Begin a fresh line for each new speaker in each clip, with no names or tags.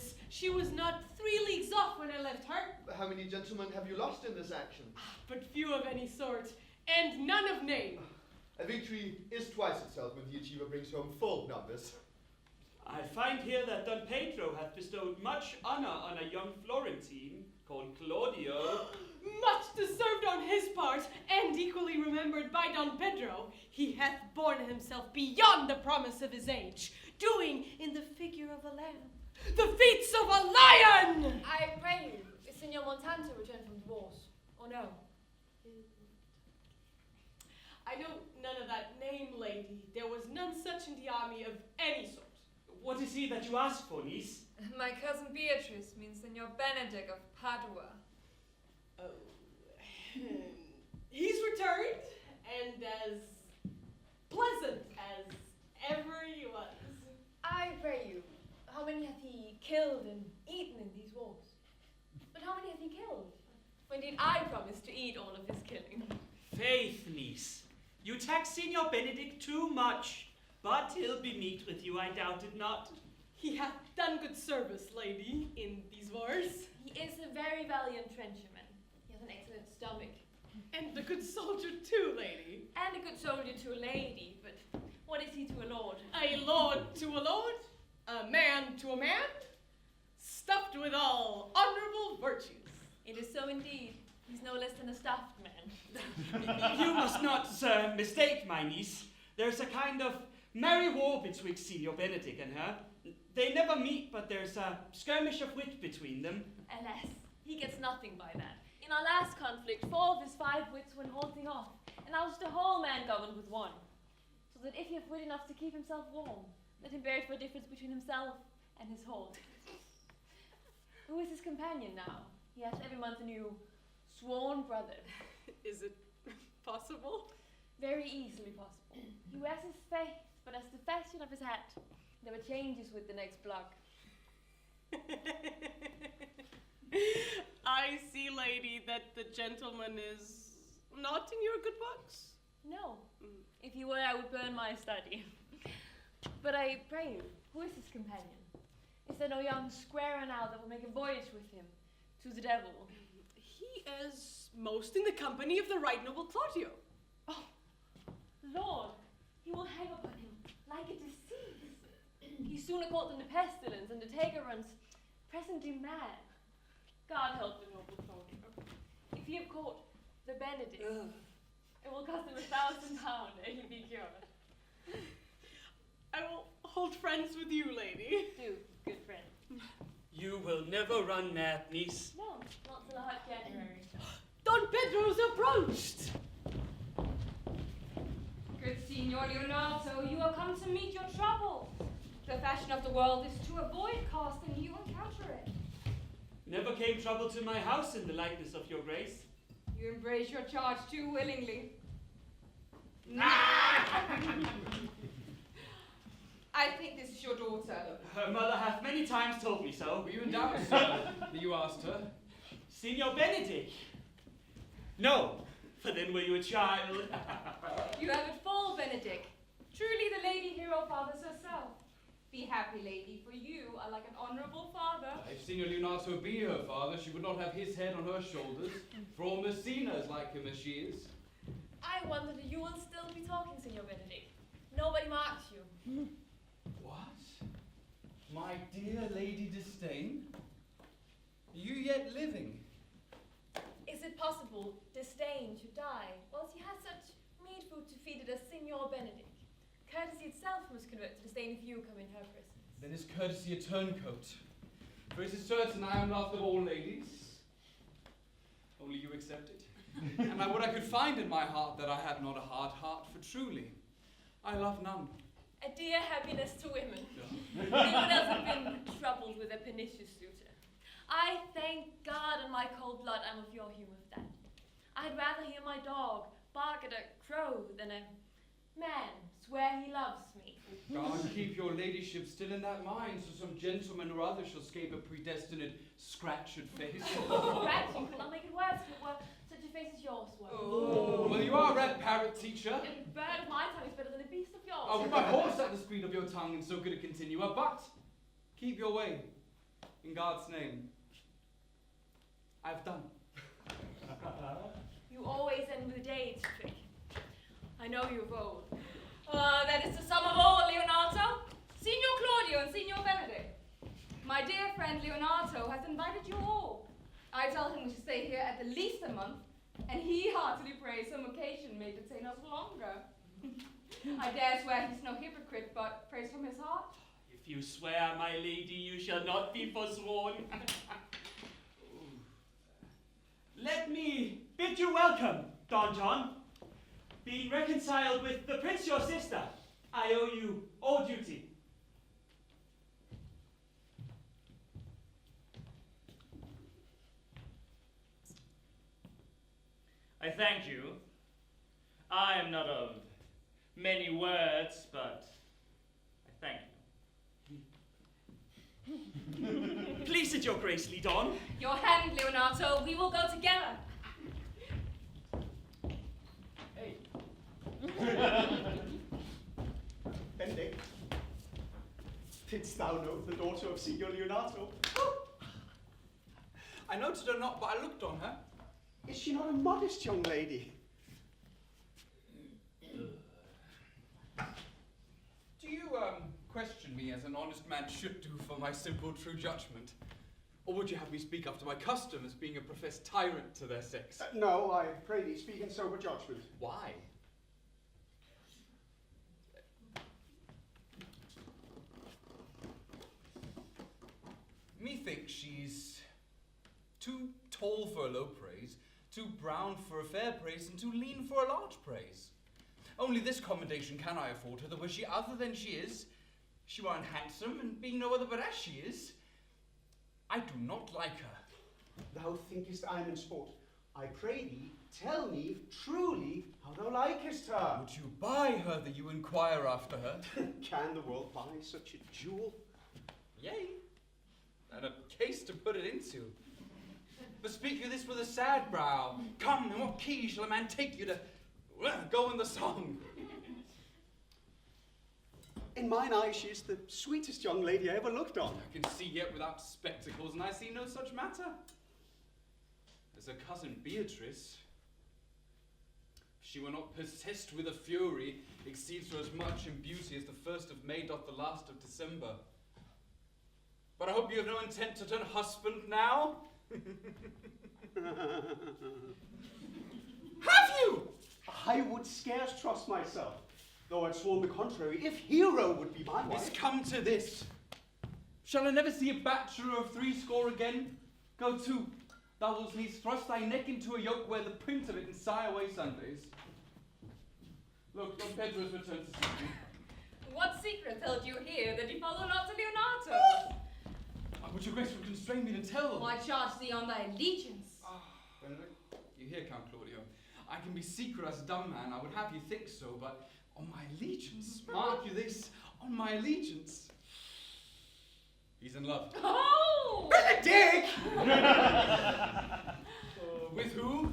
miss. She was not 3 leagues off when I left her.
How many gentlemen have you lost in this action?
But few of any sort, and none of name.
A victory is twice itself when the achiever brings home full numbers.
I find here that Don Pedro hath bestowed much honor on a young Florentine called Claudio.
Much deserved on his part, and equally remembered by Don Pedro. He hath borne himself beyond the promise of his age, doing in the figure of a lamb the feats of a lion!
I pray you, is Signor Montanto returned from the wars, or no?
I know none of that name, lady. There was none such in the army of any sort.
What is he that you ask for, niece?
My cousin Beatrice means Signor Benedict of Padua.
Oh, he's returned, and as pleasant as ever he was.
I pray you, how many hath he killed and eaten in these wars? But how many hath he killed? For indeed I promised to eat all of his killing.
Faith, niece, you tax Signor Benedict too much, but he'll be meet with you, I doubt it not.
He hath done good service, lady, in these wars.
He is a very valiant trencherman. He has an excellent stomach.
And a good soldier too, lady.
And a good soldier to a lady, but what is he to a lord?
A lord to a lord, a man to a man, stuffed with all honorable virtues.
It is so indeed. He's no less than a stuffed man.
You must not, sir, mistake my niece. There's a kind of merry war betwixt Signor Benedict and her. They never meet, but there's a skirmish of wit between them.
Alas, he gets nothing by that. In our last conflict, 4 of his 5 wits went halting off, and I was the whole man governed with 1. So that if he have wit enough to keep himself warm, let him bear it for a difference between himself and his hold. Who is his companion now? He has every month a new sworn brother.
Is it possible?
Very easily possible. He wears his face, but as the fashion of his hat never changes with the next block.
I see, lady, that the gentleman is not in your good books.
No. If he were, I would burn my study. But I pray you, who is his companion? Is there no young squarer now that will make a voyage with him to the devil?
He is most in the company of the right noble Claudio.
Oh, Lord, he will hang upon him like a disease. He sooner caught than the pestilence, and the taker runs presently mad. God help the noble Claudio. If he have caught the Benedict, it will cost him £1,000 ere he be cured.
I will hold friends with you, lady.
Do, good friend.
You will never run mad, niece.
No, not till a hot January.
Don Pedro's approached.
Good Signor Leonardo, you are come to meet your troubles. The fashion of the world is to avoid cost, and you encounter it.
Never came trouble to my house in the likeness of your grace.
You embrace your charge too willingly. I think this is your daughter.
Her mother hath many times told me so.
Were you in doubt, sir, that you asked her?
Signor Benedict. No, for then were you a child.
You have it full, Benedict. Truly the lady hero fathers herself. Be happy, lady, for you are like an honorable father.
If Signor Leonardo be her father, she would not have his head on her shoulders, for all Messina is like him as she is.
I wonder that you will still be talking, Signor Benedict. Nobody marks you.
What? My dear Lady Disdain? You yet living?
Is it possible Disdain should die whilst he has such meat food to feed it as Signor Benedict? Courtesy itself must convert to disdain if you come in her presence.
Then is courtesy a turncoat? For it is certain I am loved of all ladies. Only you accept it. And I would I could find in my heart that I have not a hard heart, for truly I love none.
A dear happiness to women. Anyone else have been troubled with a pernicious suitor? I thank God in my cold blood I'm of your humour of that. I'd rather hear my dog bark at a crow than a man swear he loves me.
God keep your ladyship still in that mind, so some gentleman or other shall scape a predestinate scratched face.
Scratching will not make it worse if it were such a face as yours were.
Oh, well, you are a red parrot, teacher.
A bird of my tongue is better than a beast of yours.
Oh, with my horse at the speed of your tongue, and so could it continue. But keep your way. in God's name, I've done.
You always end with dates, Trick. I know you're bold.
That is the sum of all, Leonato. Signor Claudio and Signor Benedict. My dear friend Leonato has invited you all. I tell him we should stay here at the least a month, and he heartily prays some occasion may detain us longer. I dare swear he's no hypocrite, but prays from his heart.
If you swear, my lady, you shall not be forsworn. Let me bid you welcome, Don John. Being reconciled with the prince your sister, I owe you all duty.
I thank you. I am not of many words, but I thank you.
Please it your gracely, Don.
Your hand, Leonato, we will go together.
Hey. Benedict, didst thou know the daughter of Signor Leonato?
I noted her not, but I looked on her.
Is she not a modest young lady?
Do you, question me as an honest man should do for my simple true judgment? Or would you have me speak after my custom as being a professed tyrant to their sex?
No, I pray thee speak in sober judgment.
Why? Methinks she's too tall for a low praise, too brown for a fair praise, and too lean for a large praise. Only this commendation can I afford her, that were she other than she is, she were unhandsome, and being no other but as she is, I do not like her.
Thou thinkest I'm in sport. I pray thee, tell me truly how thou likest her.
Would you buy her that you inquire after her?
Can the world buy such a jewel?
Yea, and a case to put it into. But speak you this with a sad brow. Come, in what key shall a man take you to go in the song?
In mine eyes, she is the sweetest young lady I ever looked on.
I can see yet without spectacles, and I see no such matter. As her cousin Beatrice, if she were not possessed with a fury, exceeds her as much in beauty as the 1st of May doth the last of December. But I hope you have no intent to turn husband now? Have you?
I would scarce trust myself, though I'd sworn the contrary, if Hero would be my
It's
wife.
come to this. Shall I never see a bachelor of 60 again? Go to, thou wilt needs thrust thy neck into a yoke, wear the print of it, and sigh away Sundays. Look, Don Pedro has returned to see me.
What secret held you here that you follow not to Leonato?
Would your grace would constrain me to tell them?
Why charge thee on thy allegiance?
Benedict, you hear, Count Claudio. I can be secret as a dumb man, I would have you think so, but on my allegiance, mark you this, on my allegiance. He's in love.
Oh!
Benedict!
With who?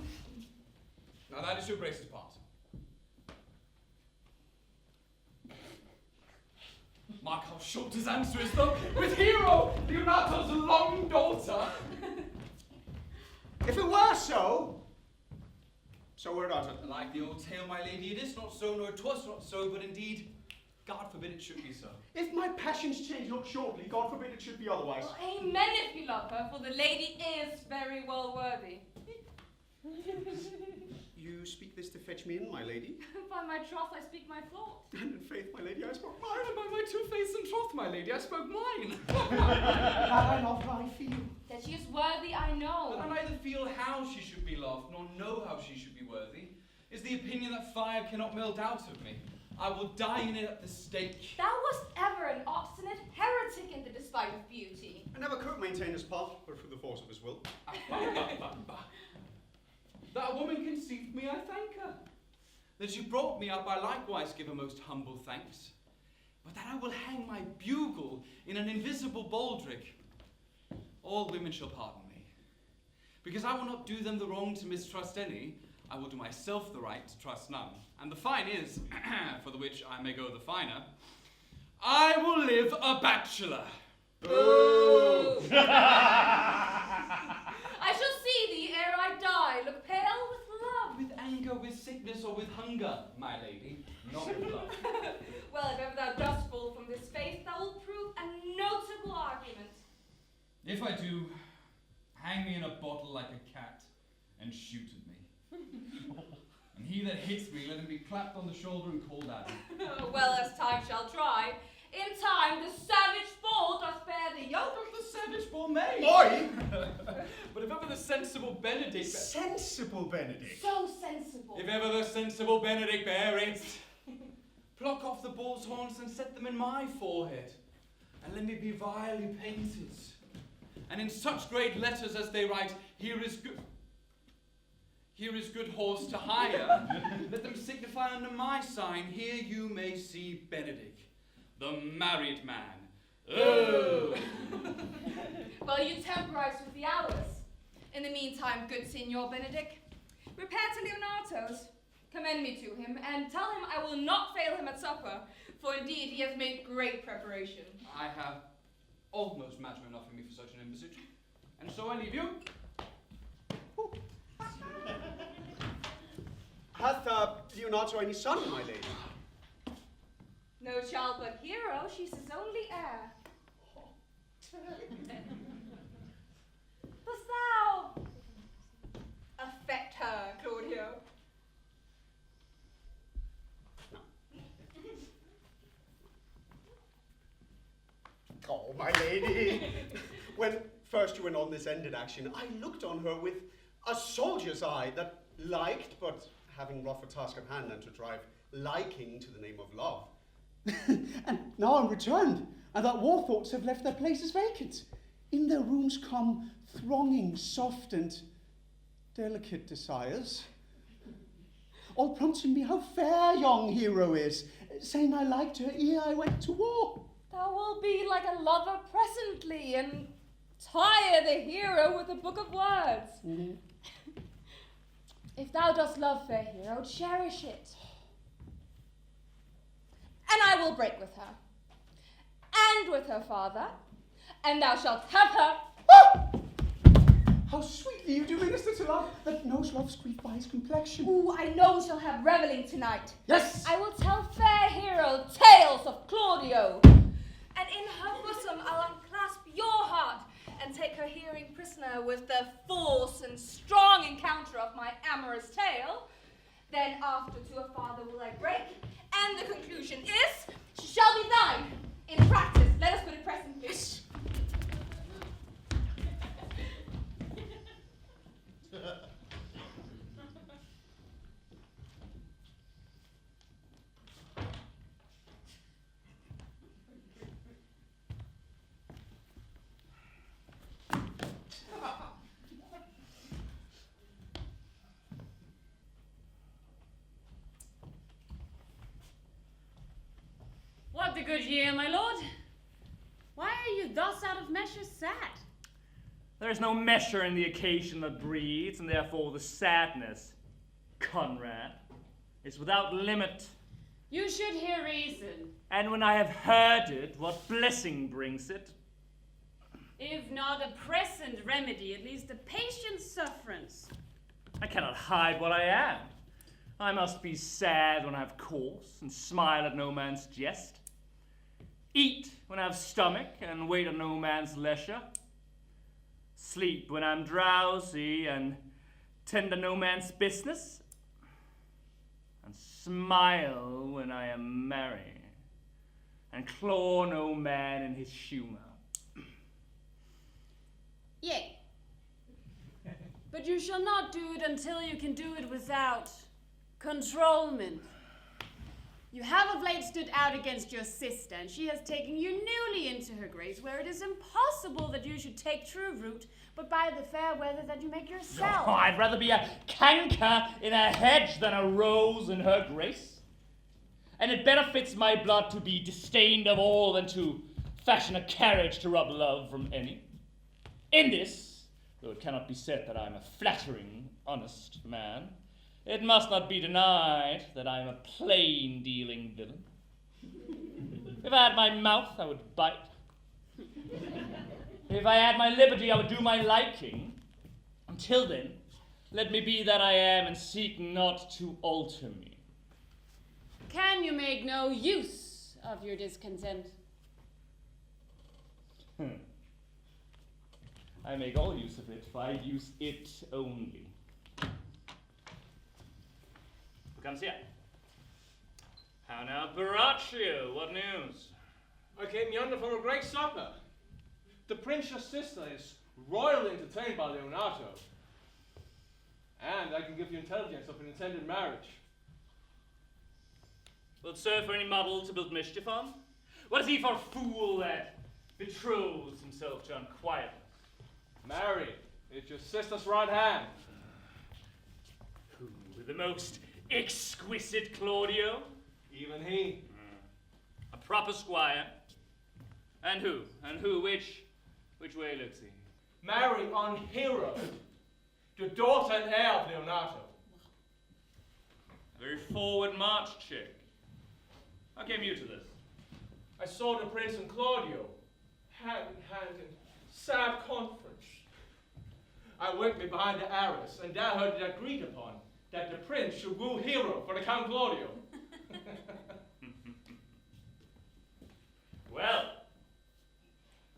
Now that is your grace's part. Mark how short his answer is, though. With Hero, Leonato's long daughter.
If it were so, so were it uttered.
Like the old tale, my lady, it is not so, nor 'twas not so, but indeed, God forbid it should be so.
If my passions change not shortly, God forbid it should be otherwise.
Well, amen if you love her, for the lady is very well worthy.
You speak this to fetch me in, my lady?
By my troth, I speak my thought.
And in faith, my lady, I spoke mine.
And by my two-face and troth, my lady, I spoke mine.
That I love, I feel.
That she is worthy, I know.
But I neither feel how she should be loved, nor know how she should be worthy. Is the opinion that fire cannot melt out of me. I will die in it at the stake.
Thou wast ever an obstinate heretic in the despite of beauty.
I never could maintain his part, but through the force of his will.
That woman conceived me, I thank her. That she brought me up, I likewise give her most humble thanks. But that I will hang my bugle in an invisible baldric, all women shall pardon me. Because I will not do them the wrong to mistrust any, I will do myself the right to trust none. And the fine is, for the which I may go the finer, I will live a bachelor.
Boo! I shall see thee ere I die, look pale with love.
With anger, with sickness, or with hunger, my lady, not with love.
Well, if ever thou dost fall from this faith, thou wilt prove a notable argument.
If I do, hang me in a bottle like a cat and shoot at me. And he that hits me, let him be clapped on the shoulder and called Adam.
Well, as time shall try, in time the savage bull doth bear the yoke.
The savage bull may.
Boy!
But if ever the sensible Benedict...
Sensible Benedict.
So sensible.
If ever the sensible Benedict bear it, pluck off the bull's horns and set them in my forehead, and let me be vilely painted. And in such great letters as they write, here is good horse to hire. Let them signify under my sign, here you may see Benedict, the married man. Oh!
Well, you temporize with the hours. In the meantime, good Signor Benedict, repair to Leonato's, commend me to him, and tell him I will not fail him at supper, for indeed he has made great preparation.
I have almost matter enough in me for such an embassage, and so I leave you.
Hath Leonato any son, my lady?
No child but Hero, she's his only heir. Dost thou affect her, Claudio?
Oh, my lady. When first you went on this ended action, I looked on her with a soldier's eye that liked, but having rougher task of hand than to drive liking to the name of love.
And now I'm returned, and that war thoughts have left their places vacant. In their rooms come thronging soft and delicate desires, all prompting me how fair young Hero is, saying I liked her ere I went to war.
Thou wilt be like a lover presently, and tire the hero with a book of words.
Mm-hmm.
If thou dost love fair hero, cherish it. And I will break with her, and with her father, and thou shalt have her.
How sweetly you do minister to love that knows love's grief by his complexion.
Ooh, I know we shall have revelling tonight.
Yes!
I will tell fair hero tales of Claudio, and in her bosom I'll unclasp your heart and take her hearing prisoner with the force and strong encounter of my amorous tale. Then after to her father will I break, and the conclusion is, she shall be thine. In practice, let us put it presently.
What the good year, my lord? Why are you thus out of measure sad?
There is no measure in the occasion that breeds, and therefore the sadness, Conrad, is without limit.
You should hear reason.
And when I have heard it, what blessing brings it?
If not a present remedy, at least a patient sufferance.
I cannot hide what I am. I must be sad when I have course, and smile at no man's jest. Eat when I have stomach, and wait on no man's leisure. Sleep when I'm drowsy, and tend to no man's business. And smile when I am merry, and claw no man in his humour.
Yea. But you shall not do it until you can do it without controlment. You have of late stood out against your sister, and she has taken you newly into her grace, where it is impossible that you should take true root, but by the fair weather that you make yourself.
Oh, I'd rather be a canker in a hedge than a rose in her grace. And it better fits my blood to be disdained of all than to fashion a carriage to rob love from any. In this, though it cannot be said that I am a flattering, honest man, it must not be denied that I am a plain-dealing villain. If I had my mouth, I would bite. If I had my liberty, I would do my liking. Until then, let me be that I am and seek not to alter me.
Can you make no use of your discontent?
I make all use of it, for I use it only. Who comes here? How now, Baraccio, what news?
I came yonder from a great supper. The prince's sister is royally entertained by Leonato. And I can give you intelligence of an intended marriage.
Will it serve for any model to build mischief on? What is he for a fool that betroths himself to unquietness?
Marry, it's your sister's right hand.
Who, the most exquisite Claudio?
Even he.
A proper squire. And who? Which way looks he?
Marry on Hero, the daughter and heir of Leonato.
A very forward march chick. How came you to this?
I saw the prince and Claudio, hand in hand in sad conference. I went behind the arras, and there heard it agreed upon that the prince should woo Hero for the Count Claudio.
Well,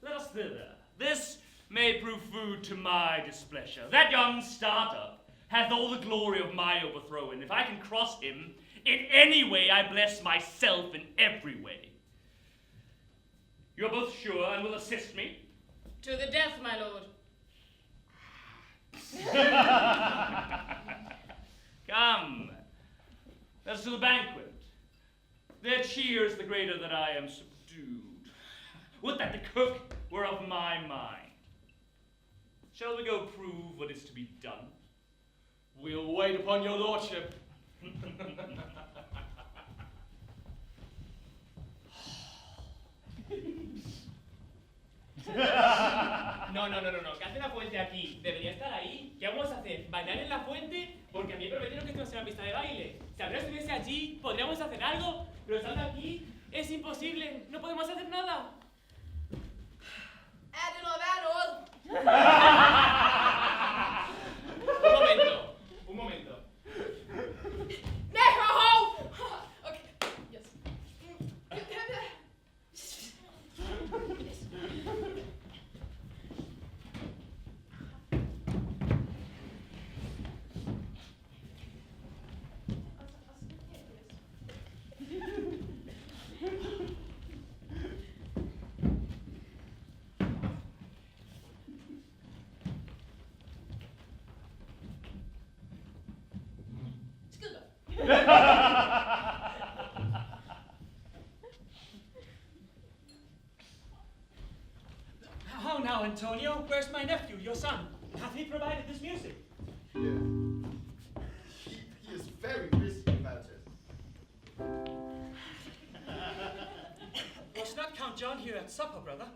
let us thither. This may prove food to my displeasure. That young startup hath all the glory of my overthrow, and if I can cross him in any way, I bless myself in every way. You are both sure and will assist me?
To the death, my lord.
Come, let us to the banquet. Their cheers the greater that I am subdued. Would that the cook were of my mind. Shall we go prove what is to be done?
We'll wait upon your lordship.
No, ¿qué hace la fuente aquí? Debería estar ahí. ¿Qué vamos a hacer? ¿Bailar en la fuente? Porque a mí me prometieron que esto no sea una pista de baile. Si Andrés estuviese allí, podríamos hacer algo, pero estando aquí es imposible. No podemos hacer nada. Un momento.
Okay, yes.
How now, Antonio? Where's my nephew, your son? Hath he provided this music?
Yeah. He is very busy about it.
Was not Count John here at supper, brother?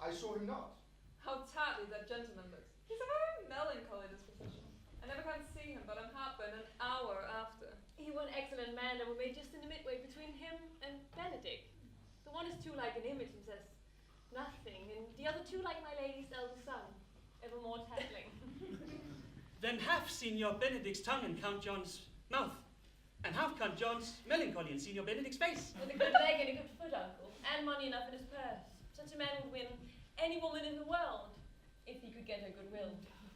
I saw him not.
How tartly that gentleman looks. He's a very melancholy disposition. I never can see him, but I'm heartburn an hour after.
He were an excellent man that were made just in the midway between him and Benedict. The one is too like an image and says nothing, and the other two like my lady's eldest son, evermore tattling.
Then have Signor Benedict's tongue in Count John's mouth, and have Count John's melancholy in Signor Benedict's face.
With a good leg and a good foot, uncle, and money enough in his purse. Such a man would win any woman in the world, if he could get her goodwill.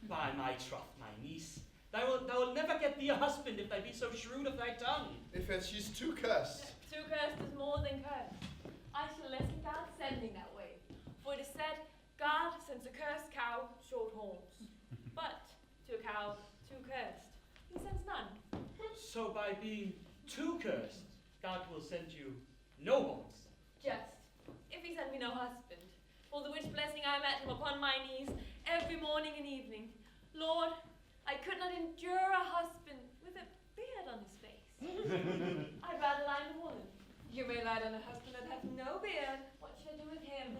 By my troth, my niece, thou wilt never get thee a husband if thou be so shrewd of thy tongue.
If as she's too cursed.
Too cursed is more than cursed. I shall lessen God's sending that way. For it is said, God sends a cursed cow short horns. But to a cow too cursed, he sends none.
So by being too cursed, God will send you no horns.
Just, if he send me no husband, for the which blessing I met him upon my knees every morning and evening. Lord, I could not endure a husband with a beard on his face. I'd rather lie in a woman.
You may lie on a husband that hath no beard.
What should I do with him?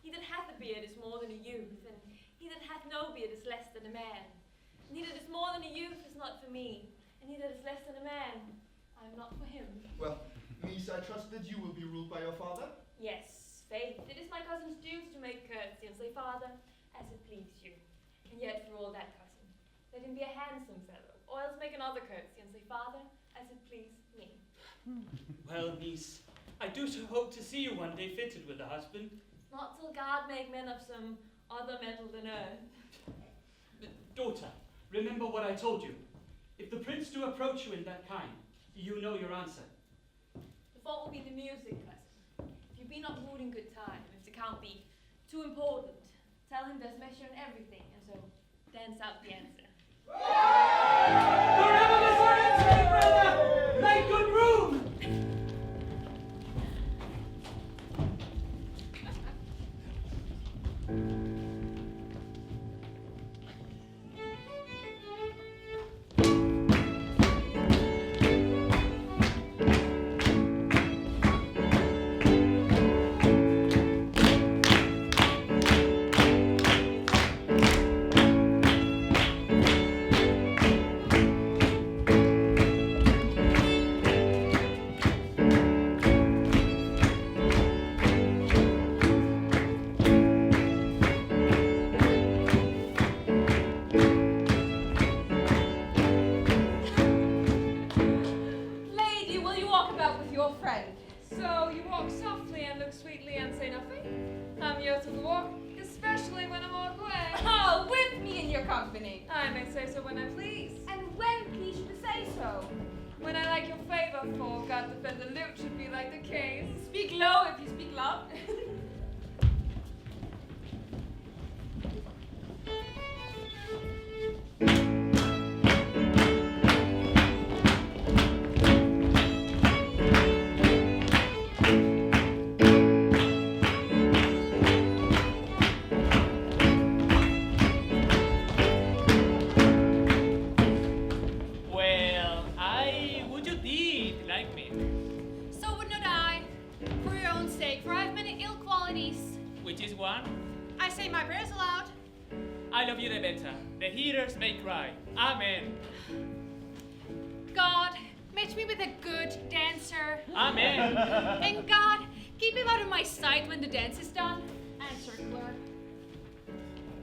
He that hath a beard is more than a youth, and he that hath no beard is less than a man. And he that is more than a youth is not for me, and he that is less than a man, I am not for him.
Well, niece, I trust that you will be ruled by your father?
Yes, Faith, it is my cousin's duty to make courtesy and say, Father, as it please you. And yet, for all that, cousin, let him be a handsome fellow, or else make another courtesy and say, Father, as it please me.
Well, niece, I do so hope to see you one day fitted with a husband.
Not till God make men of some other metal than earth.
Daughter, remember what I told you. If the prince do approach you in that kind, you know your answer.
The fault will be the music, cousin. If you be not mood in good time, if the count be too important, tell him there's measure in everything, and so dance out the answer.
Forever the silence, brother! Make good room!
Lady, will you walk about with your friend? So you walk softly and look sweetly and say nothing? I'm yours to the walk, especially when I walk away. Oh, with me in your company. I may say so when I please. And when please you to say so? When I like your favor, for God defend the lute should be like the case. Speak low if you speak loud.
Well, would you did like me?
So would not I. For your own sake, for I have many ill qualities.
Which is one?
I say my prayers aloud.
I love you the better. The hearers may cry. Amen.
God, match me with a good dancer.
Amen.
And God, keep him out of my sight when the dance is done. Answer, clerk.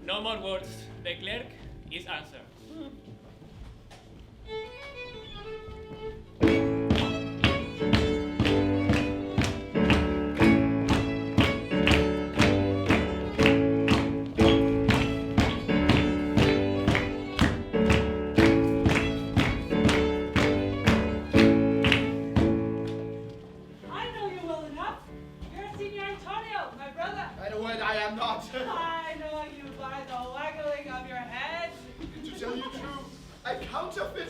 No more words. The clerk is answered.
I know you well enough. You're Signor Antonio, my brother.
By the word, I am not.
I know you by the waggling of your head.
To tell you true, I counterfeit.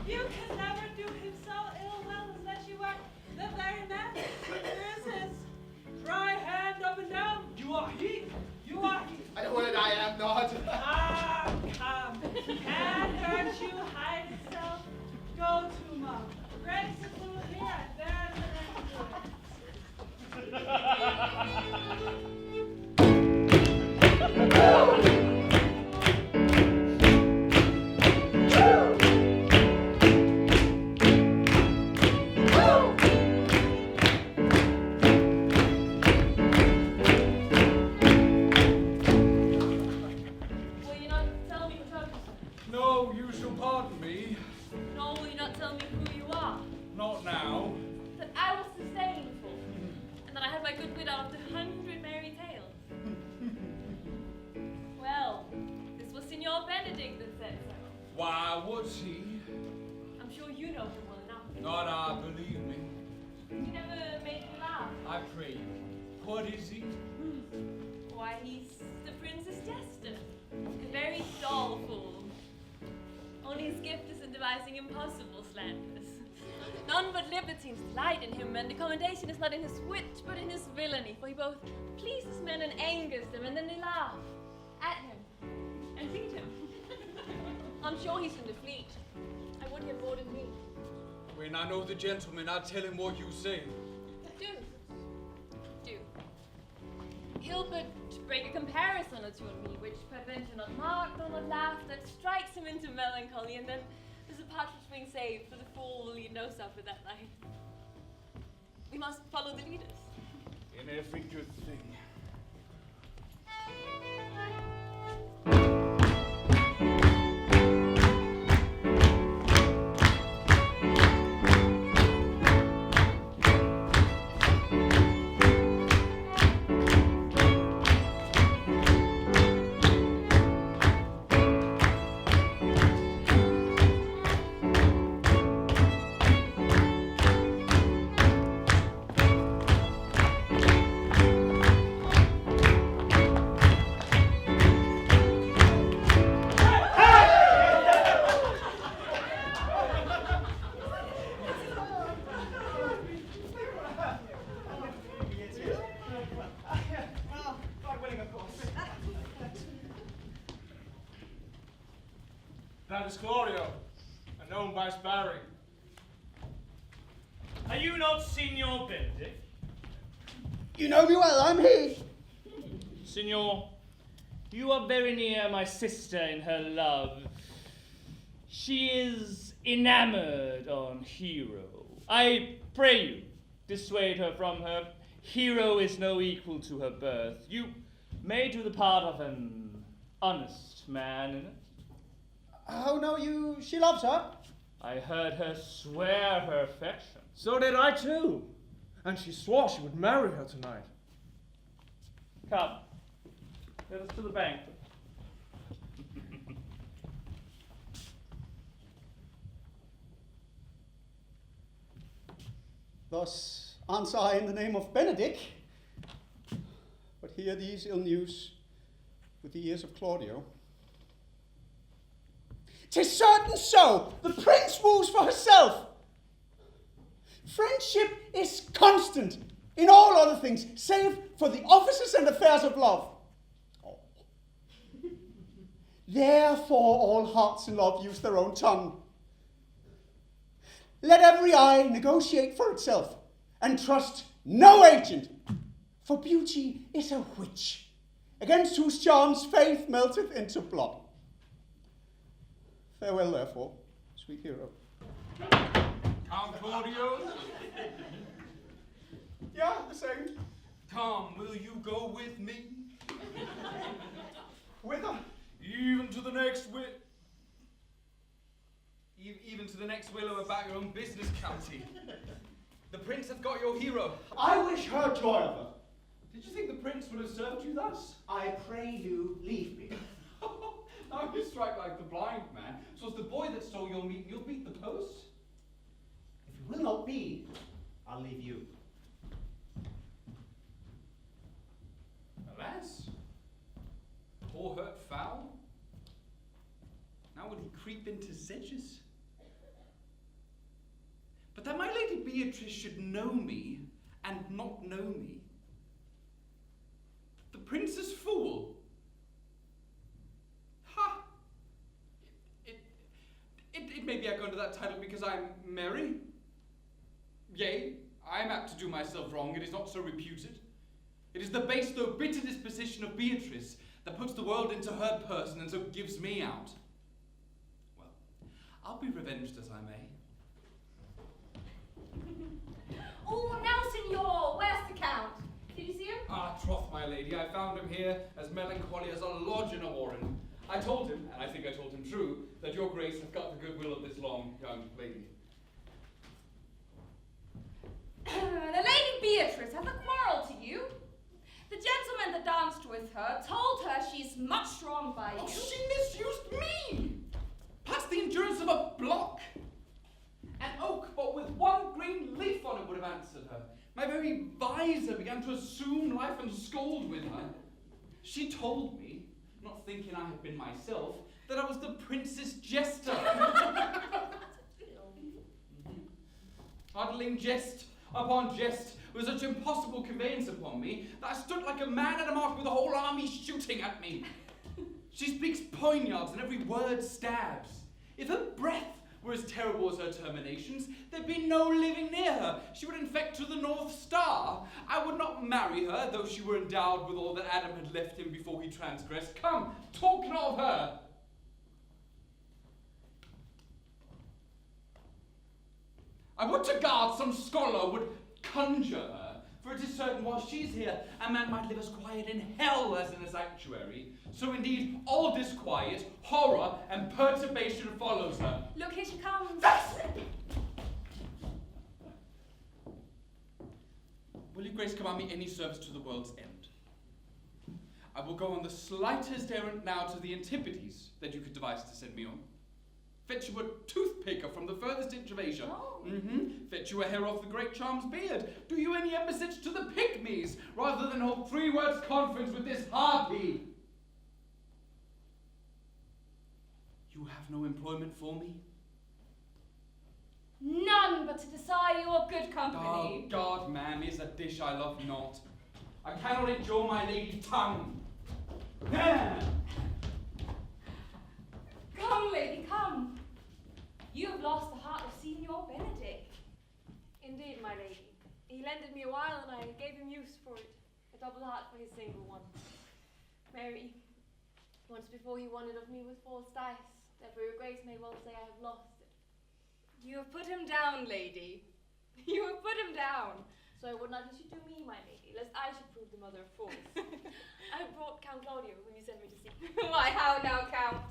You can never do him so ill well unless you are the very man. There's his dry hand up and down. You are he. You are he.
By the word, I am not.
Ah, come. Can't hurt you, hide itself. Go to mom. Grace a little here, and there's the next
Will you not tell me who told you so?
No, you shall pardon me.
Nor will you not tell me who you are?
Not now.
That I was disdainful, and that I had my good wit out of the 100 merry tales. Well, this was Signor Benedict that said so.
Why, what's he?
I'm sure you know him well enough.
Not I, believe me.
He never made me laugh.
I pray you. What is he?
Why, he's the Princess Jester. A very dull fool. Only his gift is in devising impossible slanders. None but libertines delight in him, and the commendation is not in his wit, but in his villainy, for he both pleases men and angers them, and then they laugh at him and feed him. I'm sure he's in the fleet. I would he have boarded me.
When I know the gentleman, I'll tell him what you say.
Do. He'll but break a comparison or two on me, which peradventure not marked nor not laughed, that strikes him into melancholy, and then there's a partridge being saved, for the fool will lead no supper that night. We must follow the leaders.
in every good thing.
That is Claudio, known by Sparring.
Are you not Signor Benedict?
You know me well, I'm he.
Signor, you are very near my sister in her love. She is enamored on Hero. I pray you, dissuade her from her. Hero is no equal to her birth. You may do the part of an honest man in it.
How know you she loves her?
I heard her swear her affection.
So did I too. And she swore she would marry her tonight.
Come, let us to the banquet.
Thus answer I in the name of Benedict, but hear these ill news with the ears of Claudio. 'Tis certain so, the prince woos for herself. Friendship is constant in all other things, save for the offices and affairs of love. Oh. Therefore all hearts in love use their own tongue. Let every eye negotiate for itself, and trust no agent, for beauty is a witch, against whose charms faith melteth into blood. Farewell, therefore, sweet hero.
Count Claudio?
Yeah, the same.
Come, will you go with me?
Whither?
Even to the next even to the next willow about your own business, county. The prince hath got your hero.
I wish her joy of her.
Did you think the prince would have served you thus?
I pray you, leave me.
Now you strike like the blind man. So it's the boy that stole your meat, and you'll beat the post?
If it will not be, I'll leave you.
Alas, poor hurt fowl. Now will he creep into sedges? But that my lady Beatrice should know me and not know me. The prince's fool. Ha! It may be I go under that title because I'm merry. Yea, I am apt to do myself wrong, it is not so reputed. It is the base though bitter disposition of Beatrice that puts the world into her person and so gives me out. Well, I'll be revenged as I may.
Oh, now, Signor, where's the Count? Did you see him?
Ah, troth, my lady, I found him here as melancholy as a lodge in a warren. I told him, and I think I told him true, that your grace hath got the goodwill of this long young lady.
The Lady Beatrice hath a quarrel to you. The gentleman that danced with her told her she's much wronged by you.
Oh, she misused me! Past the endurance of a block! An oak, but with one green leaf on it would have answered her. My very visor began to assume life and scold with her. She told me, not thinking I had been myself, that I was the prince's jester. Huddling jest upon jest was such impossible conveyance upon me that I stood like a man at a mark with a whole army shooting at me. She speaks poignards and every word stabs. If her breath were as terrible as her terminations, there'd be no living near her. She would infect to the North Star. I would not marry her, though she were endowed with all that Adam had left him before he transgressed. Come, talk not of her. I would to God some scholar would conjure her, for it is certain while she's here, a man might live as quiet in hell as in a sanctuary. So indeed, all disquiet, horror, and perturbation follows her.
Look, here she comes.
Will your grace command me any service to the world's end? I will go on the slightest errand now to the Antipodes that you could devise to send me on. Fetch you a toothpicker from the furthest inch of Asia.
Oh.
Fetch you a hair off the great charm's beard. Do you any embassage to the Pygmies, rather than hold 3 words conference with this harpy? You have no employment for me?
None but to desire your good
Oh,
company.
God, ma'am, is a dish I love not. I cannot endure my lady's tongue.
Come, lady, come. You have lost the heart of Signor Benedict.
Indeed, my lady. He lended me a while and I gave him use for it. A double heart for his single one. Mary, once before he won it of me with false dice. Therefore your grace may well say I have lost it.
You have put him down, lady. You have put him down.
So I would not you should do me, my lady, lest I should prove the mother of fools. I have brought Count Claudio, whom you sent me to see.
Why, how now, Count?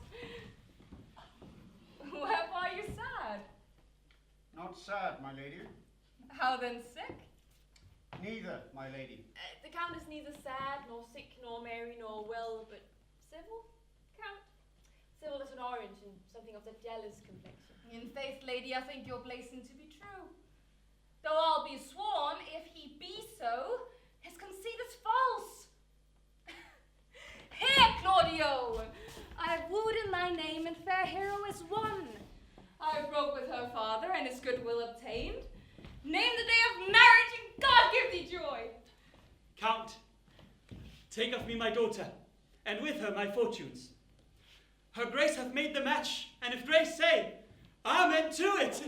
Wherefore are you sad?
Not sad, my lady.
How then sick?
Neither, my lady.
The Count is neither sad, nor sick, nor merry, nor well, but civil, Count. Civil as an orange, and something of that jealous complexion.
In faith, lady, I think your blazing to be true. Though I'll be sworn, if he be so, his conceit is false. Here, Claudio! I have wooed in thy name, and fair hero is won. I have broke with her father, and his goodwill obtained. Name the day of marriage, and God give thee joy.
Count, take of me my daughter, and with her my fortunes. Her grace hath made the match, and if grace say, amen to it.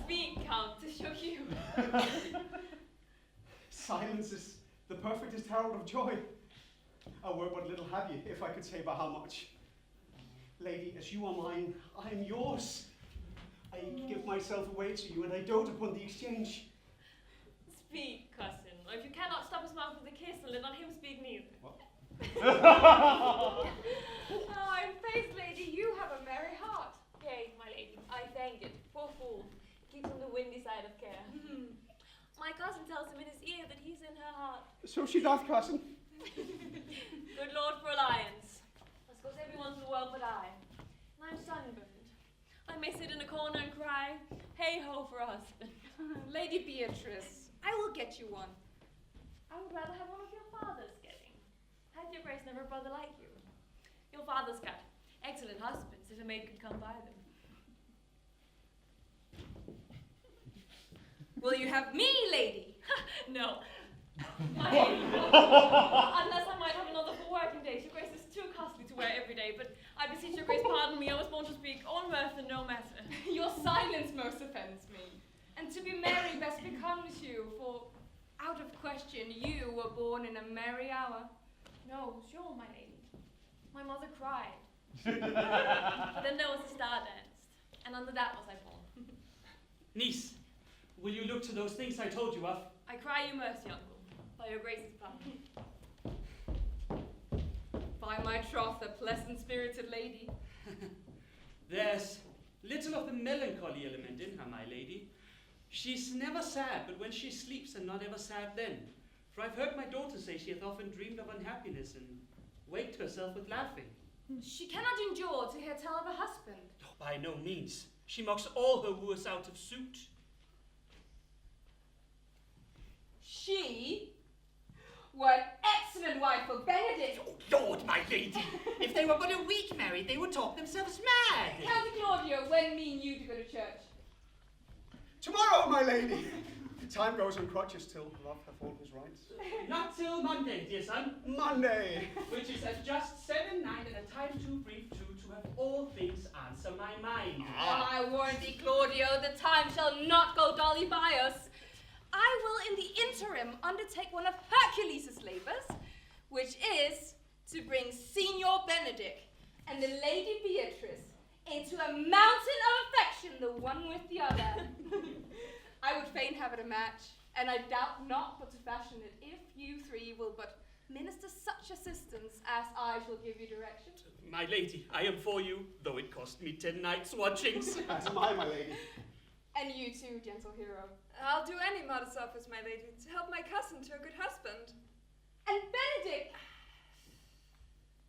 Speak, Count, to show you.
Silence is the perfectest herald of joy. I were but little have ye, if I could say by how much. Lady, as you are mine, I am yours. I give myself away to you, and I dote upon the exchange.
Speak, cousin, or if you cannot stop his mouth with a kiss, let not him speak neither.
What?
Oh, in faith, lady, you have a merry heart.
Yea, my lady, I thank it. Poor fool, keeps on the windy side of care. My cousin tells him in his ear that he's in her heart.
So she doth, cousin.
Good Lord for alliance. I suppose everyone's in the world but I. And I'm sunburned. I may sit in a corner and cry, hey ho for a husband.
Lady Beatrice, I will get you one.
I would rather have one of your father's getting. Had your grace never a brother like you. Your father's got excellent husbands, if a maid could come by them.
Will you have me, lady?
No. Unless I might have another for working days. Your grace is too costly to wear every day, but I beseech your grace pardon me, I was born to speak all mirth and no matter.
Your silence most offends me. And to be merry best becomes you, for out of question you were born in a merry hour.
No, sure, my lady. My mother cried. Then there was a star dance, and under that was I born.
Niece, will you look to those things I told you of?
I cry you mercy, uncle, by your grace's pardon.
By my troth, a pleasant-spirited lady.
There's little of the melancholy element in her, my lady. She's never sad, but when she sleeps, and not ever sad then. For I've heard my daughter say she hath often dreamed of unhappiness, and waked herself with laughing.
She cannot endure to hear tell of a husband.
Oh, by no means. She mocks all her wooers out of suit.
She were an excellent wife for Benedict.
Oh, Lord, my lady! If they were but a week married, they would talk themselves mad.
Count Claudio, when mean you to go to church?
Tomorrow, my lady. Time goes on crutches till love hath all his rights.
Not till Monday, dear son.
Monday.
Which is at just 7, 9, and a time too brief to have all things answer my mind.
I warn thee, Claudio, the time shall not go dully by us. I will in the interim undertake one of Hercules' labors, which is to bring Signor Benedict and the Lady Beatrice into a mountain of affection, the one with the other. I would fain have it a match, and I doubt not but to fashion it, if you three will but minister such assistance as I shall give you direction.
My lady, I am for you, though it cost me 10 nights' watchings.
As am I, my lady.
And you too, gentle hero.
I'll do any modest office, my lady, to help my cousin to a good husband.
And Benedict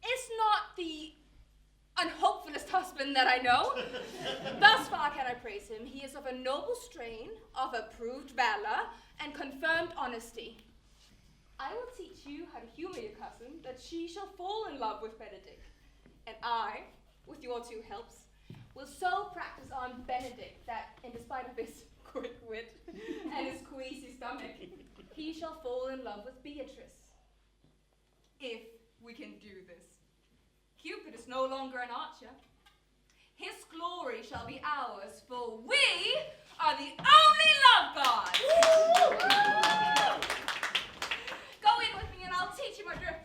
is not the unhopefulest husband that I know. Thus far can I praise him. He is of a noble strain, of approved valor, and confirmed honesty. I will teach you how to humor your cousin, that she shall fall in love with Benedict. And I, with your two helps, will so practice on Benedict that, in despite of his quick wit and his queasy stomach, he shall fall in love with Beatrice. If we can do this. Cupid is no longer an archer. His glory shall be ours, for we are the only love gods! Go in with me and I'll teach you my drift.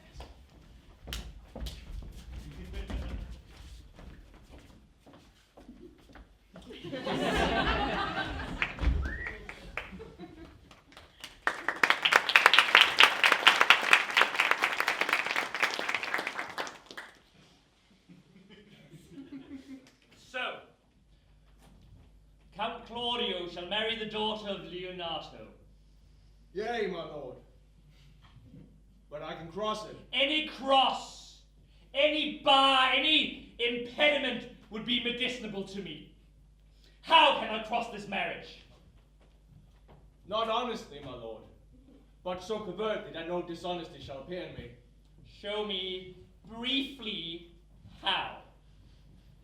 So, Count Claudio shall marry the daughter of Leonato.
Yea, my lord. But I can cross it.
Any cross, any bar, any impediment would be medicinable to me. How can I cross this marriage?
Not honestly, my lord, but so covertly that no dishonesty shall appear in me.
Show me briefly how.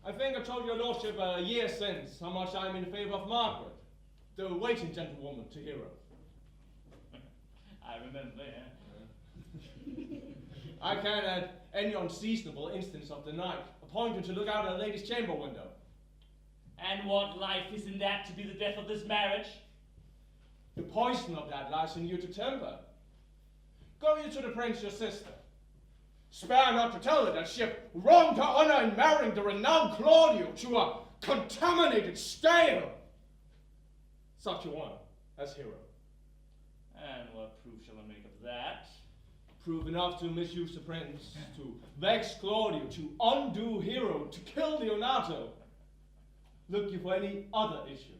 I think I told your lordship a year since how much I am in favor of Margaret, the waiting gentlewoman to Hero.
I remember, yeah.
I can, at any unseasonable instance of the night, appoint you to look out at a lady's chamber window.
And what life is in that to be the death of this marriage?
The poison of that lies in you to temper. Go you to the prince your sister. Spare not to tell her that she hath wronged her honor in marrying the renowned Claudio to a contaminated stale. Such a one as Hero.
And what proof shall I make of that?
Prove enough to misuse the prince, to vex Claudio, to undo Hero, to kill Leonato. Look you for any other issue.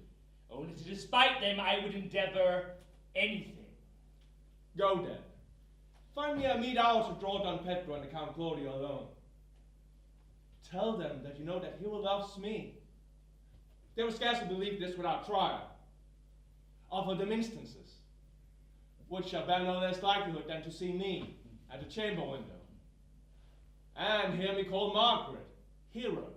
Only to despite them I would endeavor anything.
Go then. Find me a meet hour to draw Don Pedro and the Count Claudio alone. Tell them that you know that Hero loves me. They will scarcely believe this without trial. Offer them instances, which shall bear no less likelihood than to see me at the chamber window. And hear me call Margaret Hero.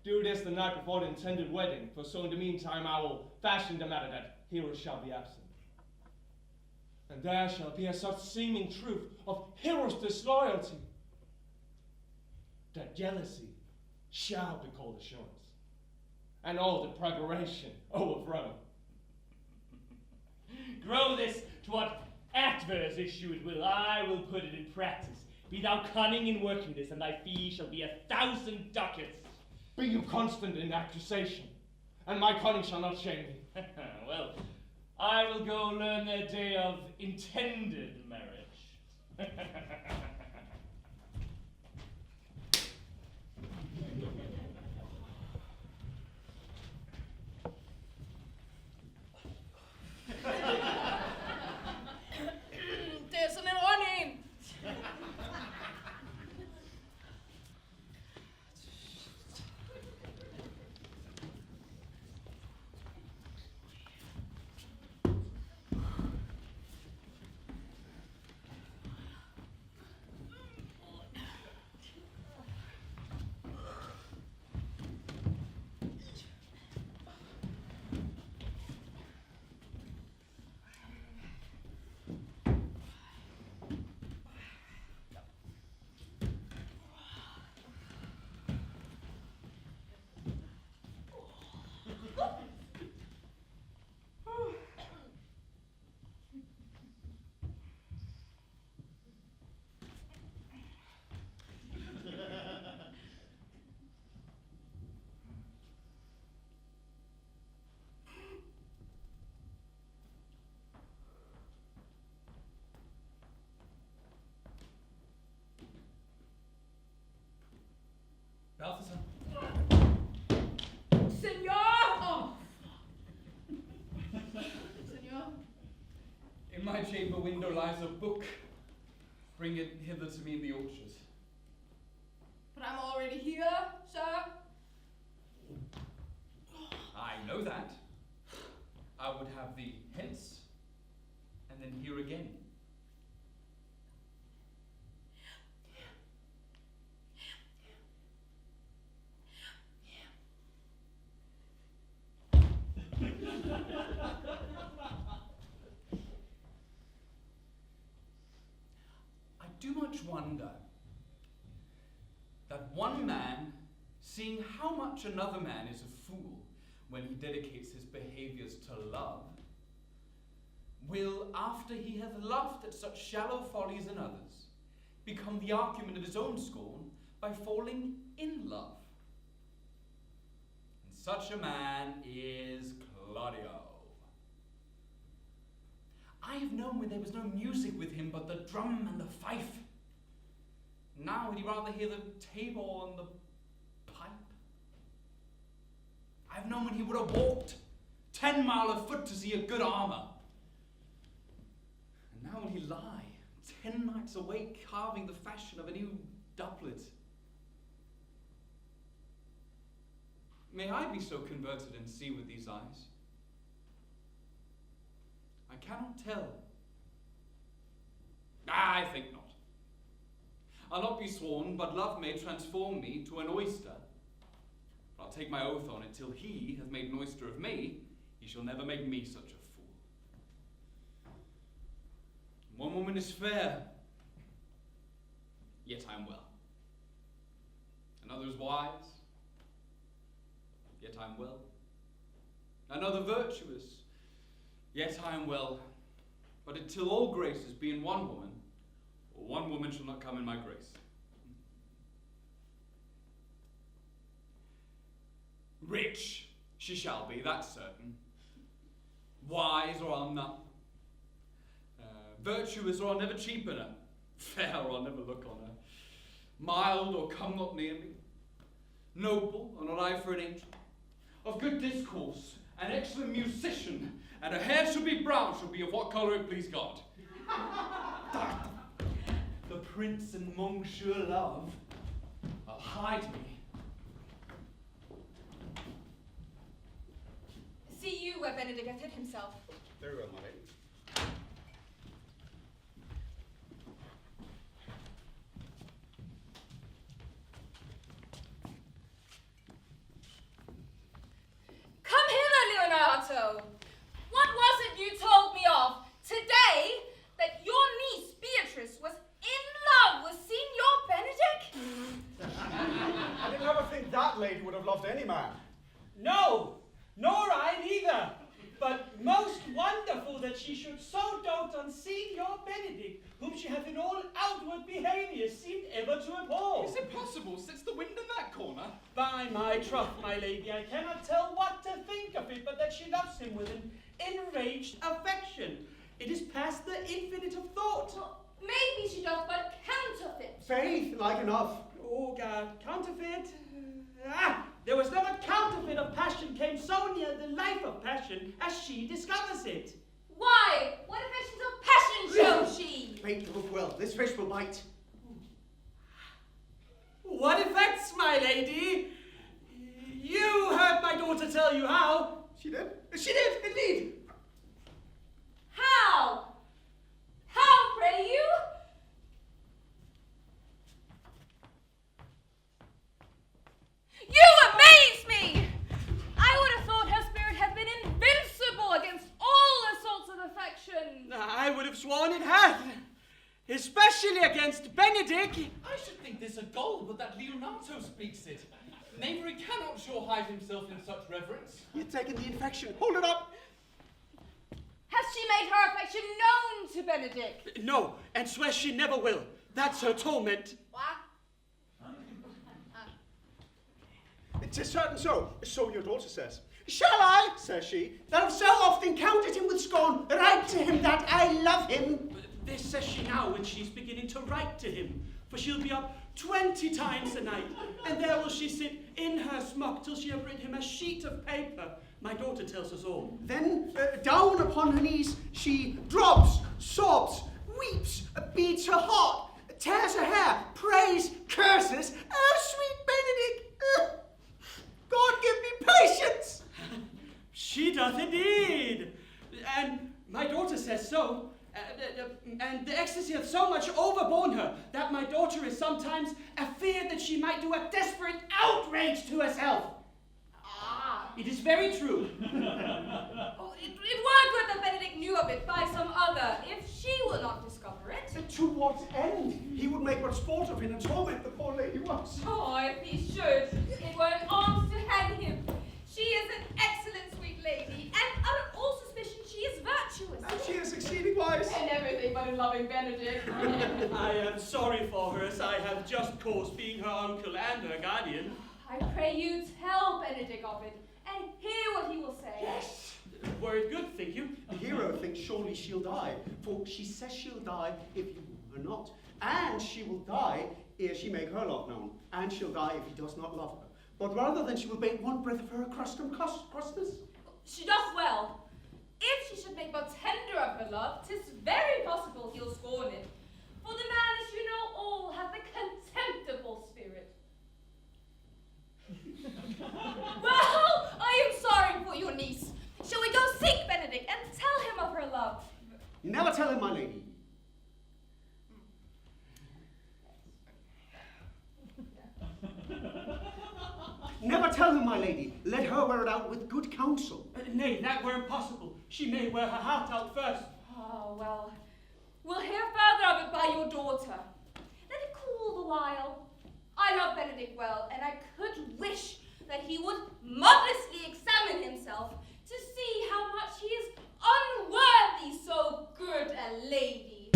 Do this the night before the intended wedding, for so in the meantime I will fashion the matter that Hero shall be absent. And there shall be a such seeming truth of Hero's disloyalty that jealousy shall be called assurance, and all the preparation overthrown.
Grow this to what adverse issue it will, I will put it in practice. Be thou cunning in working this, and thy fee shall be 1,000 ducats.
Be you constant in accusation, and my cunning shall not shame me.
Well, I will go learn their day of intended marriage.
There's an warning.
lies a book. Bring it hither to me in the orchard.
But I'm already here, sir.
I know that. I would have thee hence, and then here again. I do much wonder that one man, seeing how much another man is a fool when he dedicates his behaviors to love, will, after he hath laughed at such shallow follies in others, become the argument of his own scorn by falling in love. And such a man is Claudio. I have known when there was no music with him but the drum and the fife. Now would he rather hear the tabor and the pipe? I've known when he would have walked 10 mile afoot to see a good armour. And now will he lie 10 nights awake carving the fashion of a new doublet. May I be so converted and see with these eyes? I cannot tell. I think not. I'll not be sworn, but love may transform me to an oyster. But I'll take my oath on it, till he hath made an oyster of me, he shall never make me such a fool. One woman is fair, yet I am well. Another is wise, yet I am well. Another virtuous, yet I am well. But until all graces be in one woman shall not come in my grace. Rich she shall be, that's certain. Wise, or I'll none. Virtuous, or I'll never cheapen her. Fair, or I'll never look on her. Mild, or come not near me. Noble, or not I for an angel. Of good discourse, an excellent musician, and her hair shall be brown, shall be of what colour it please God. The prince and Monsieur Love, I'll hide me.
See you where Benedict hath hid himself.
Very well, my lady.
Come hither, Leonato. What was it you told me of today that your niece Beatrice was in love with Signor Benedict?
I did never think that lady would have loved any man.
No, nor I neither. But most wonderful that she should so dote on Signor Benedict, whom she hath in all outward behaviour seemed ever to abhor.
Is it possible? Sits the wind in that corner?
By my troth, my lady, I cannot tell what to think of it, but that she loves him with an enraged affection. It is past the infinite of thought.
Well, maybe she does but counterfeit.
Faith, like enough.
Oh God, counterfeit? There was never counterfeit of passion came so near the life of passion as she discovers it.
Why? What affections of passion shows she?
Mate, look well. This fish will bite.
What effects, my lady? You heard my daughter tell you how.
She did? She did, indeed.
How? How, pray you? You amaze me! I would have thought her spirit had been invincible against all assaults of affection.
I would have sworn it had, especially against Benedict.
I should think this a gold, but that Leonato speaks it. Knavery cannot sure hide himself in such reverence.
You've taken the infection. Hold it up.
Has she made her affection known to Benedict?
No, and swears she never will. That's her torment.
What?
'Tis certain so. So your daughter says. Shall I, says she, that have so often counted him with scorn, write to him that I love him?
This says she now when she's beginning to write to him, for she'll be up 20 times a night, and there will she sit in her smock till she have written him a sheet of paper. My daughter tells us all.
Then, down upon her knees, she drops, sobs, weeps, beats her heart, tears her hair, prays, curses. Oh, sweet Benedict! God give me patience!
She doth indeed. And my daughter says so. And the ecstasy hath so much overborne her that my daughter is sometimes afeard that she might do a desperate outrage to herself.
Ah.
It is very true.
Oh, it were good that Benedict knew of it by some other, if she will not discover it.
And to what end? He would make but sport of him and torment the poor lady once.
Oh, if he should, it were an arms to hang him. She is an excellent sweet lady, and under all suspicion she is virtuous.
And she is exceeding wise.
And everything but a loving Benedict.
I am sorry for her, as I have just cause being her uncle and her guardian.
I pray you tell Benedict of it, and hear what he will say.
Yes.
Were it good, think you?
The hero thinks surely she'll die, for she says she'll die if you are not. And she will die ere she make her love known, and she'll die if he does not love her. But rather than she will bait one breath of her accustomed crustness.
She doth well. If she should make but tender of her love, 'tis very possible he'll scorn it. For the man, as you know all, hath a contemptible spirit. Well, I am sorry for your niece. Shall we go seek Benedict and tell him of her love?
Never tell him, my lady. Never tell him, my lady. Let her wear it out with good counsel.
Nay, that were impossible. She may wear her heart out first.
Oh, well, we'll hear further of it by your daughter. Let it cool the while. I love Benedict well, and I could wish that he would modestly examine himself to see how much he is unworthy so good a lady.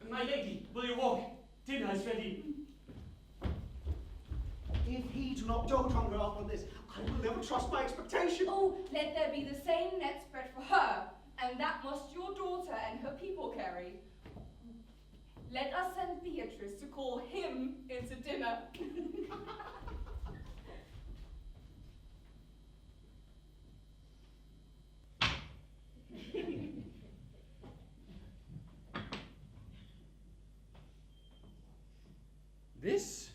My lady, will you walk? Dinner is ready.
If he do not dote on her after this, I will never trust my expectation.
Oh, let there be the same net spread for her, and that must your daughter and her people carry. Let us send Beatrice to call him into dinner.
This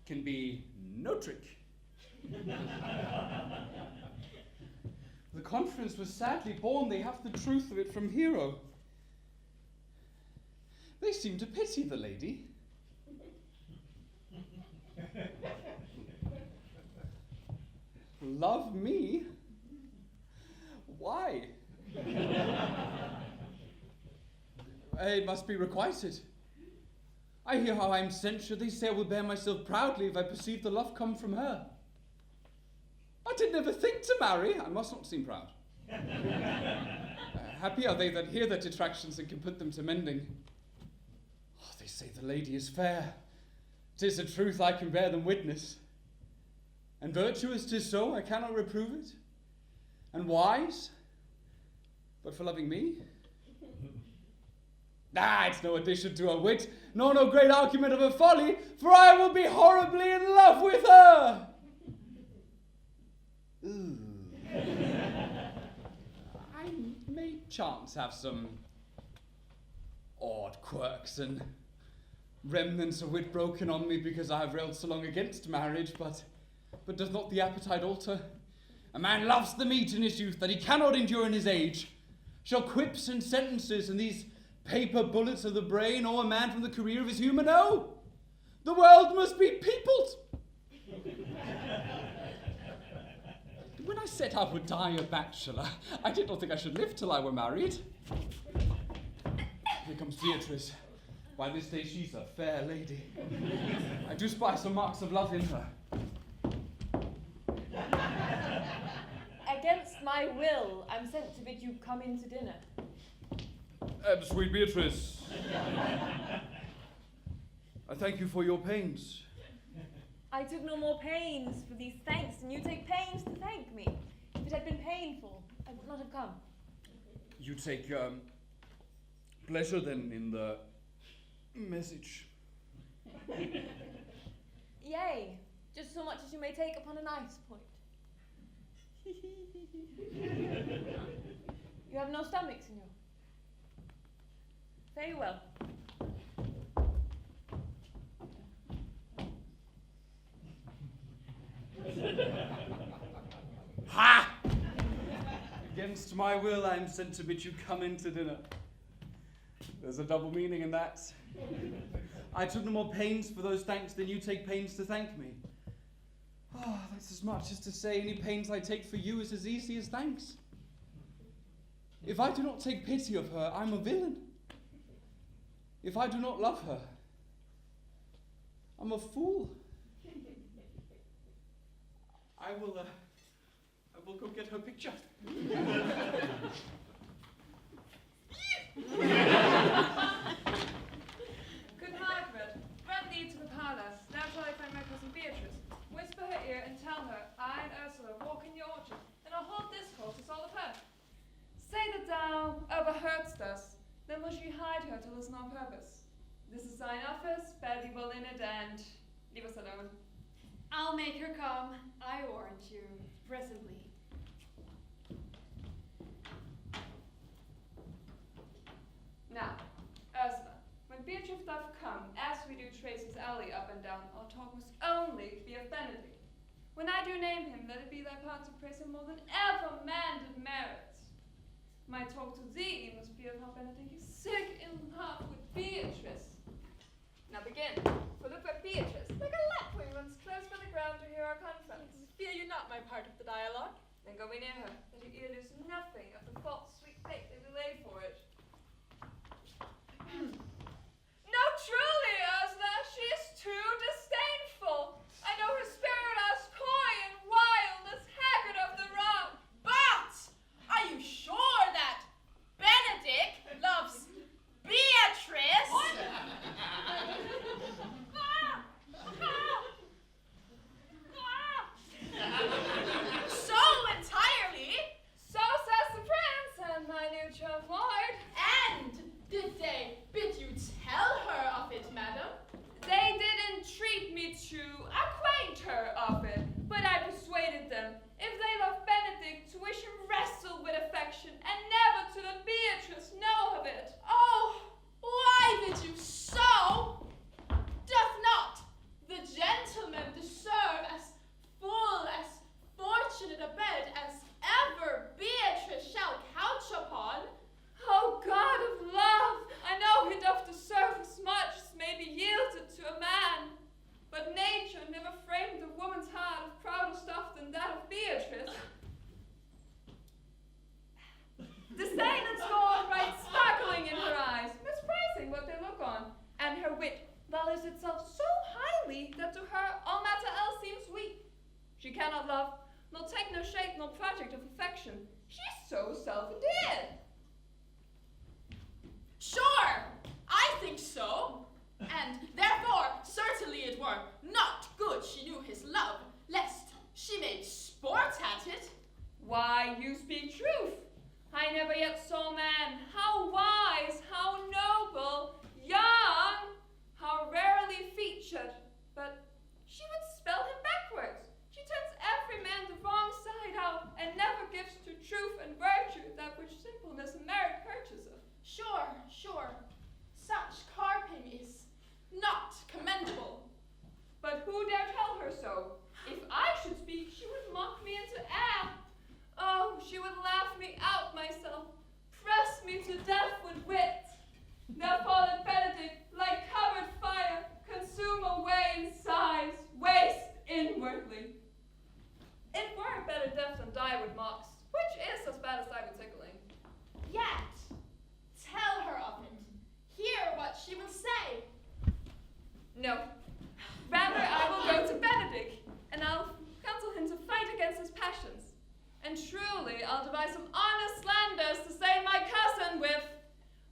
can be no trick. The conference was sadly born. They have the truth of it from Hero. They seem to pity the lady. Love me? Why? It must be requited. I hear how I am censured. They say I will bear myself proudly if I perceive the love come from her. I did never think to marry. I must not seem proud. Happy are they that hear their detractions and can put them to mending. Oh, they say the lady is fair. 'Tis a truth I can bear them witness. And virtuous 'tis so, I cannot reprove it. And wise, but for loving me? It's no addition to her wit, nor no great argument of her folly, for I will be horribly in love with her. I may chance have some odd quirks and remnants of wit broken on me because I have railed so long against marriage, but does not the appetite alter? A man loves the meat in his youth that he cannot endure in his age. Shall quips and sentences and these paper bullets of the brain owe a man from the career of his humour? No! The world must be peopled! When I said I would die a bachelor, I did not think I should live till I were married. Here comes Beatrice. By this day she's a fair lady. I do spy some marks of love in her.
Against my will, I'm sent to bid you come in to dinner.
Sweet Beatrice, I thank you for your pains.
I took no more pains for these thanks than you take pains to thank me. If it had been painful, I would not have come.
You take pleasure then in the message.
Yea, just so much as you may take upon a knife's point. You have no stomach, senor. Very well.
Ha! Against my will, I am sent to bid you come in to dinner. There's a double meaning in that. I took no more pains for those thanks than you take pains to thank me. Oh, that's as much as to say any pains I take for you is as easy as thanks. If I do not take pity of her, I'm a villain. If I do not love her, I'm a fool. I will go get her picture.
Good Margaret, run thee to the parlor. Now shall I find my cousin Beatrice. Whisper her ear and tell her I and Ursula walk in the orchard, and I'll hold discourse as all of her. Say that thou overheardst us, then will she hide her to listen on purpose. This is thine office, bear thee well in it, and leave us alone.
I'll make her come, I warrant you, presently.
Now, Ursula, when Beatrice doth come, as we do Tracy's alley up and down, our talk must only be of Benedict. When I do name him, let it be thy part to praise him more than ever man did merit. My talk to thee must be of how Benedict is sick in love with Beatrice. Now begin, for look at Beatrice, like a lapwing runs close by the ground to hear our conference.
Fear you not my part of the dialogue.
Then go we near her, that her ear lose nothing of the false sweet faith that we lay for it. No, truly, Ursula, she is too disdainful. I know her spirit as coy and wild as haggard of the wrong.
But are you sure that Benedict loves Beatrice? So entirely?
So says the prince and my new child lord.
And did they bid you tell her of it, madam?
They did entreat me to acquaint her of it, but I persuaded them, if they love Benedict, to wish him wrestle with affection, and never to let Beatrice know of it.
Oh, why did you so? Doth not the gentleman deserve as full, as fortunate a bed as ever Beatrice shall couch upon?
Oh, God of love, I know he doth deserve as much as may be yielded to a man. But nature never framed a woman's heart of prouder stuff than that of Beatrice. Disdain and scorn right sparkling in her eyes, misprising what they look on, and her wit values itself so highly that to her all matter else seems weak. She cannot love, nor take no shape nor project of affection. She is so self-endeared.
Sure, I think so. And therefore, certainly it were not good she knew his love, lest she made sport at it.
Why, you speak truth. I never yet saw man, how wise, how noble, young, how rarely featured. But she would spell him backwards. She turns every man the wrong side out, and never gives to truth and virtue that which simpleness and merit purchaseth.
Sure. Such carping is not commendable.
But who dare tell her so? If I should speak, she would mock me into air. Oh, she would laugh me out myself, press me to death with wit. Therefore let Benedict, like covered fire, consume away in sighs, waste inwardly. It were better death than die with mocks, which is as bad as die with tickling.
Yet, tell her of it. Hear what she will say.
No. Rather, I will go to Benedict, and I'll counsel him to fight against his passions. And truly, I'll devise some honest slanders to save my cousin with.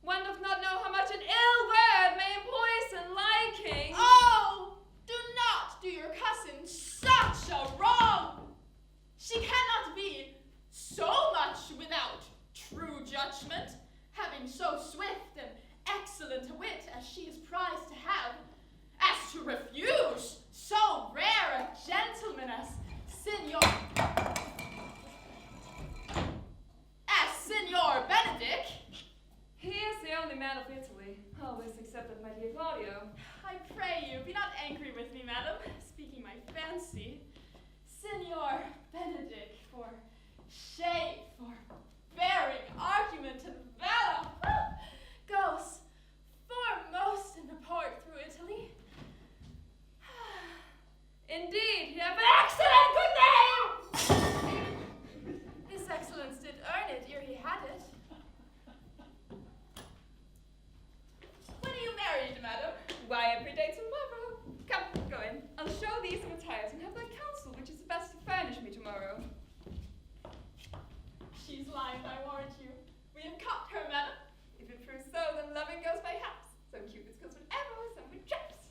One doth not know how much an ill word may poison liking.
Oh, do not do your cousin such a wrong. She cannot be so much without true judgment, having so swift and excellent a wit as she is prized to have, as to refuse so rare a gentleman as Signor Benedict.
He is the only man of Italy,
except that my dear Claudio.
I pray you, be not angry with me, madam, speaking my fancy. Signor Benedict, for shame, for bearing argument and valor, goes foremost in the port through Italy. Indeed, you have an excellent good name! His Excellence did earn it ere he had it. When are you married, madam?
Why, every day tomorrow. Come, go in. I'll show thee some attires and have thy counsel which is the best to furnish me tomorrow.
She's lying, I warrant you. We have caught her, madam.
If it proves so, then loving goes by haps. Some cupids goes with arrows, some with traps.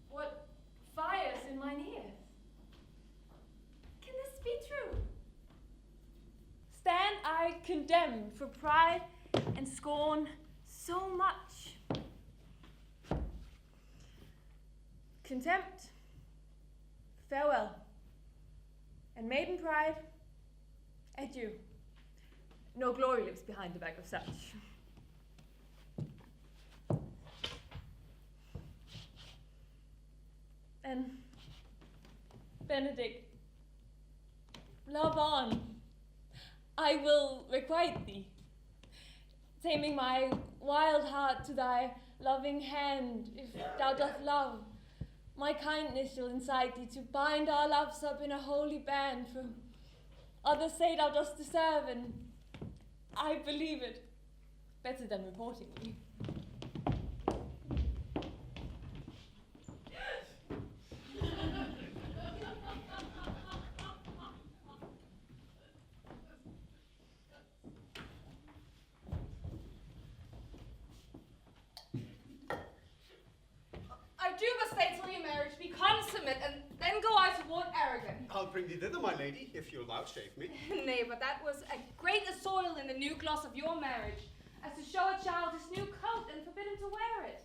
What fires in mine ears? Can this be true? Stand I condemned for pride and scorn so much? Contempt, farewell, and maiden pride, adieu. No glory lives behind the back of such. And Benedict, love on. I will requite thee, taming my wild heart to thy loving hand, if thou doth love. My kindness shall incite thee to bind our loves up in a holy band, for others say thou dost deserve, and I believe it better than reporting thee.
I do but say till your marriage be consummate, and then go I toward Aragon.
I'll bring thee thither, my lady, if you'll vouchsafe me.
Nay, but that was a great assoil in the new gloss of your marriage, as to show a child his new coat and forbid him to wear it.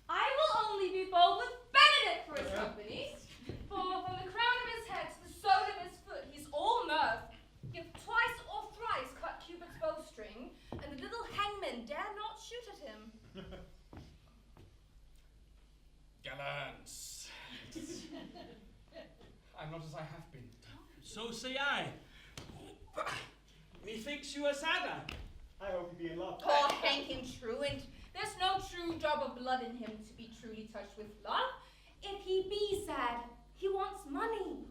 I will only be bold with Benedict for his company, for from the crown of his head to the sole of his foot, he's all mirth. He hath twice or thrice cut Cupid's bowstring, and the little hangman dare not shoot at him.
Gallants. I'm not as I have been.
So say I. Methinks you are sadder.
I hope you be in love.
Oh, hang him truant. There's no true drop of blood in him to be truly touched with love. If he be sad, he wants money.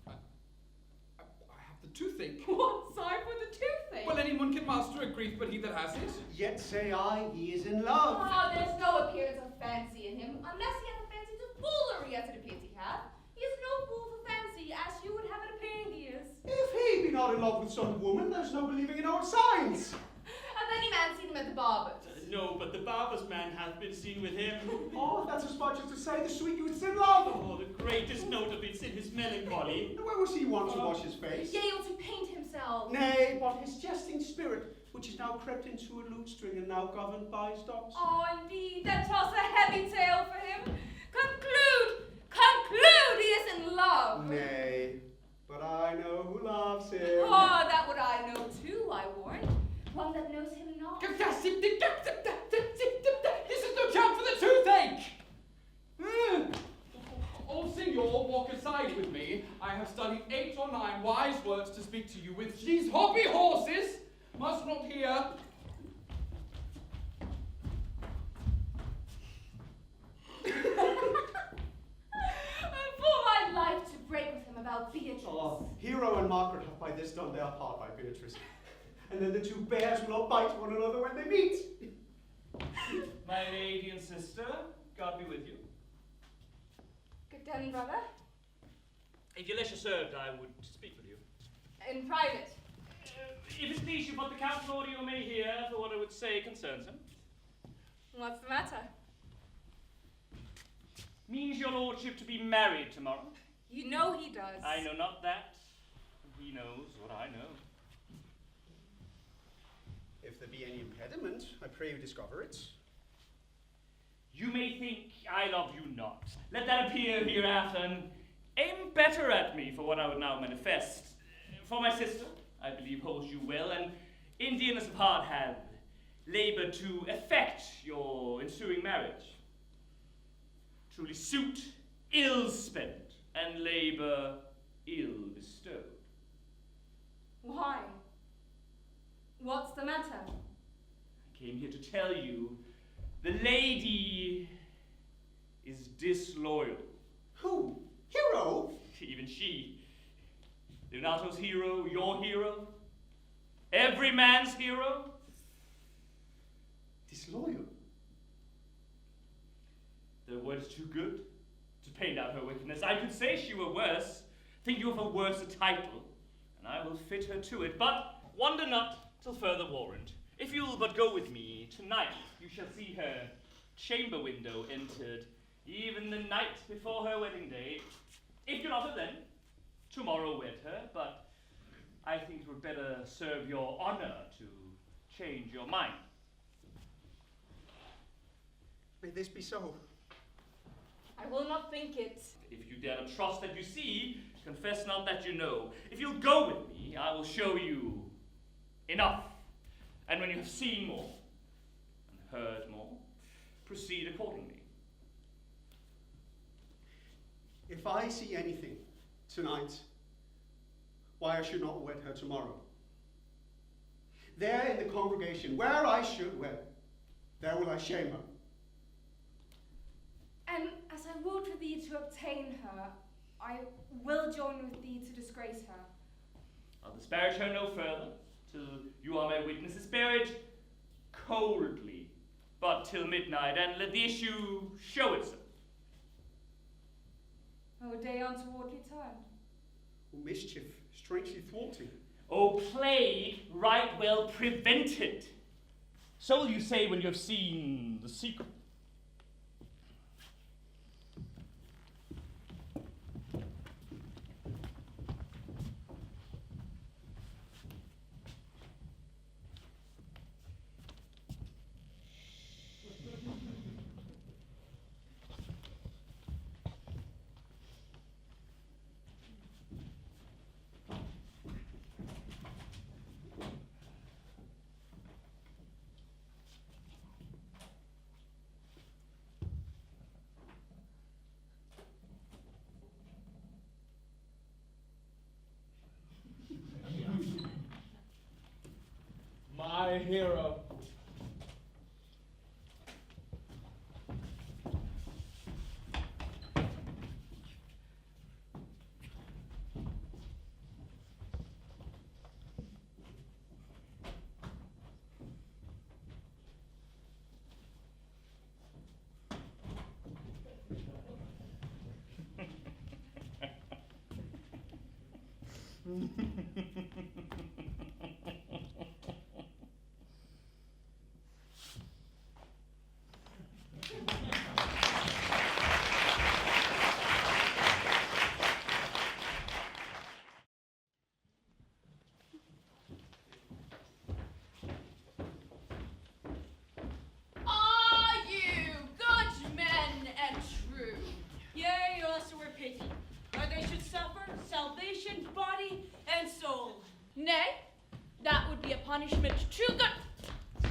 I have the toothache.
What side for the toothache?
Well, anyone can master a grief, but he that has it.
Yet say I, he is in love.
Ah, there's no appearance of fancy in him, unless he hath a fancy to foolery, as it appears he hath. He is no fool for fancy, as you would have it appear he is.
If he be not in love with some woman, there's no believing in old signs.
Hath any man seen him at the barber's?
No, but the barber's man hath been seen with him.
Oh, that's as much as to say the sweet youth's in love.
Oh, the greatest note of it's in his melancholy.
Where was he wont to wash his face?
Yea, or to paint himself.
Nay, but his jesting spirit, which is now crept into a lute string and now governed by stops.
Oh, indeed, that was a heavy tale for him. Conclude, he is in love.
Nay, but I know who loves him.
Oh, that would I know too, I warrant. One that knows him not.
This is no time for the toothache! Old Signor, walk aside with me. I have studied 8 or 9 wise words to speak to you with. These hobby horses must not hear.
For my life to break with him about Beatrice.
Oh, Hero and Margaret have by this done their part by Beatrice. And then the two bears will bite one another when they meet.
My lady and sister, God be with you.
Good done, brother.
If your leisure served, I would speak with you.
In private.
If it please you, but the Count Claudio may hear, for what I would say concerns him.
What's the matter?
Means your lordship to be married tomorrow?
You know he does.
I know not that. He knows what I know.
If there be any impediment, I pray you discover it.
You may think I love you not. Let that appear hereafter, and aim better at me for what I would now manifest. For my sister, I believe, holds you well, and in dearness of heart have labored to effect your ensuing marriage. Truly suit ill spent, and labor ill bestowed.
Why? What's the matter?
I came here to tell you the lady is disloyal.
Who? Hero?
Even she. Leonato's hero, your hero, every man's hero.
Disloyal?
The word is too good to paint out her wickedness. I could say she were worse, think you of a worse title, and I will fit her to it. But wonder not till further warrant. If you'll but go with me tonight, you shall see her chamber window entered, even the night before her wedding day. If you're not then, tomorrow wed her, but I think it would better serve your honor to change your mind.
May this be so?
I will not think it.
If you dare not trust that you see, confess not that you know. If you'll go with me, I will show you enough. And when you have seen more and heard more, proceed accordingly.
If I see anything tonight, why I should not wed her tomorrow. There in the congregation, where I should wed, there will I shame her.
And as I wooed with thee to obtain her, I will join with thee to disgrace her.
I'll disparage her no further, till you are my witnesses. Disparage coldly, but till midnight, and let the issue show itself.
O day untowardly turned.
O mischief, strangely thwarting.
O plague, right well prevented. So will you say when you have seen the secret.
My hero.
Are you good men and true? Yea, you also were pity, or they should suffer salvation, body and soul. Nay, that would be a punishment too good.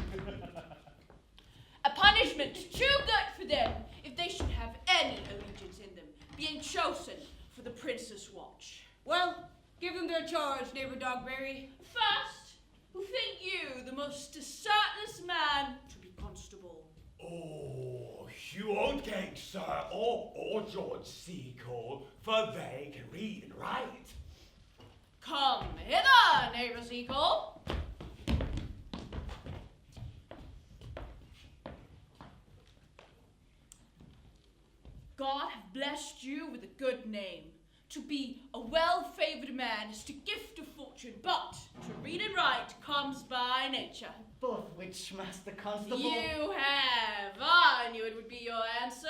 A punishment too good for them if they should have any allegiance in them, being chosen for the prince's watch. Well, give them their charge, neighbor Dogberry. First, who think you the most desertless man to be constable?
Oh, you won't gang, sir, or George Seacole, for they can read and write.
Come hither, neighbor Seacole. God have blessed you with a good name. To be a well-favored man is to gift of fortune, but to read and write comes by nature.
Both which, Master Constable?
You have. I knew it would be your answer.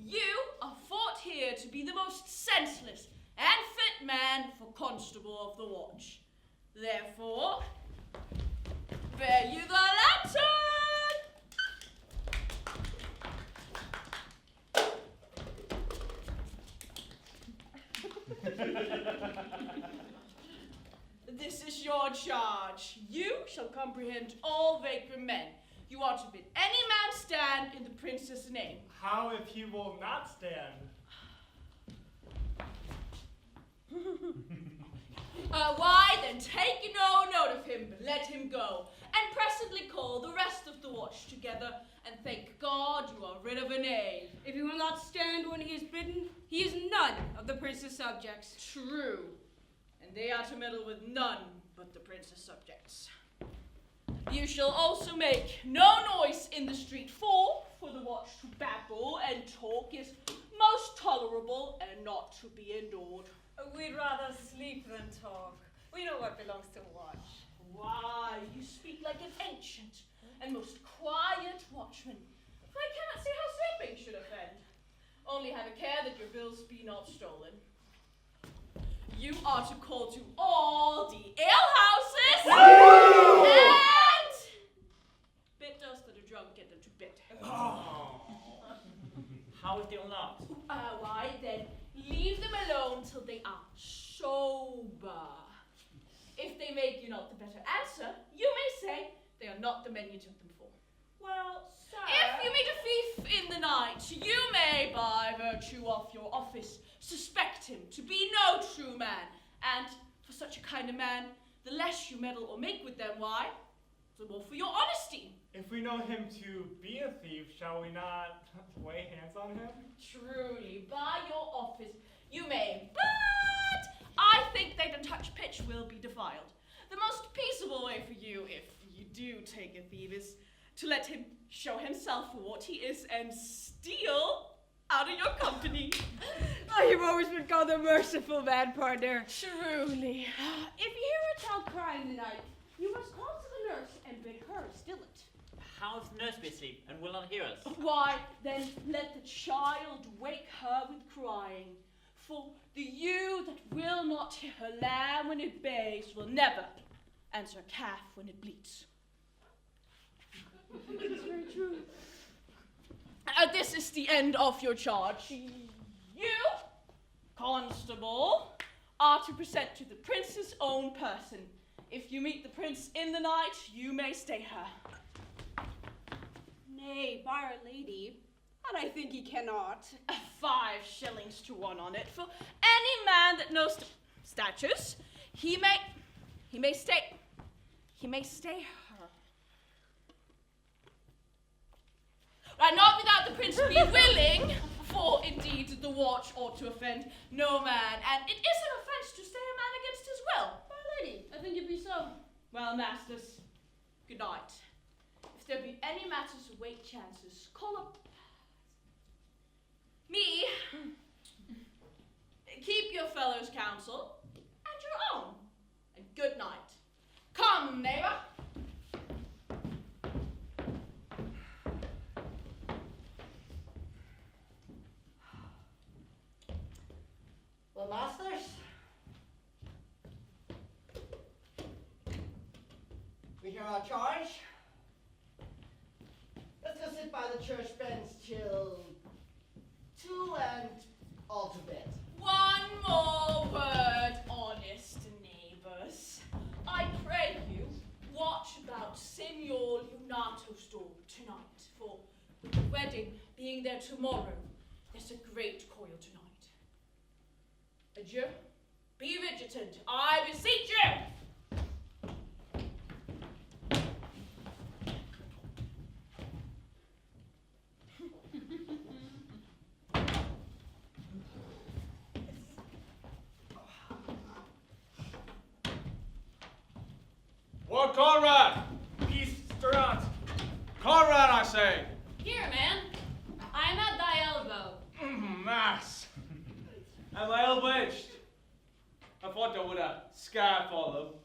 You are thought here to be the most senseless and fit man for constable of the watch. Therefore, bear you the lantern! This is your charge. You shall comprehend all vagrant men. You are to bid any man stand in the prince's name.
How if he will not stand?
Why, then take no note of him, but let him go, and presently call the rest of the watch together, and thank God you are rid of a knave.
If he will not stand when he is bidden, he is none of the prince's subjects.
True, and they are to meddle with none but the prince's subjects. You shall also make no noise in the street, for the watch to babble and talk is most tolerable and not to be endured.
We'd rather sleep than talk. We know what belongs to watch.
Why, you speak like an ancient and most quiet watchman. For I cannot see how sleeping should offend. Only have a care that your bills be not stolen. You are to call to all the alehouses and bid those that are drunk get them to bid.
How if they will not?
Why then leave them alone till they are sober. If they make you not the better answer, you may say they are not the men you took them for.
Well, sir.
If you meet a thief in the night, you may, by virtue of your office, suspect him to be no true man. And for such a kind of man, the less you meddle or make with them, why, the more for your honesty.
If we know him to be a thief, shall we not lay hands on him?
Truly, by your office, you may, but I think that a touch pitch will be defiled. The most peaceable way for you, if you do take a thief, is to let him show himself for what he is and steal out of your company.
Oh, you've always been called a merciful man, partner.
Truly.
If you hear a child crying in the night, you must call to the nurse and bid her still it.
How if the nurse be asleep and will not hear us?
Why, then let the child wake her with crying. For the ewe that will not hear her lamb when it bays will never answer a calf when it bleats.
It's very true.
This is the end of your charge. You, constable, are to present to the prince's own person. If you meet the prince in the night, you may stay her.
Nay, by Our Lady, and I think he cannot.
5 shillings to 1 on it. For any man that knows statutes, he may stay her. Right, not without the prince be willing, for indeed the watch ought to offend no man, and it is an offence to stay a man against his will.
My lady, I think it be so.
Well, masters, good night. If there be any matters of weight chances, call up me. Keep your fellows' counsel and your own. And good night. Come, neighbor.
Well, masters, we hear our charge. Let's go sit by the church bench till 2 and all to bed.
One more word, honest neighbors. I pray you, watch about Signor Leonato's door tonight, for with the wedding being there tomorrow, there's a great coil tonight. Adieu. Be vigilant, I beseech you!
Lord Conrad!
Peace, Durant!
Conrad, I say!
Here, man. I'm at thy elbow.
Mass! Am I elbow-edged? I thought there would a scar follow.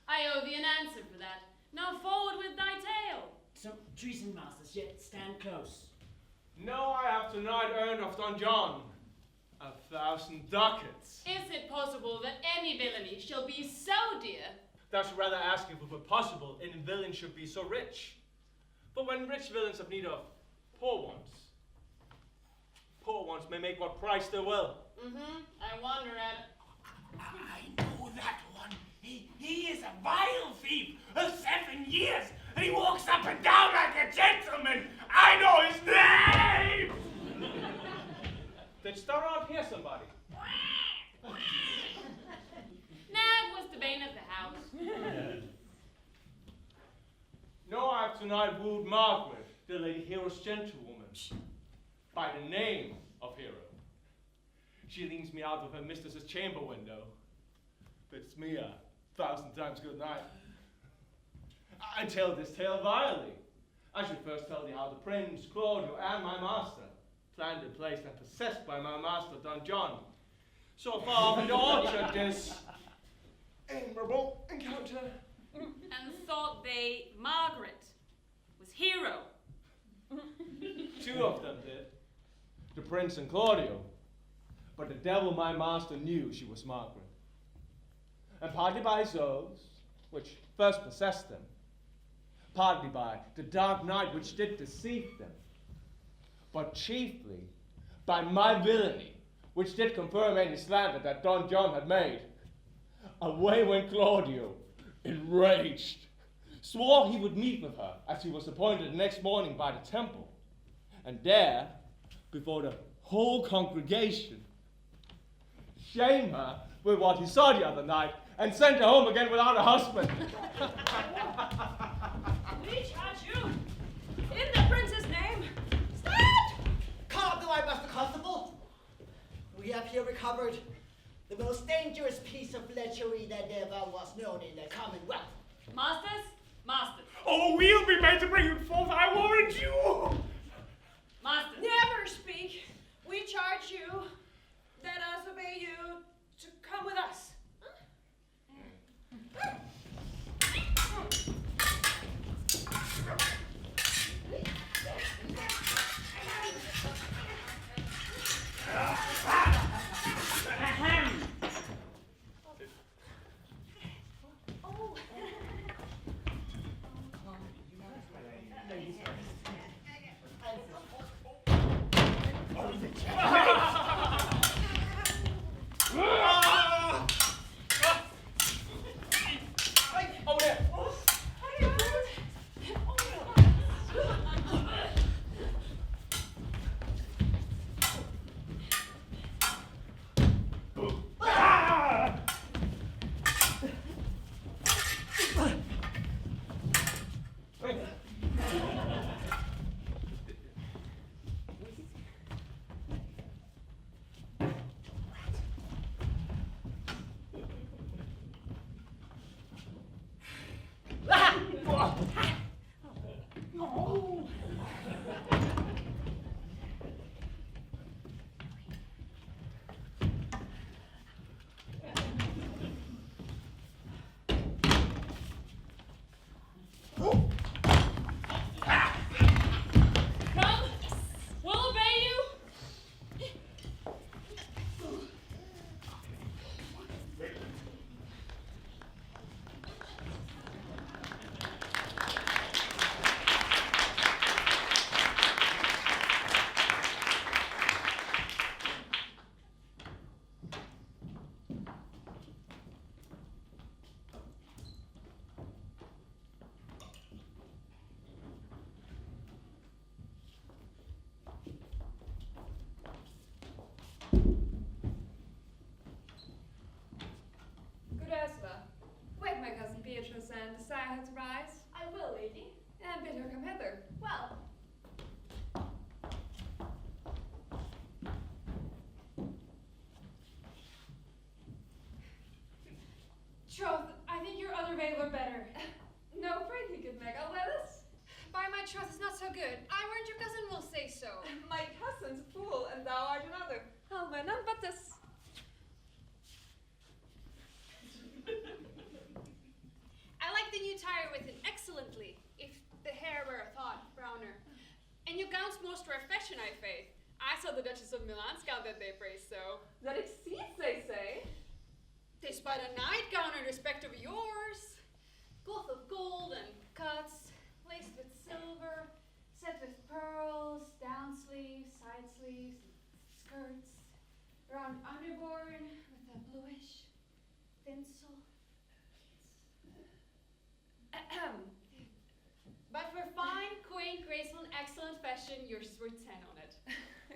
I owe thee an answer for that. Now forward with thy tale.
Some treason, masters, yet stand close.
No, I have tonight earned of Don John 1,000 ducats.
Is it possible that any villainy shall be so dear?
That's rather asking for possible any villain should be so rich. But when rich villains have need of poor ones may make what price they will.
I wonder at it.
I know that one. He is a vile thief of 7 years, and he walks up and down like a gentleman. I know his name!
Then stir out here, somebody.
Nag was the bane of the house.
No, I have tonight wooed Margaret, the Lady Hero's gentlewoman, by the name of Hero. She leans me out of her mistress's chamber window, bids me 1,000 times good night. I tell this tale vilely. I should first tell thee how the prince, Claudio, and my master, planned and placed and possessed by my master, Don John, so far from the orchard this admirable encounter.
And thought they Margaret was Hero.
2 of them did, the prince and Claudio. But the devil, my master, knew she was Margaret. And partly by those which first possessed them, partly by the dark night which did deceive them, but chiefly by my villainy, which did confirm any slander that Don John had made, away went Claudio, enraged, swore he would meet with her as he was appointed the next morning by the temple, and there, before the whole congregation, shame her with what he saw the other night, and sent her home again without a husband.
We charge you, in the prince's name, stand!
Calm the line, Master Constable. We have here recovered the most dangerous piece of lechery that ever was known in the Commonwealth.
Masters? Masters.
Oh, we'll be made to bring him forth, I warrant you!
Masters.
Never speak. We charge you. Let us obey you to come with us.
Beatrice and desire her to rise?
I will, lady.
And bid her come hither.
Well.
Troth, I think your other veil are better.
No, pray thee, good Meg, I'll wear this.
By my troth, it's not so good. I warrant your cousin will say so.
My cousin's a fool, and thou art another. I'll wear none but this.
I like the new tire with it excellently, if the hair were a thought browner. And your gown's most rare fashion, I faith. I saw the Duchess of Milan's gown that they praised so.
That exceeds, they say.
'Tis but a nightgown in respect of yours. Cloth of gold and cuts, laced with silver, set with pearls, down sleeves, side sleeves, skirts, round underborn with a bluish,
fashion, yours is worth 10 on it.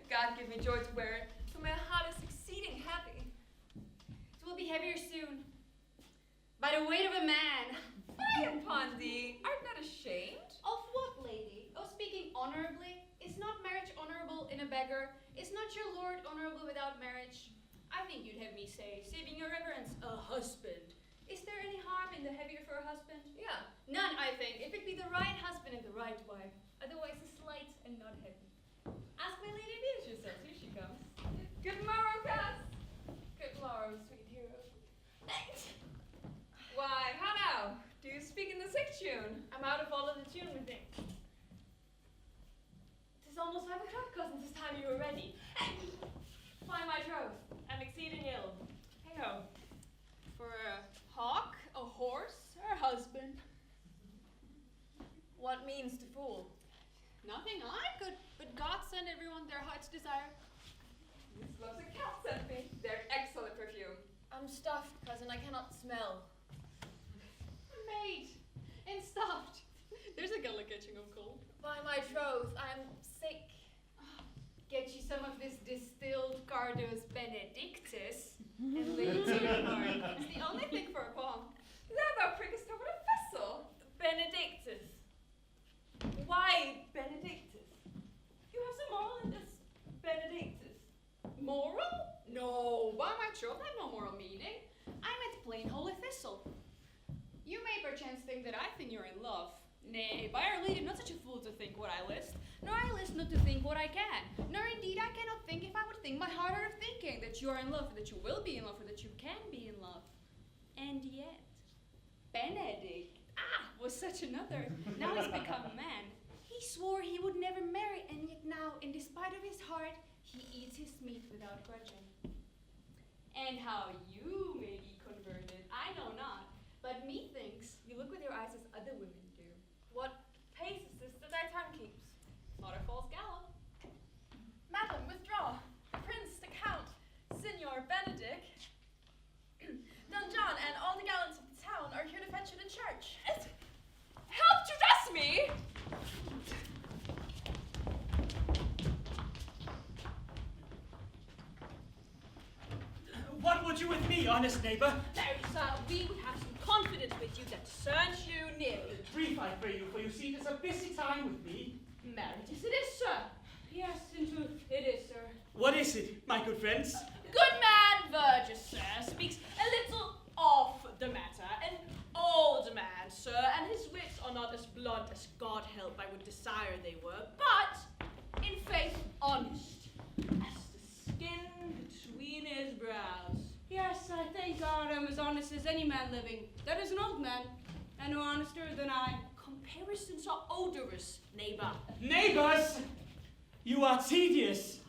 God give me joy to wear it, for my heart is exceeding heavy. It will be heavier soon. By the weight of a man. Fie upon thee, art not ashamed? Of what, lady? Of speaking honorably? Is not marriage honorable in a beggar? Is not your lord honorable without marriage? I think you'd have me say, saving your reverence, a husband. Is there any harm in the heavier for a husband? Yeah, none, I think, if it be the right husband and the right wife. Otherwise, it's light and not heavy. Ask my lady Beatrice yourself. Here she comes. Good morrow, Cass. Good morrow, sweet hero. Why, how now? Do you speak in the sick tune?
I'm out of all of the tune with it. 'Tis almost 5 o'clock, cousin. 'Tis time you were ready. Why, my troth, I'm exceeding ill.
Hey-ho. For a hawk, a horse, or a husband?
What means to fool?
Nothing I could, but God send everyone their heart's desire.
Miss Loves and Cat sent me. They're excellent perfume.
I'm stuffed, cousin. I cannot smell.
Made and stuffed. There's a gullet catching of cold.
By my troth, I'm sick.
Get you some of this distilled Cardos Benedictus and lay it to your heart. It's the only thing for a qualm. Thou prickest over the vessel.
Benedictus. Why Benedictus? You have some moral in this Benedictus.
Moral? No, by my troth, I have no moral meaning. I meant plain holy thistle. You may perchance think that I think you're in love. Nay, by Our Lady, not such a fool to think what I list, nor I list not to think what I can, nor indeed I cannot think if I would think my heart out of thinking that you are in love, or that you will be in love, or that you can be in love. And yet, Benedict, was such another. Now he's become a man. He swore he would never marry, and yet now, in despite of his heart, he eats his meat without grudging. And how you may be converted, I know not, but methinks you look with your eyes as other women do.
What pace is this that thy tongue keeps?
Not a false gallop.
Madam, withdraw. Prince, the Count, Signor Benedict, Don John, and all the gallants of the town are here to fetch you to church.
Help to dress me!
What would you with me, honest neighbor?
Marry, sir, we would have some confidence with you that discerns you nearly.
Brief, I pray you, for you see it is a busy time with me.
Married, yes, it is, sir. Yes, in truth, it is, sir.
What is it, my good friends?
Good man, Verges, sir, speaks a little off the matter. An old man, sir, and his wits are not as blunt as God help I would desire they were, but, in faith, honest, as the skin between his brows. Yes, I thank God I'm as honest as any man living. That is an old man, and no honester than I. Comparisons are odorous, neighbor.
Neighbors! You are tedious.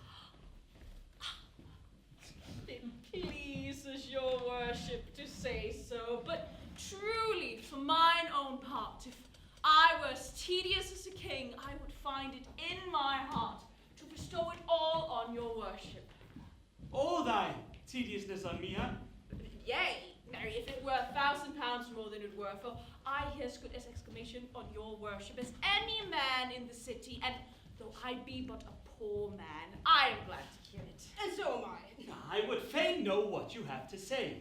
It pleases your worship to say so, but truly, for mine own part, if I were as tedious as a king, I would find it in my heart to bestow it all on your worship.
All thy tediousness on me, huh?
Yea, marry, if it were 1,000 pounds more than it were, for I hear as good as exclamation on your worship as any man in the city, and though I be but a poor man, I am glad to hear it. And so am I.
I would fain know what you have to say.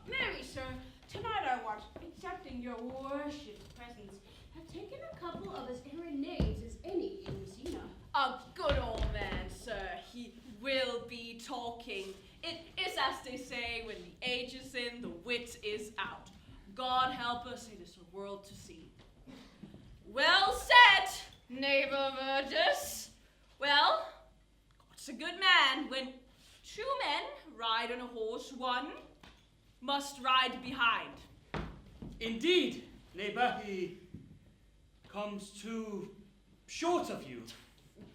Marry, sir, tonight I want, accepting your worship's presence, have taken a couple of as errant knaves as any in Messina. A good old man, sir. He will be talking. It is as they say, when the age is in, the wit is out. God help us, it is a world to see. Well said, neighbor Verges. Well, God's a good man. When two men ride on a horse, one must ride behind.
Indeed, neighbor, he comes too short of you.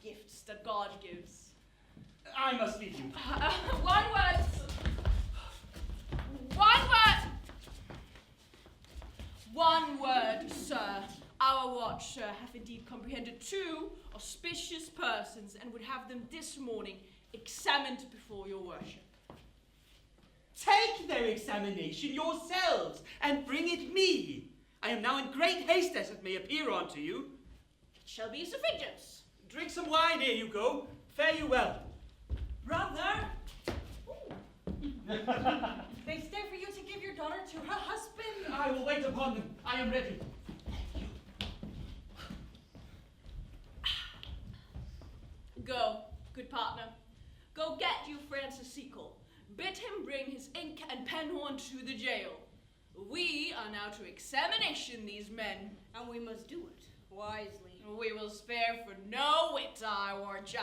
Gifts that God gives.
I must leave you.
One word. One word. One word, sir. Our watch, sir, hath indeed comprehended 2 auspicious persons, and would have them this morning examined before your worship.
Take their examination yourselves, and bring it me. I am now in great haste as it may appear unto you.
It shall be sufficient.
Drink some wine, here you go. Fare you well.
Brother! They stay for you to give your daughter to her husband.
I will wait upon them. I am ready.
Go, good partner. Go get you Francis Sequel. Bid him bring his ink and penhorn to the jail. We are now to examination these men, and we must do it wisely. We will spare for no wit, I warrant ya.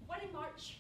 Wedding march.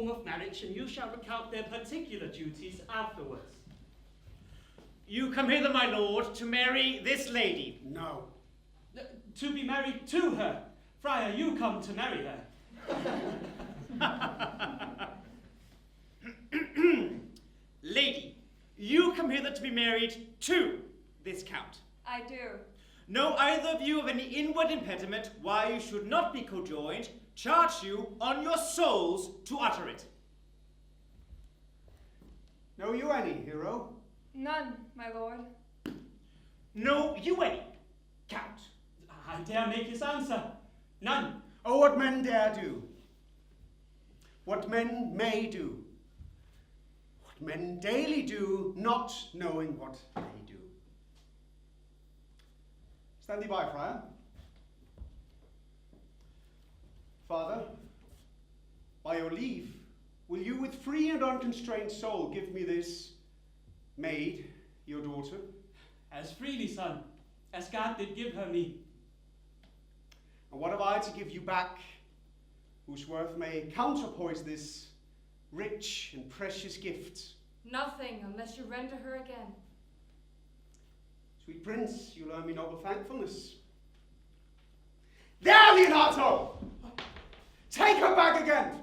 Of marriage, and you shall recount their particular duties afterwards.
You come hither, my lord, to marry this lady.
No.
To be married to her. Friar, you come to marry her.
Lady, you come hither to be married to this count.
I do.
Know either of you of any inward impediment why you should not be cojoined? Charge you on your souls to utter it.
Know you any, hero?
None, my lord.
Know you any, count?
I dare make his answer. None.
Oh, what men dare do. What men may do. What men daily do, not knowing what they do. Stand thee by, friar. Father, by your leave, will you with free and unconstrained soul give me this maid, your daughter?
As freely, son, as God did give her me.
And what have I to give you back, whose worth may counterpoise this rich and precious gift?
Nothing, unless you render her again.
Sweet prince, you learn me noble thankfulness. There, Leonato! Take her back again!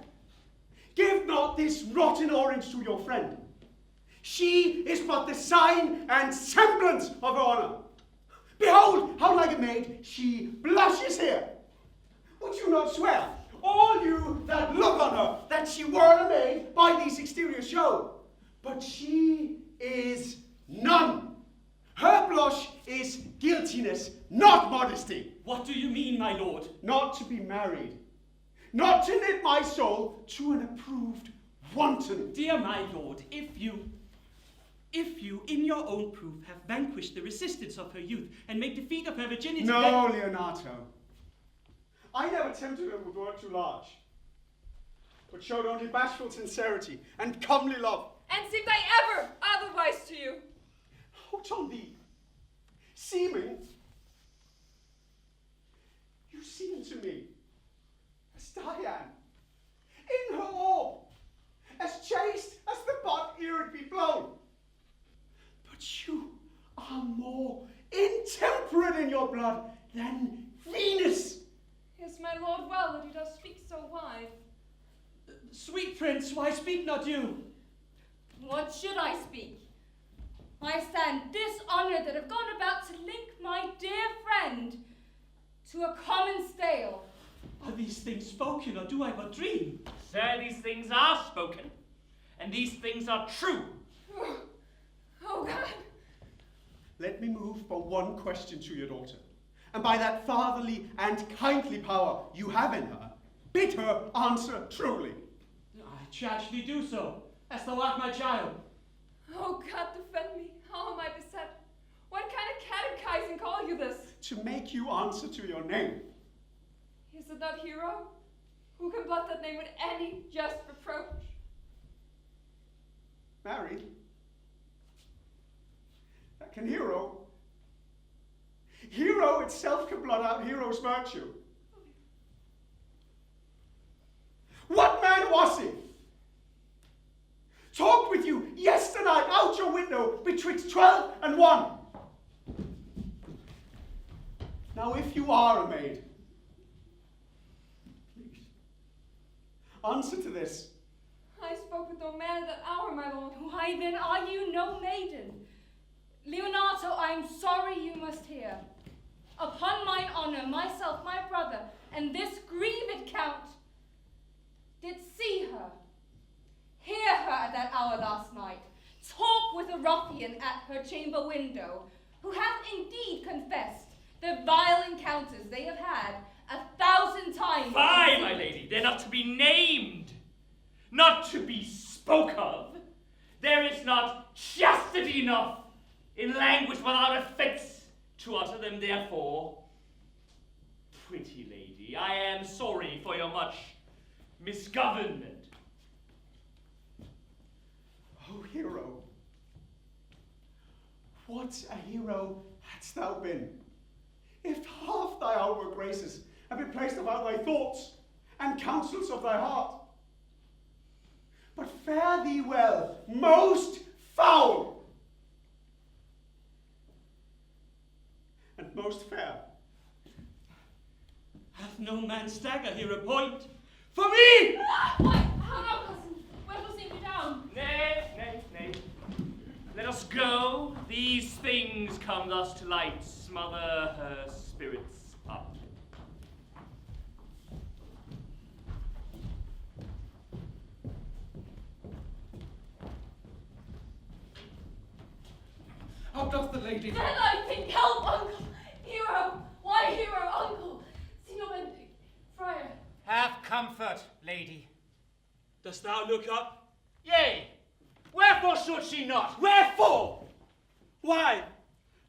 Give not this rotten orange to your friend. She is but the sign and semblance of her honour. Behold, how like a maid she blushes here. Would you not swear, all you that look on her, that she were a maid by these exteriors show? But she is none. Her blush is guiltiness, not modesty.
What do you mean, my lord?
Not to be married. Not to knit my soul to an approved wanton.
Dear my lord, if you, in your own proof, have vanquished the resistance of her youth and made defeat of her virginity...
No, Leonato. I never tempted her with word too large, but showed only bashful sincerity and comely love.
And seemed I ever otherwise to you?
Out on thee, seeming. You seem to me as Diane, in her orb, as chaste as the bud ere it be blown. But you are more intemperate in your blood than Venus.
Is my lord well that he does speak so wide?
Sweet prince, why speak not you?
What should I speak? I stand dishonored that have gone about to link my dear friend to a common stale.
Are these things spoken, or do I but dream?
Sir, these things are spoken, and these things are true.
Oh, God.
Let me move for one question to your daughter, and by that fatherly and kindly power you have in her, bid her answer truly.
I charge thee do so, as thou art my child.
Oh, God, defend me. How am I beset? What kind of catechizing call you this?
To make you answer to your name.
Is it not Hero? Who can but that name with any just reproach?
Married? That can Hero? Hero itself can blot out Hero's virtue. What man was he? Talked with you yesternight out your window betwixt 12 and 1. Now if you are a maid, please, answer to this.
I spoke with no man at that hour, my lord.
Why then are you no maiden? Leonato, I am sorry you must hear. Upon mine honor, myself, my brother, and this grieved count did see her, hear her at that hour last night, talk with a ruffian at her chamber window, who hath indeed confessed the vile encounters they have had 1,000 times.
Fie, my lady, they're not to be named, not to be spoke of. There is not chastity enough in language without offence to utter them, therefore. Pretty lady, I am sorry for your much misgovernment.
Oh, Hero, what a hero hadst thou been, if half thy outward graces had been placed about thy thoughts and counsels of thy heart. But fare thee well, most foul, and most fair.
Hath no man stagger here a point for me?
How now, cousin? Wherefore sink you down?
Nay. Let us go. These things come thus to light, smother her spirits up.
How doth the lady?
Then I think help, uncle! Hero! Why hero, uncle? Signor Benedict, friar.
Have comfort, lady.
Dost thou look up?
Yea. Wherefore should she not?
Wherefore? Why?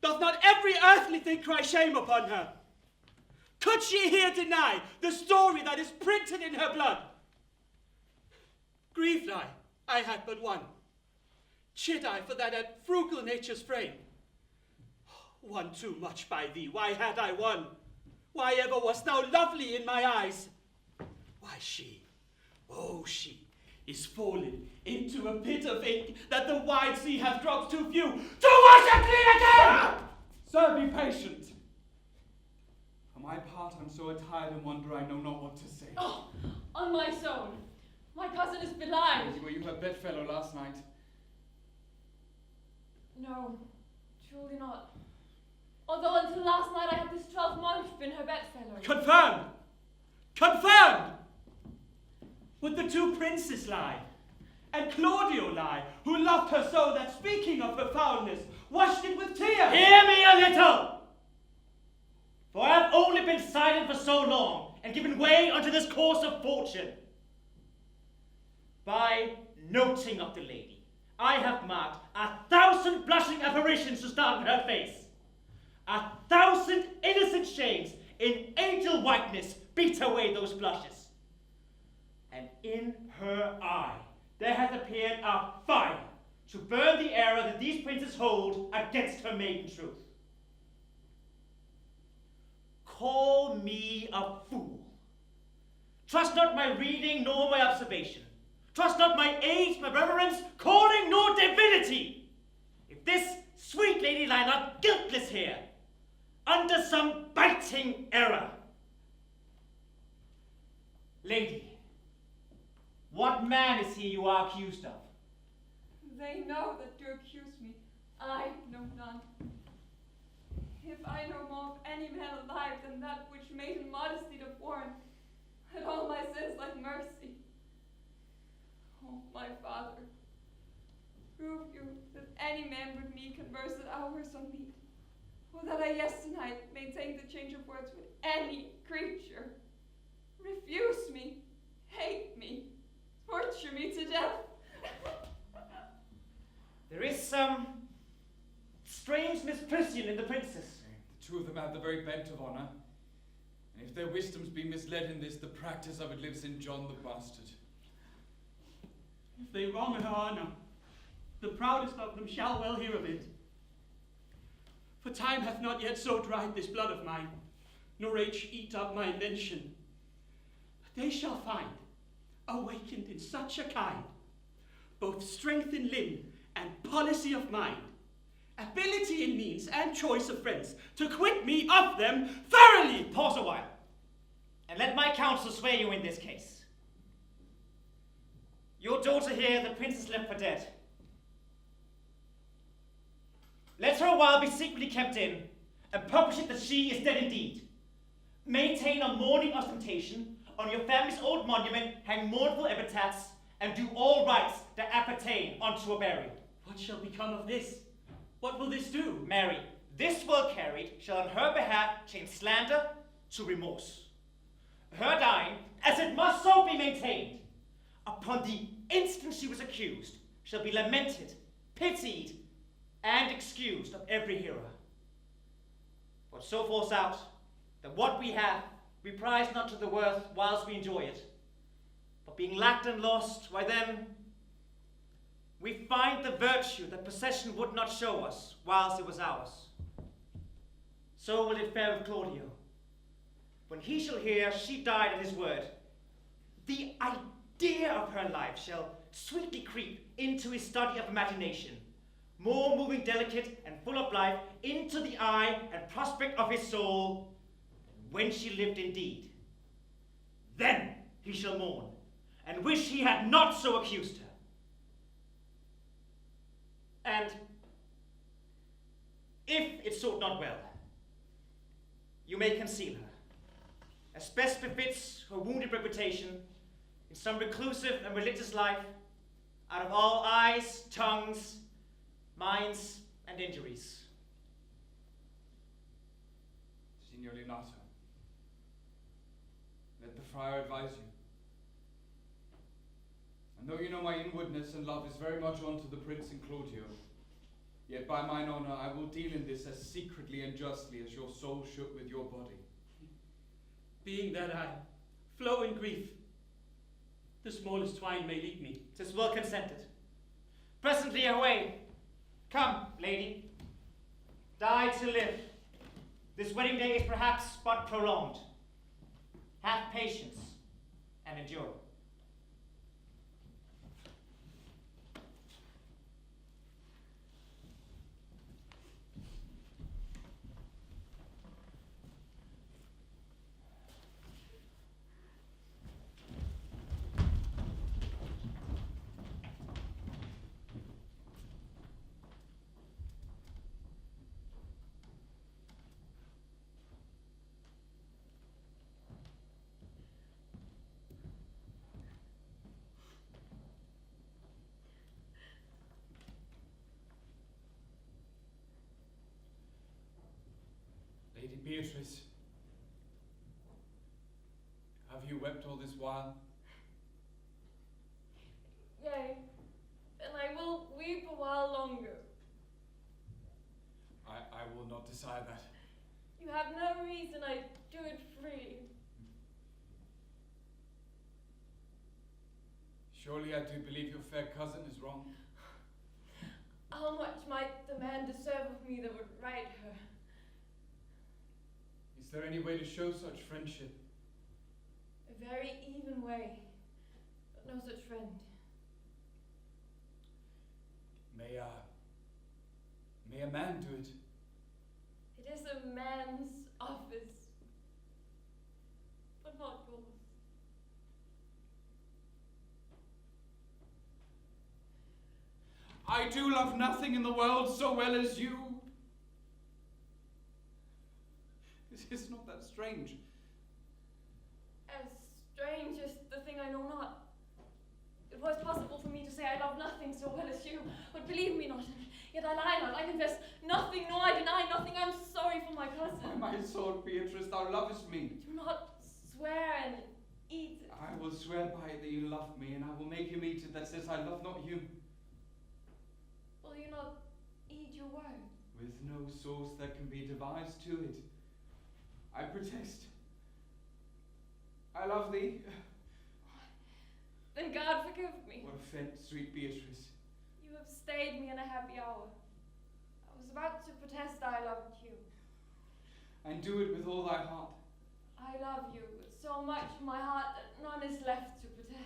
Doth not every earthly thing cry shame upon her? Could she here deny the story that is printed in her blood? Grieved I had but one. Chid I for that at frugal nature's frame. One too much by thee, why had I one? Why ever wast thou lovely in my eyes? Why she, oh she, is fallen into a pit of ink that the wide sea hath dropped too few to wash her clean again!
Sir, be patient. For my part, I'm so attired and wonder I know not what to say.
Oh, on my soul, my cousin is belied.
Lady, were you her bedfellow last night?
No, truly not. Although until last night I had this 12-month been her bedfellow.
Confirmed! Confirmed! Would the two princes lie, and Claudio lie, who loved her so that, speaking of her foulness, washed it with tears?
Hear me a little! For I have only been silent for so long, and given way unto this course of fortune. By noting of the lady, I have marked 1,000 blushing apparitions to start with her face. 1,000 innocent shames in angel whiteness beat away those blushes. And in her eye there hath appeared a fire to burn the error that these princes hold against her maiden truth. Call me a fool. Trust not my reading nor my observation. Trust not my age, my reverence, calling nor divinity. If this sweet lady lie not guiltless here, under some biting error. Lady, what man is he you are accused of?
They know that you accuse me. I know none. If I know more of any man alive than that which maiden modesty doth warrant,
and all my sins like mercy. Oh, my Father, prove you that any man with me converse at hours on meat, or that I yesternight maintained the change of words with any creature. Refuse me, hate me, torture me to death.
There is some strange misprision in the princess.
The two of them have the very bent of honor. And if their wisdoms be misled in this, the practice of it lives in John the Bastard.
If they wrong her honor, the proudest of them shall well hear of it. For time hath not yet so dried this blood of mine, nor age eat up my invention. But they shall find, awakened in such a kind, both strength in limb and policy of mind, ability in means and choice of friends, to quit me of them thoroughly.
Pause a while, and let my counsel sway you in this case. Your daughter here, the princess left for dead. Let her a while be secretly kept in, and publish it that she is dead indeed. Maintain a mourning ostentation, on your family's old monument hang mournful epitaphs, and do all rites that appertain unto a burial.
What shall become of this? What will this do?
Mary, this well carried shall on her behalf change slander to remorse. Her dying, as it must so be maintained, upon the instant she was accused, shall be lamented, pitied, and excused of every hearer. But so falls out that what we have, we prize not to the worth whilst we enjoy it. But being lacked and lost, why then, we find the virtue that possession would not show us whilst it was ours. So will it fare with Claudio. When he shall hear she died at his word, the idea of her life shall sweetly creep into his study of imagination, more moving, delicate, and full of life, into the eye and prospect of his soul, when she lived indeed. Then he shall mourn, and wish he had not so accused her. And if it sought not well, you may conceal her, as best befits her wounded reputation, in some reclusive and religious life, out of all eyes, tongues, minds, and injuries.
Signor Leonato, let the friar advise you. And though you know my inwardness and love is very much unto the prince and Claudio, yet by mine honor I will deal in this as secretly and justly as your soul should with your body.
Being that I flow in grief, the smallest twine may lead me.
'Tis well consented. Presently away. Come, lady. Die to live. This wedding day is perhaps but prolonged. Have patience and endure.
Lady Beatrice, have you wept all this while?
Yea, and I will weep a while longer.
I will not decide that.
You have no reason I do it free.
Surely I do believe your fair cousin is wrong.
How much might the man deserve of me that would right her?
Is there any way to show such friendship?
A very even way, but no such friend.
May a man do it?
It is a man's office, but not yours.
I do love nothing in the world so well as you. This is not that strange.
As strange is the thing I know not. It was possible for me to say I love nothing so well as you, but believe me not, yet I lie not, I confess nothing, no, I deny nothing, I'm sorry for my cousin.
By my sword, Beatrice, thou lovest me.
Do not swear and eat it.
I will swear by it that you love me, and I will make him eat it that says I love not you.
Will you not eat your word?
With no source that can be devised to it, I protest. I love thee.
Then God forgive me.
What offence, sweet Beatrice.
You have stayed me in a happy hour. I was about to protest I loved you.
And do it with all thy heart.
I love you with so much in my heart that none is left to protest.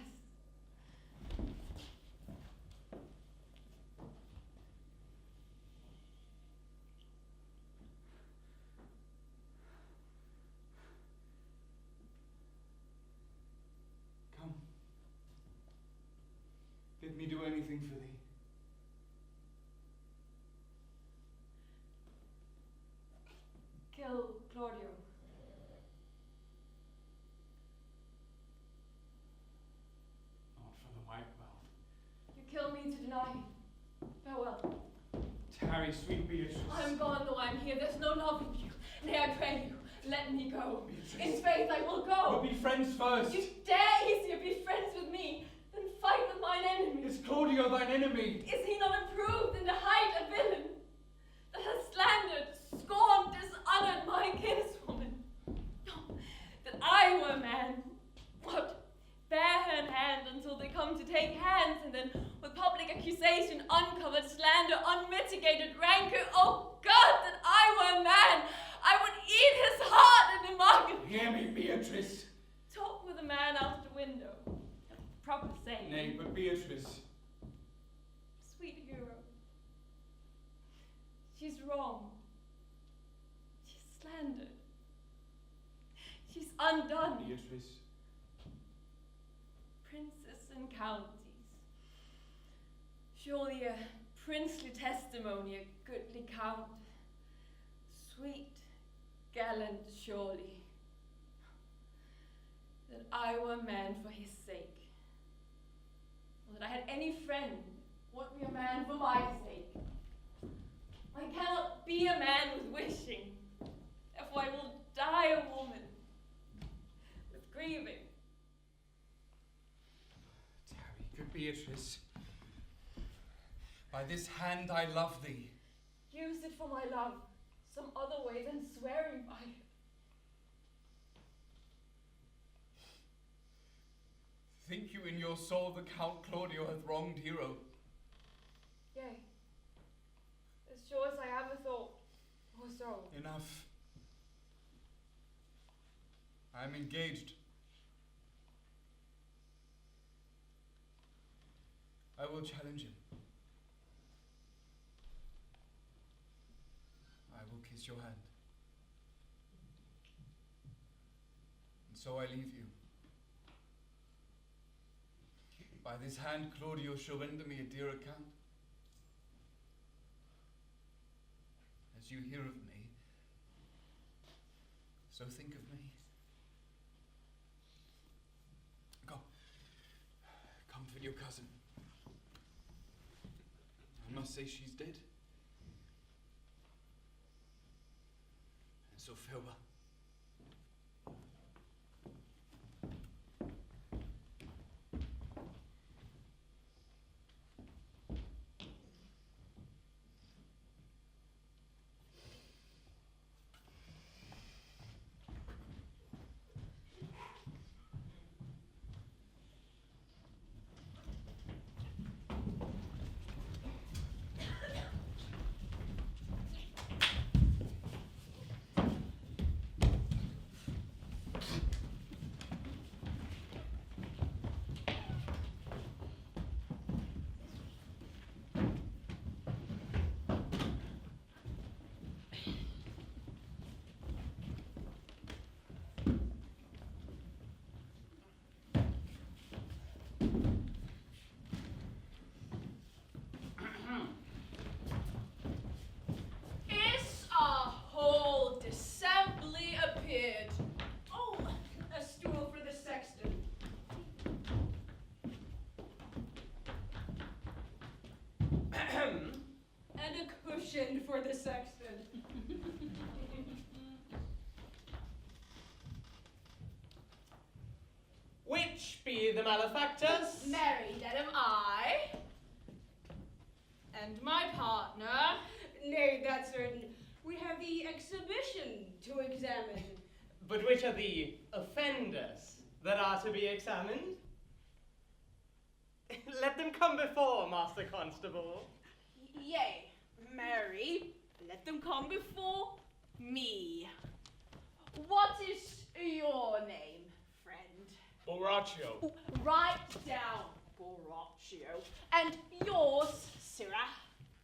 Come. Bid me do anything for thee.
Kill Claudio.
Not for the white wealth.
You kill me to deny him. Farewell.
Tarry, sweet Beatrice.
I'm gone though I'm here. There's no love in you. Nay, I pray you, let me go. In faith, I will go.
But be friends first.
You dare easier be friends with me than fight with mine enemy.
Is Claudio thine enemy?
Is he not approved in to hide a villain that has slandered, scorned, dishonored my kinswoman? No, that I were man. What? Bear her in hand until they come to take hands, and then with public accusation, uncovered slander, unmitigated rancor, oh God, that I were man! I would eat his heart in the market.
Hear me, Beatrice.
Talk with a man out the window. Proper saying.
Nay, but Beatrice.
Sweet hero. She's wrong. She's slandered. She's undone.
Beatrice.
Princes and counties. Surely a princely testimony, a goodly count. Sweet, gallant, surely. That I were man for his sake. Or that I had any friend want me a man for my sake. I cannot be a man with wishing. Therefore I will die a woman. With grieving.
Tarry, good Beatrice. By this hand I love thee.
Use it for my love, some other way than swearing by it.
Think you in your soul the Count Claudio hath wronged Hero?
Yea, as sure as I have a thought, or so.
Enough. I am engaged. I will challenge him. I will kiss your hand. And so I leave you. By this hand Claudio shall render me a dear account. As you hear of me, so think of me. Go. Comfort your cousin. I must say she's dead. And so farewell.
commissioned for the sexton.
Which be the malefactors?
Marry, that am I. And my partner. Nay, that's certain. We have the exhibition to examine.
But which are the offenders that are to be examined? Let them come before, Master Constable.
Yea, marry, let them come before me. What is your name, friend?
Borachio.
Write down, Borachio. And yours, Sirrah?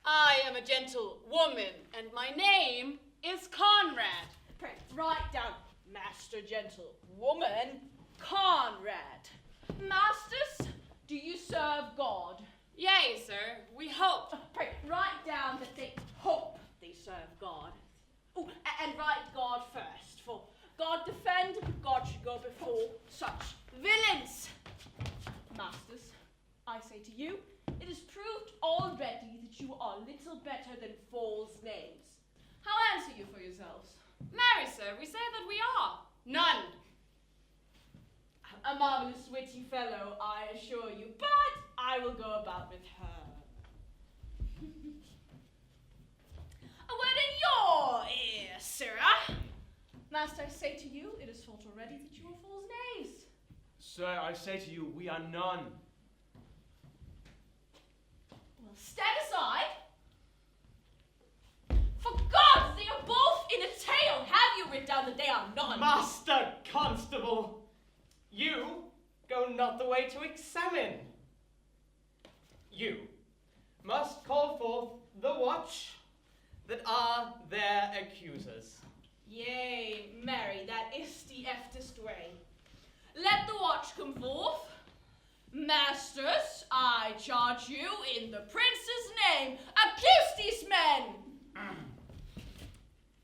I am a gentle woman, and my name is Conrad.
Pray, write down, Master Gentle Woman, Conrad. Masters, do you serve God?
Yea, sir, we hope.
Pray, write down that they hope they serve God. Oh, and write God first, for God defend, God should go before such villains. Masters, I say to you, it is proved already that you are little better than false names. How answer you for yourselves?
Marry, sir, we say that we are. None.
A marvelous witty fellow, I assure you, but I will go about with her. A word in your ear, Sirrah. Master, I say to you, it is thought already that you are false knaves.
Sir, I say to you, we are none.
Well, stand aside. For God, they are both in a tale. Have you written down that they are none?
Master Constable, you go not the way to examine. You must call forth the watch that are their accusers.
Yea, marry, that is the eftest way. Let the watch come forth. Masters, I charge you in the prince's name, accuse these men.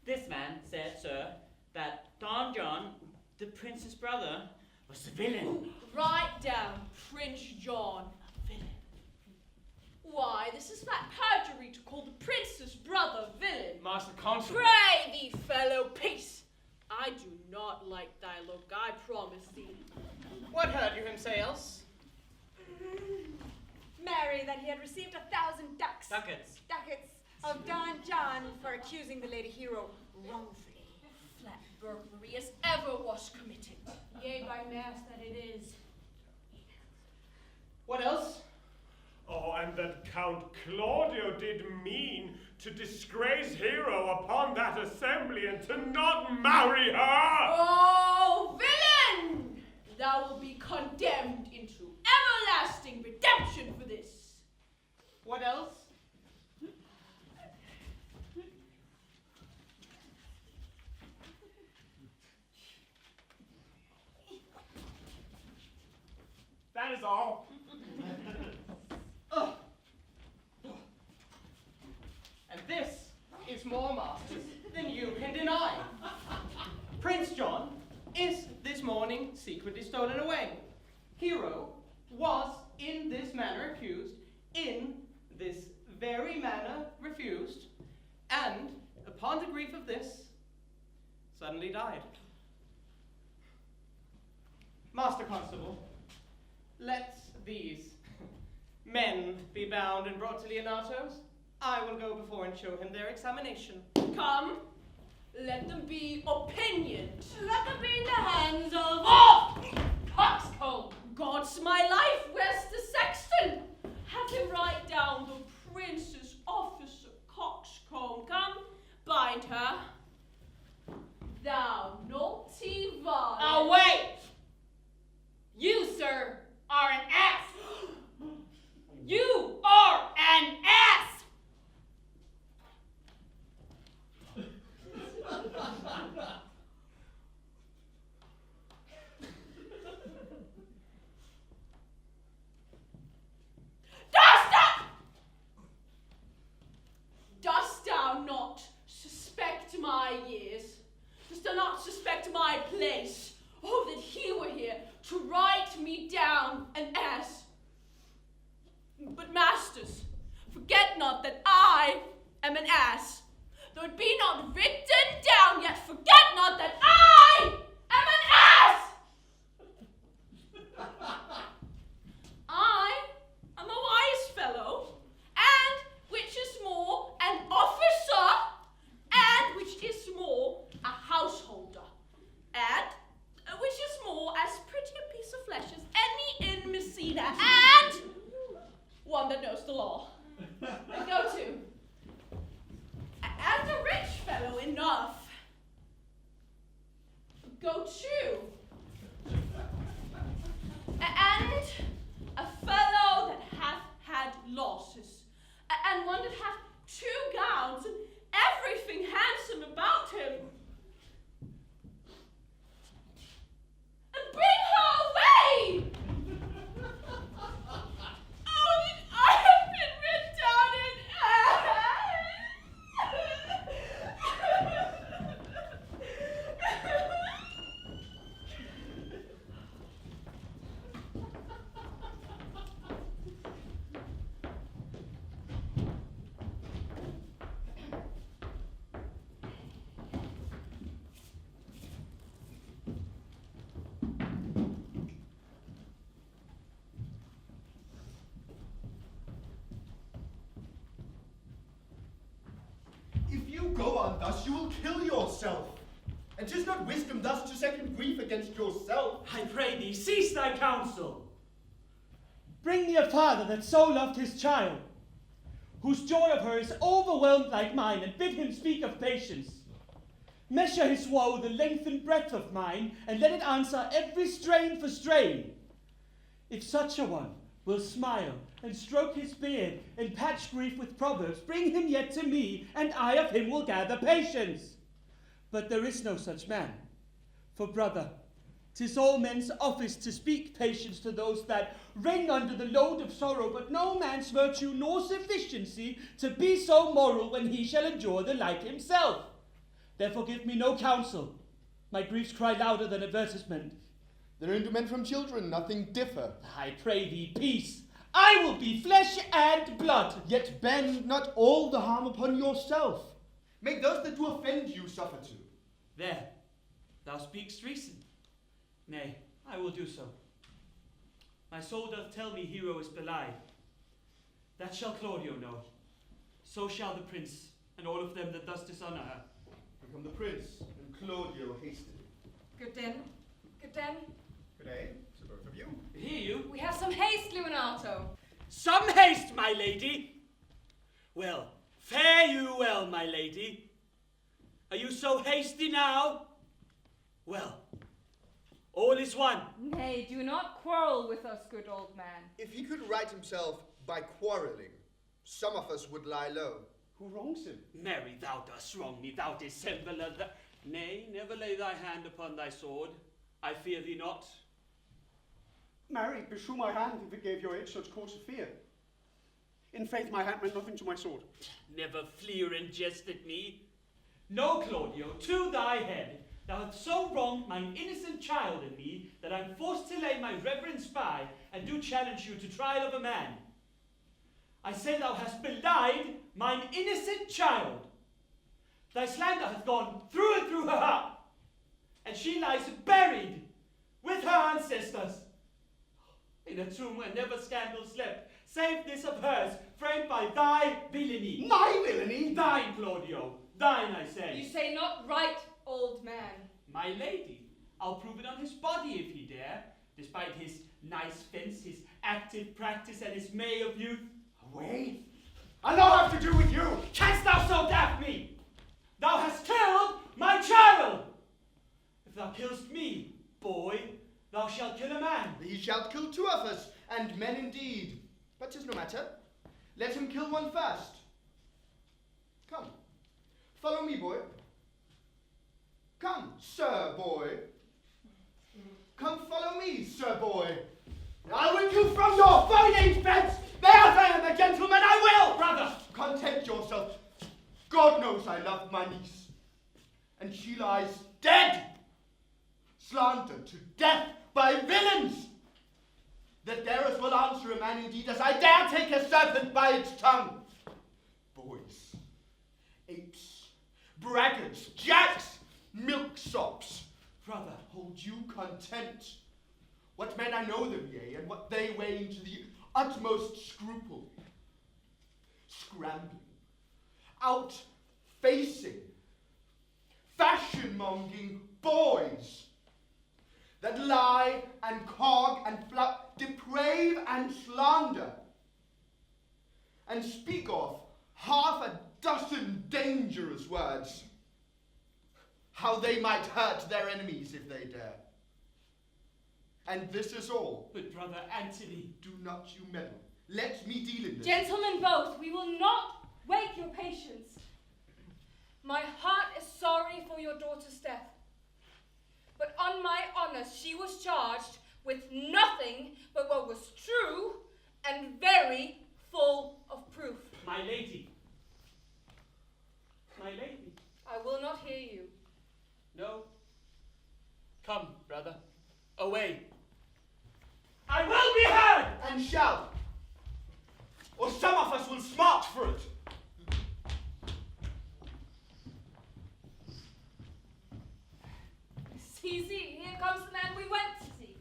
This man said, sir, that Don John, the prince's brother, was a villain.
Write down, Prince John, a villain. Why, this is flat perjury to call the prince's brother villain.
Master Constable.
Pray thee, fellow, peace. I do not like thy look, I promise thee.
What heard you him say else?
Marry, that he had received 1,000
Ducats.
ducats of Don John for accusing the lady hero wrongfully.
Flat burglary as ever was committed. Yea, by mass that it is.
What else?
Oh, and that Count Claudio did mean to disgrace Hero upon that assembly and to not marry her!
Oh, villain! Thou will be condemned into everlasting redemption for this.
What else?
That is all.
And this is more, masters, than you can deny. Prince John is this morning secretly stolen away. Hero was in this manner accused, in this very manner refused, and upon the grief of this, suddenly died. Master Constable, let these men be bound and brought to Leonato's. I will go before and show him their examination.
Come, let them be opinioned.
Let them be in the hands of...
Oh! Coxcomb! God's my life, where's the sexton? Have him write down the prince's officer, Coxcomb. Come, bind her. Thou naughty varlet.
Oh, wait! You, sir, are an ass! You are an ass!
Dost thou not suspect my years? Dost thou not suspect my place? Oh, that he were here to write me down an ass. But masters, forget not that I am an ass. Though it be not written down, yet forget not that I am an ass! I am a wise fellow, and which is more, an officer, and which is more, a householder, and which is more, as pretty a piece of flesh as any in Messina, and one that knows the law. And go to. And a rich fellow enough. Go to. And a fellow that hath had losses, and one that hath 2 gowns, and everything handsome about him. And bring her away! Oh, that I have been written down in
If you go on thus, you will kill yourself. And 'tis not wisdom thus to second grief against yourself.
I pray thee, cease thy counsel.
Bring me a father that so loved his child, whose joy of her is overwhelmed like mine, and bid him speak of patience. Measure his woe the length and breadth of mine, and let it answer every strain for strain. If such a one will smile and stroke his beard and patch grief with proverbs, bring him yet to me, and I of him will gather patience. But there is no such man. For brother, 'tis all men's office to speak patience to those that reign under the load of sorrow, but no man's virtue nor sufficiency to be so moral when he shall endure the like himself. Therefore give me no counsel. My griefs cry louder than advertisement.
Therein do men from children nothing differ.
I pray thee, peace. I will be flesh and blood.
Yet bend not all the harm upon yourself. Make those that do offend you suffer too.
There, thou speakst reason. Nay, I will do so. My soul doth tell me Hero is belied. That shall Claudio know. So shall the prince, and all of them that thus dishonour her.
Here come the prince, and Claudio hastily.
Good den. Good den.
Good day to both of you.
Hear you?
We have some haste, Leonato.
Some haste, my lady. Well, fare you well, my lady. Are you so hasty now? Well, all is one.
Nay, do not quarrel with us, good old man.
If he could right himself by quarrelling, some of us would lie low.
Who wrongs him?
Mary, thou dost wrong me, thou dissembler. Nay, never lay thy hand upon thy sword. I fear thee not.
Marry, beshrew my hand if it gave your age such cause of fear. In faith, my hand meant nothing to my sword.
Never fleer and jest at me. No, Claudio, to thy head. Thou hast so wronged mine innocent child and me, that I'm forced to lay my reverence by, and do challenge you to trial of a man. I say thou hast belied mine innocent child. Thy slander hath gone through and through her heart, and she lies buried with her ancestors in a tomb where never scandal slept, save this of hers, framed by thy villainy.
My villainy?
Thine, Claudio. Thine, I say.
You say not right, old man.
My lady, I'll prove it on his body if he dare, despite his nice fence, his active practice, and his May of youth.
Away? I'll not have to do with you!
Canst thou so daff me? Thou hast killed my child! If thou killst me, boy, thou shalt kill a man.
He shalt kill 2 of us, and men indeed. But 'tis no matter. Let him kill one first. Come, follow me, boy. Come, sir boy. Come follow me, sir boy.
I will you from your fine fence. May I am a gentleman, I will, brother.
Content yourself. God knows I love my niece. And she lies dead. Slandered to death by villains. That dare as well answer a man indeed as I dare take a serpent by its tongue. Boys, maggots, jacks, milksops. Brother, hold you content. What men I know them, yea, and what they weigh into the utmost scruple. Scrambling, out-facing, fashion-monging boys that lie and cog and deprave and slander, and speak of half a dozen dangerous words, how they might hurt their enemies if they dare. And this is all.
But brother Anthony,
do not you meddle. Let me deal in this.
Gentlemen both, we will not wake your patience. My heart is sorry for your daughter's death. But on my honor, she was charged with nothing but what was true and very full of proof.
my lady. My lady.
I will not hear you.
No. Come, brother. Away.
I will be heard! And shall. Or some of us will smart for it.
See, here comes the man we went to see.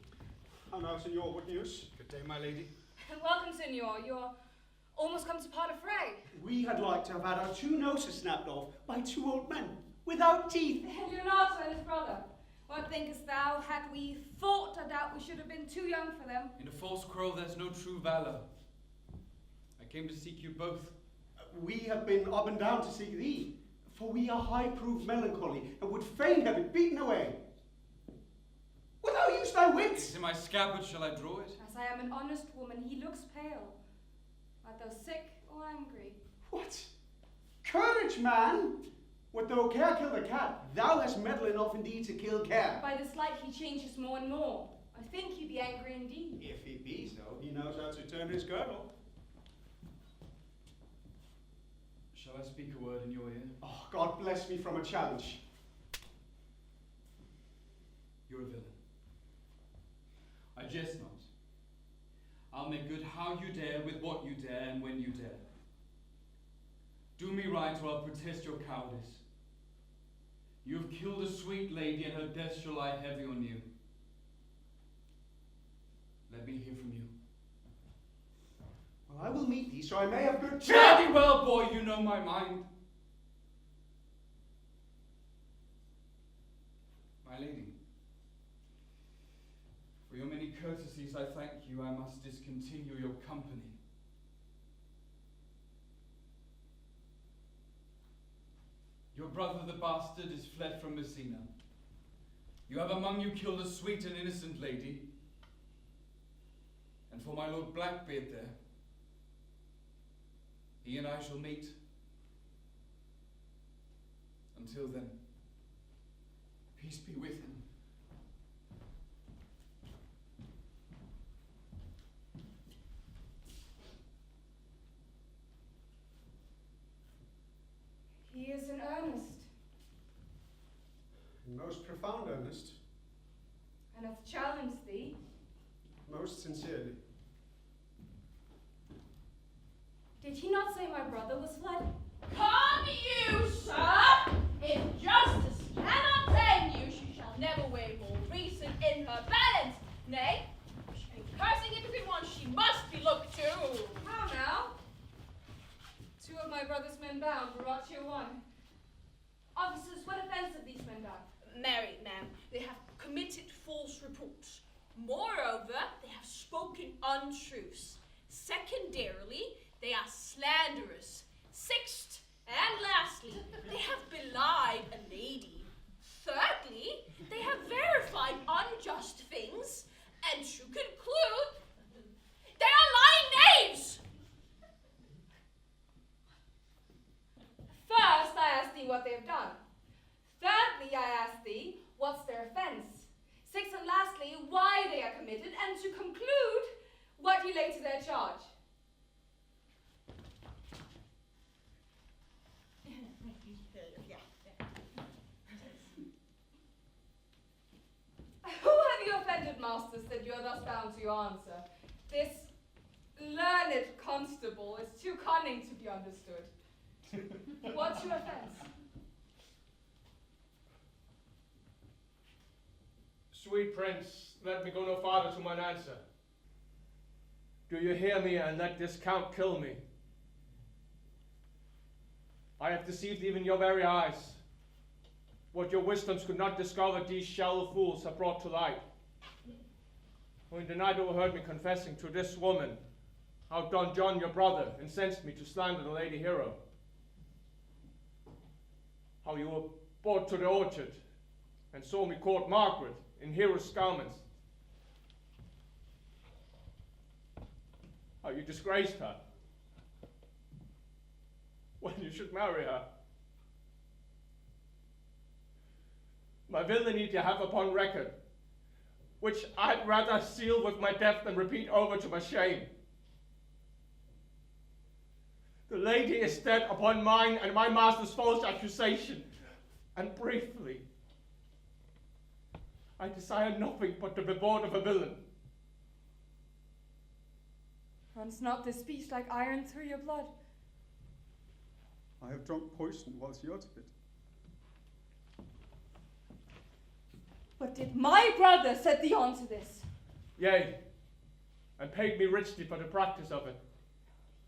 How now, senor, what news?
Good day, my lady.
Welcome, senor. You're almost come to part of fray.
We had like to have had our 2 noses snapped off by 2 old men, without teeth.
Leonardo and his brother. What thinkest thou, had we fought, I doubt we should have been too young for them.
In a false quarrel there's no true valor. I came to seek you both.
We have been up and down to seek thee, for we are high-proof melancholy, and would fain have it beaten away. Wilt thou use thy wits?
In my scabbard shall I draw it?
As I am an honest woman, he looks pale. Art thou sick or angry?
What? Courage, man! What though care kill the cat, thou hast mettle enough indeed to kill care.
By this light he changes more and more. I think he be angry indeed.
If he be so, he knows how to turn his girdle.
Shall I speak a word in your ear?
Oh, God bless me from a challenge.
You're a villain. I jest not. I'll make good how you dare, with what you dare, and when you dare. Do me right, or I'll protest your cowardice. You have killed a sweet lady, and her death shall lie heavy on you. Let me hear from you.
Well, I will meet thee, so I may have good
Very well, boy, you know my mind. My lady, for your many courtesies I thank you. I must discontinue your company. Your brother the bastard is fled from Messina. You have among you killed a sweet and innocent lady. And for my Lord Blackbeard there, he and I shall meet. Until then, peace be with him.
He is in earnest,
In most profound earnest,
and hath challenged thee.
most sincerely.
Did he not say my brother was fled?
Come you, sir! If justice cannot tame you, she shall never weigh more reason in her balance. Nay, in cursing hypocrite one, she must be looked to.
How now? 2 of my brother's men bound, Borachio 1. Officers, what offense have these men done?
Married, ma'am, they have committed false reports. Moreover, they have spoken untruths. Secondarily, they are slanderers. Sixth, and lastly, they have belied a lady. Thirdly, they have verified unjust things. And to conclude, they are lying knaves!
First, I ask thee what they have done. Thirdly, I ask thee, what's their offense? Sixth and lastly, why they are committed, and to conclude, what you lay to their charge. Who have you offended, masters, that you are thus bound to your answer? This learned constable is too cunning to be understood. What's your offense?
sweet prince, let me go no farther to mine answer. Do you hear me, and let this count kill me? I have deceived even your very eyes. What your wisdoms could not discover, these shallow fools have brought to light. When the night overheard me confessing to this woman how Don John, your brother, incensed me to slander the lady hero, how you were brought to the orchard and saw me court Margaret in hero's garments, how you disgraced her when you should marry her. My villainy to have upon record, which I'd rather seal with my death than repeat over to my shame. The lady is dead upon mine and my master's false accusation, and briefly, I desire nothing but the reward of a villain.
Runs not this beast like iron through your blood?
I have drunk poison whilst you out of it.
But did my brother set thee on to this?
Yea, and paid me richly for the practice of it.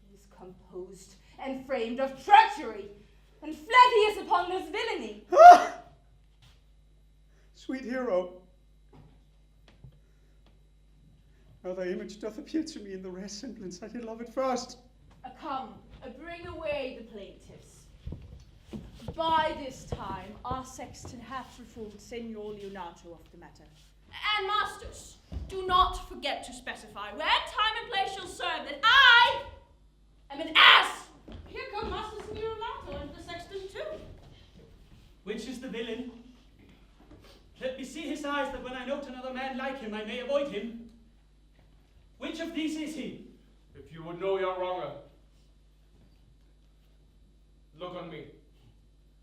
He is composed and framed of treachery, and fled he is upon this villainy.
Sweet hero, now thy image doth appear to me in the rare semblance I did love at first.
Come, bring away the plaintiffs. By this time, our sexton hath reformed Senor Leonato of the matter. And masters, do not forget to specify when time and place shall serve that I am an ass. Here come Master Senor Leonato and the sexton too.
Which is the villain? Let me see his eyes, that when I note another man like him, I may avoid him. Which of these is he?
If you would know your wronger, look on me.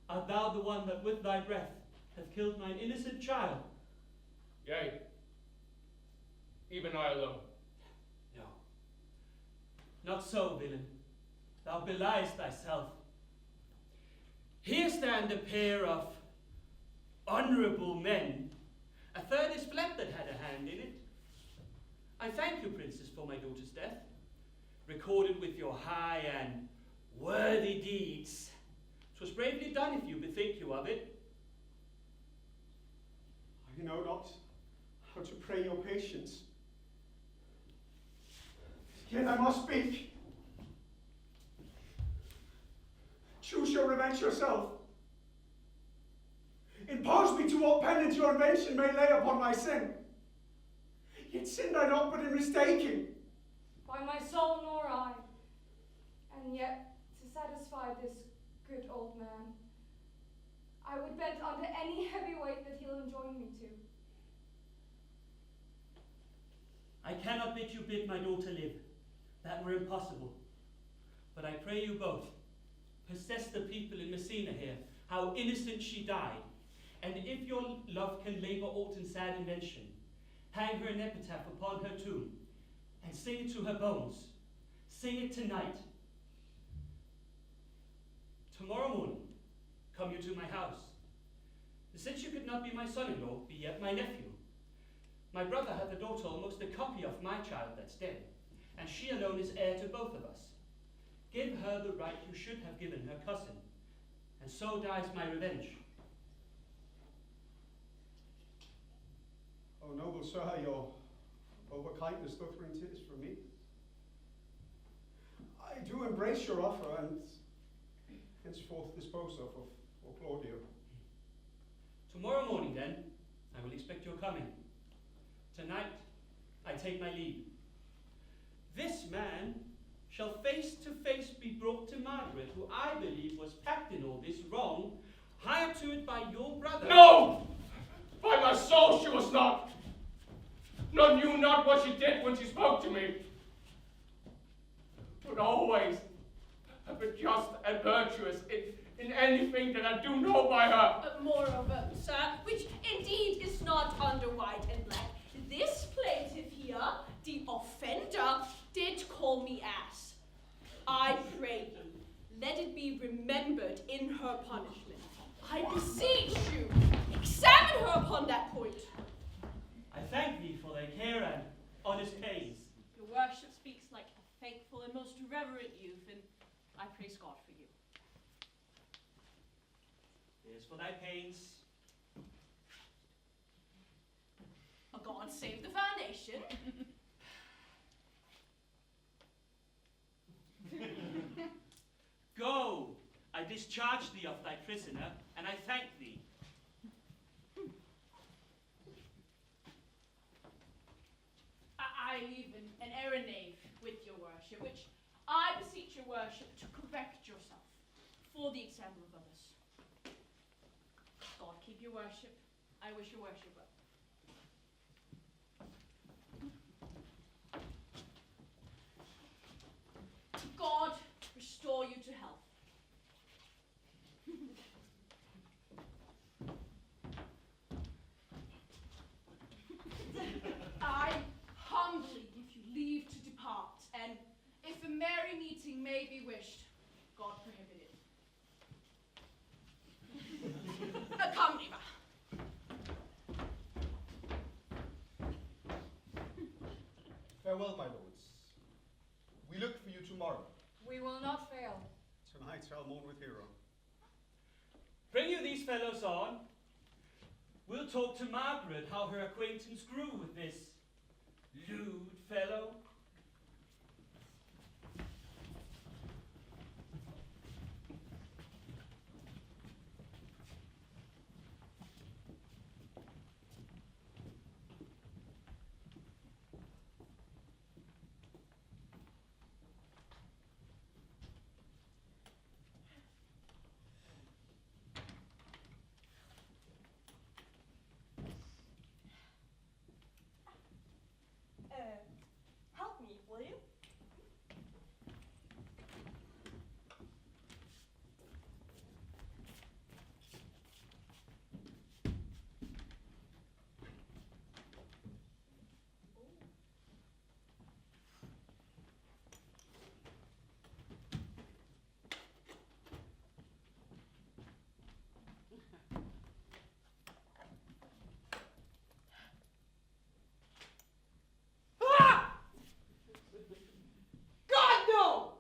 Art thou the one that with thy breath hath killed mine innocent child?
Yea, even I alone.
No. Not so, villain. Thou beliest thyself. Here stand a pair of honourable men. A third is fled that had a hand in it. I thank you, princess, for my daughter's death, recorded with your high and worthy deeds. 'Twas bravely done, if you bethink you of it.
I know not how to pray your patience. Yet I must speak. Choose your revenge yourself. Impose me to what penance your invention may lay upon my sin. Yet sinned I not but in mistaking.
By my soul nor I. And yet, to satisfy this good old man, I would bend under any heavy weight that he'll enjoin me to.
I cannot bid you bid my daughter live. That were impossible. But I pray you both, possess the people in Messina here, how innocent she died, and if your love can labour aught in sad invention, hang her an epitaph upon her tomb, and sing it to her bones. Sing it tonight. Tomorrow morning, come you to my house. Since you could not be my son-in-law, be yet my nephew. My brother hath a daughter almost a copy of my child that's dead, and she alone is heir to both of us. Give her the right you should have given her cousin, and so dies my revenge.
O noble sir, your overkindness doth bring tears from me. I do embrace your offer, and henceforth dispose of Claudio.
Tomorrow morning, then, I will expect your coming. Tonight, I take my leave. This man shall face to face be brought to Margaret, who I believe was packed in all this wrong, hired to it by your brother.
No! By my soul, she was not. Nor knew not what she did when she spoke to me. But always have been just and virtuous in anything that I do know by her.
Moreover, sir, which indeed is not under white and black, this plaintiff here, the offender, did call me ass. I pray you, let it be remembered in her punishment. I beseech you, examine her upon that point.
thank thee for thy care and honest pains.
Your worship speaks like a thankful and most reverent youth, and I praise God for you.
Here's for thy pains.
A God save the foundation.
Go! I discharge thee of thy prisoner, and I thank thee.
I leave an errand knave with your worship, which I beseech your worship to correct yourself for the example of others. God keep your worship. I wish your worship well. God restore you to health. I humbly give you leave to depart, and if a merry meeting may be wished, God prohibit it. Accompany me.
Farewell, my lords. We look for you tomorrow.
We will not fail.
Tonight I'll mourn with Hero.
Bring you these fellows on. We'll talk to Margaret how her acquaintance grew with this lewd fellow.
Help me, will you? God, no!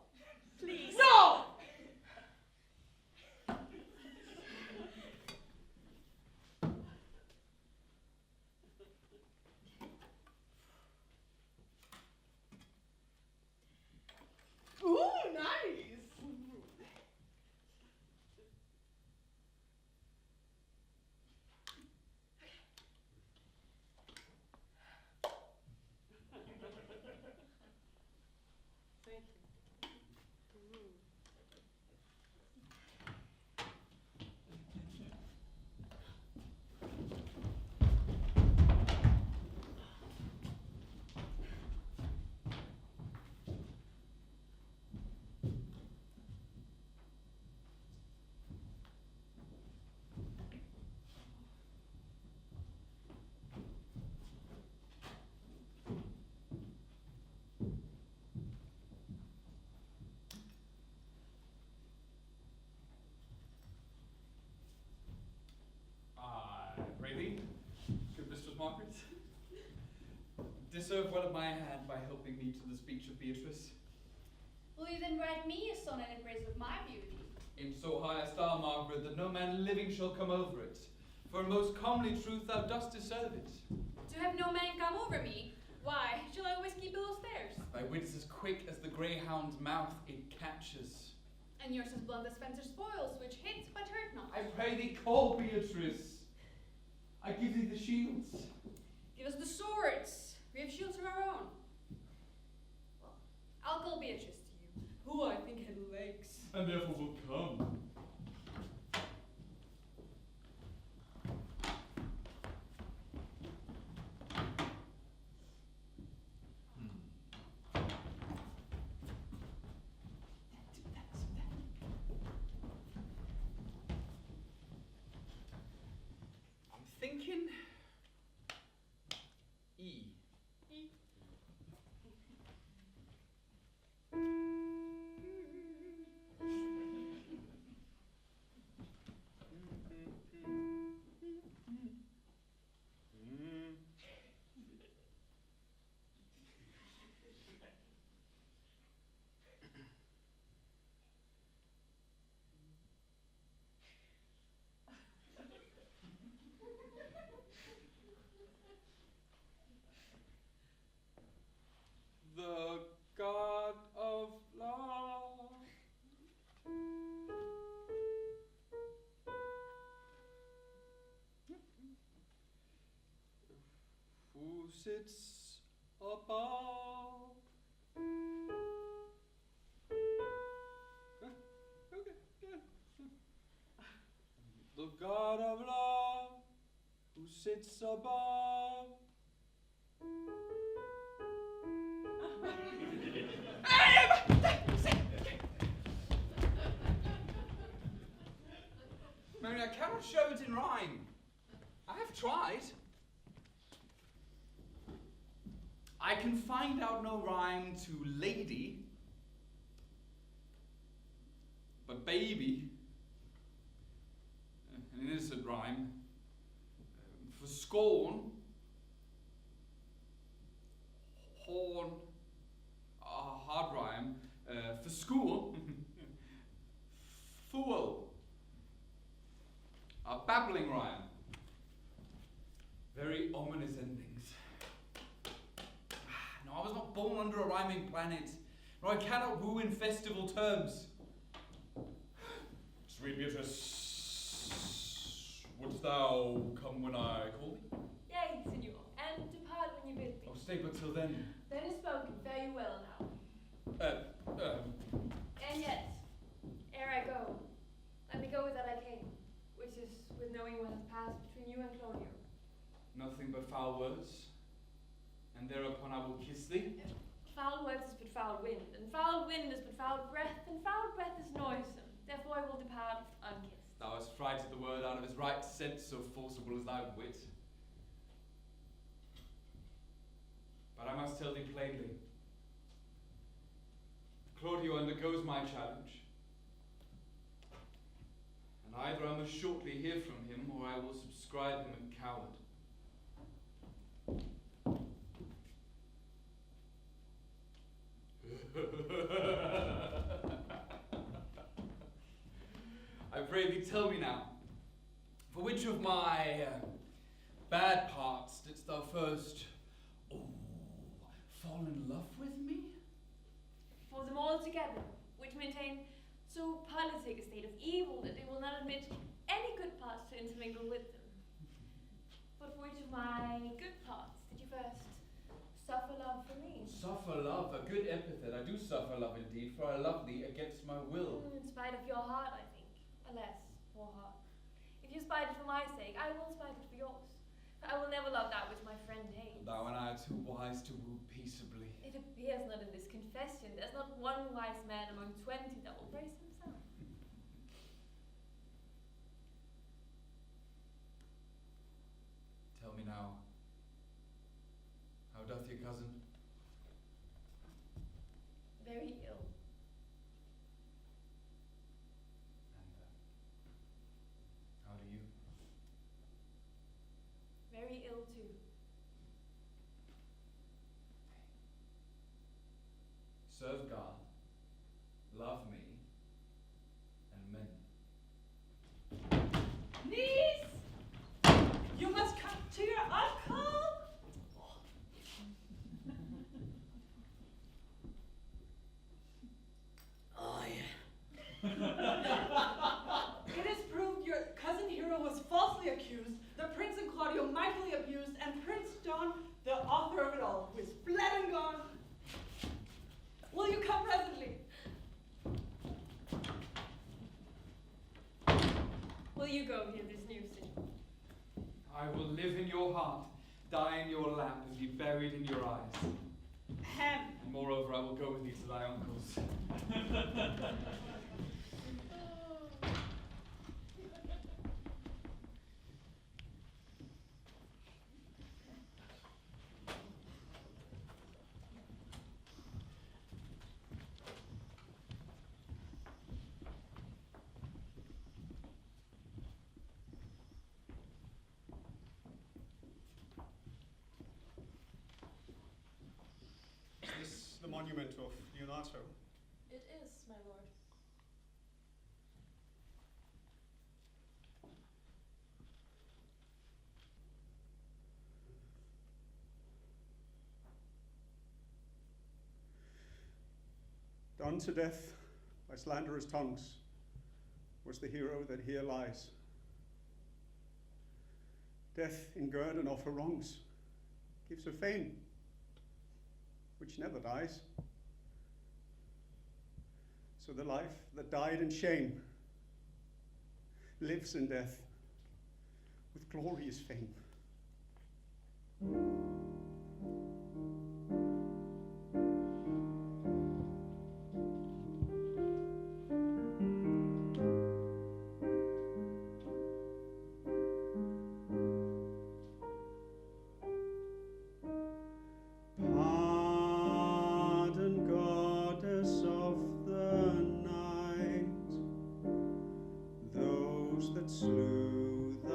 Please. No! Ooh, nice! Thank you.
Pray thee, good Mistress Margaret, deserve well at my hand by helping me to the speech of Beatrice.
Will you then write me a sonnet in praise of my beauty?
In so high a star, Margaret, that no man living shall come over it. For in most comely truth thou dost deserve it.
To have no man come over me? Why, shall I always keep below stairs?
Thy wit is as quick as the greyhound's mouth it catches.
And yours as blunt as Spencer's spoils, which hit but hurt not.
I pray thee call Beatrice. I give thee the shields.
Give us the swords. We have shields of our own. Well, I'll call Beatrice to you.
Who I think had legs.
And therefore will come. I'm thinking E. the god of love. Who sits above? Okay, yeah. The god of love, who sits above. Mary, I cannot show it in rhyme. I have tried. I can find out no rhyme to lady, but baby, an innocent rhyme. For scorn, horn, a hard rhyme. For school, fool, a babbling rhyme. Very ominous endings. No, I was not born under a rhyming planet, nor I cannot woo in festival terms. Sweet Beatrice, wouldst thou come when I call thee?
Yea, Signor, and depart when you bid me.
Oh, stay but till then.
Then is spoken, fare you well now. And yet, ere I go, let me go with that I came, which is with knowing what has passed between you and Claudio.
Nothing but foul words, and thereupon I will kiss thee.
Foul words is but foul wind, and foul wind is but foul breath, and foul breath is noisome. Therefore I will depart unkissed.
Thou hast frighted the word out of his right sense, so forcible is thy wit. But I must tell thee plainly, Claudio undergoes my challenge, and either I must shortly hear from him, or I will subscribe him a coward. I pray thee, tell me now, for which of my bad parts didst thou first fall in love with me?
For them all together, which maintain so politic a state of evil that they will not admit any good parts to intermingle with them. But for which of my good parts did you first suffer love for me?
Suffer love, a good epithet. I do suffer love indeed, for I love thee against my will.
In spite of your heart, I think. Alas, poor heart. If you spite it for my sake, I will spite it for yours. For I will never love that which my friend hates.
Thou and I are too wise to woo peaceably.
It appears not in this confession. There's not one wise man among 20 that will praise himself.
Tell me now, how doth your cousin?
Very ill.
And how do you?
Very ill too.
Serve God, love me, and men.
Niece! You must come to your uncle!
Oh, yeah.
It is proved your cousin Hero was falsely accused, the prince and Claudio mightily abused, and Prince Don, the author of it all, who is fled and gone. Will you come presently?
Will you go hear this news, Signor?
I will live in your heart, die in your lap, and be buried in your eyes.
Ahem.
And moreover, I will go with thee to thy uncle's.
Is this the monument of Leonardo?
It is, my lord.
done to death by slanderous tongues, was the hero that here lies. Death in guerdon of her wrongs gives her fame, which never dies. So the life that died in shame lives in death with glorious fame. Pardon, goddess of the night, those that slew thy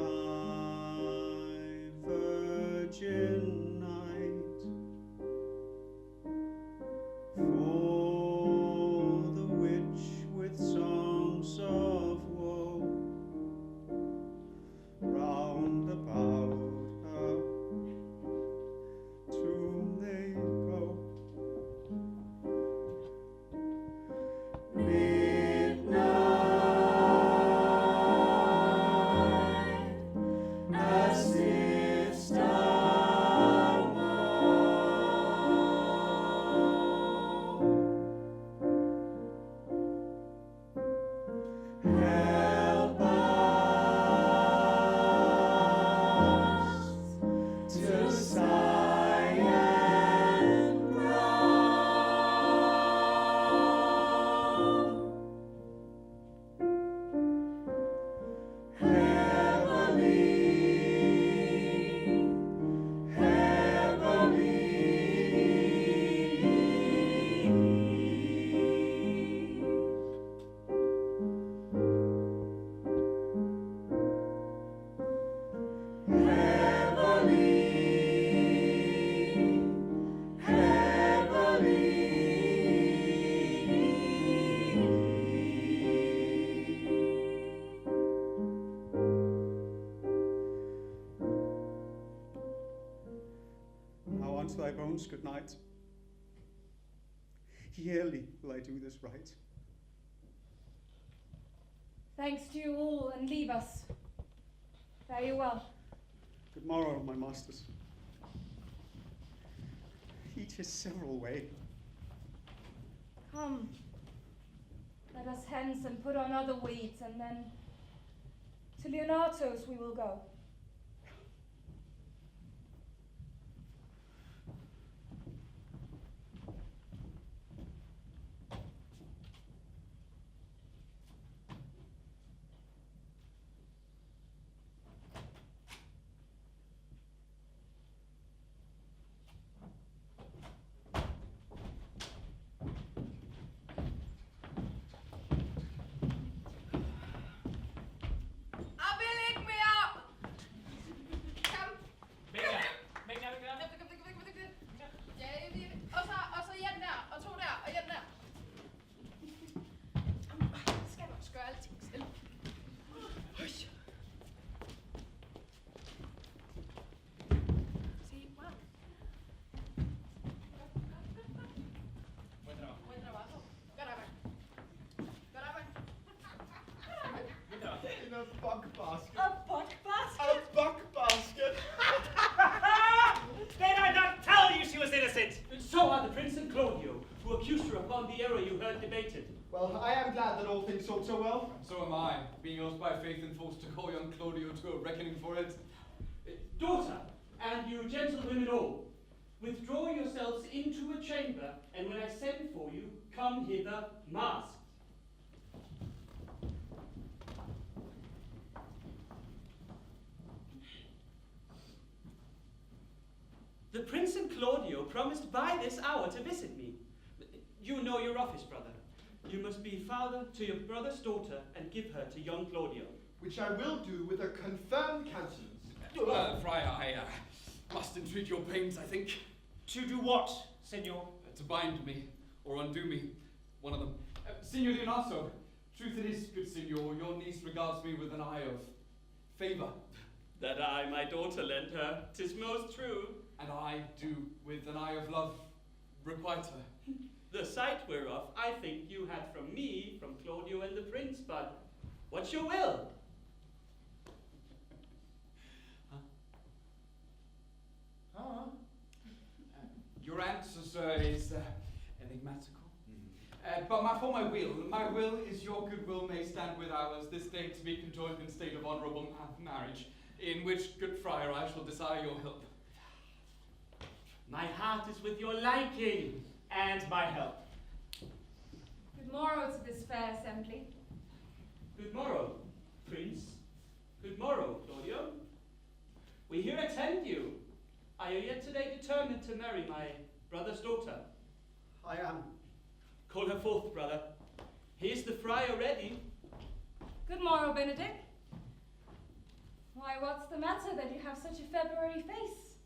virgin night, for the witch with songs of woe round about her tomb they go. Midnight, as if star help us to sigh and groan. Now unto thy bones, good night. Yearly will I do this right.
Thanks to you all, and leave us. Fare you well.
Good morrow, my masters. Each his several way.
Come, let us hence and put on other weeds, and then to Leonato's we will go.
Abilik me up! Kom.
Venga, venga, venga.
Ja, og så en der, og to der, og en der. Skal du også gøre alting selv? Sí, wow.
Buen trabajo.
Buen trabajo. Godt arbejde. Godt arbejde.
Buen trabajo.
In a buck basket.
A buck basket?
A buck basket.
Did I not tell you she was innocent?
And so are the Prince and Claudio, who accused her upon the error you heard debated.
Well, I am glad that all things sold so well.
So am I, being asked by faith and forced to call young Claudio to a reckoning for it.
Daughter, and you gentlewomen all, withdraw yourselves into a chamber, and when I send for you, come hither masked. The Prince and Claudio promised by this hour to visit me. You know your office, brother. You must be father to your brother's daughter and give her to young Claudio.
Which I will do with a confirmed countenance.
Friar, I must entreat your pains, I think.
To do what, senor?
To bind me, or undo me. One of them. Signor Leonato, truth it is, good signor, your niece regards me with an eye of favour.
That I my daughter lent her, 'tis most true.
And I do with an eye of love requite her.
the sight whereof I think you had from me, from Claudio and the prince, but what's your will?
Your answer, sir, is enigmatical. But for my will is your goodwill may stand with ours, this day to be conjoined in state of honourable marriage, in which, good friar, I shall desire your help.
My heart is with your liking.
And my help.
Good morrow to this fair assembly.
Good morrow, prince. Good morrow, Claudio. We here attend you. Are you yet today determined to marry my brother's daughter?
I am.
Call her forth, brother. Here's the friar ready.
Good morrow, Benedict. Why, what's the matter that you have such a February face?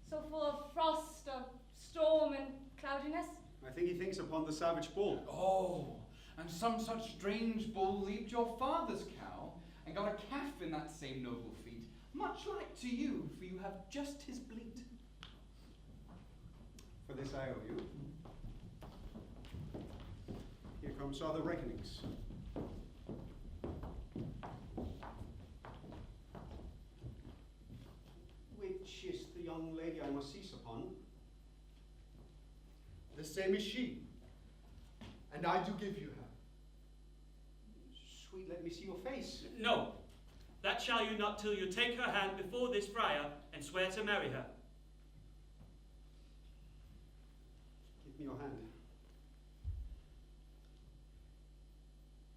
So full of frost, of storm and cloudiness?
I think he thinks upon the savage bull.
Oh, and some such strange bull leaped your father's cow, and got a calf in that same noble feat, much like to you, for you have just his bleat.
For this I owe you. Here comes other reckonings. Which is the young lady I must seize upon?
The same is she, and I do give you her.
Sweet, let me see your face.
No, that shall you not till you take her hand before this friar and swear to marry her.
Give me your hand.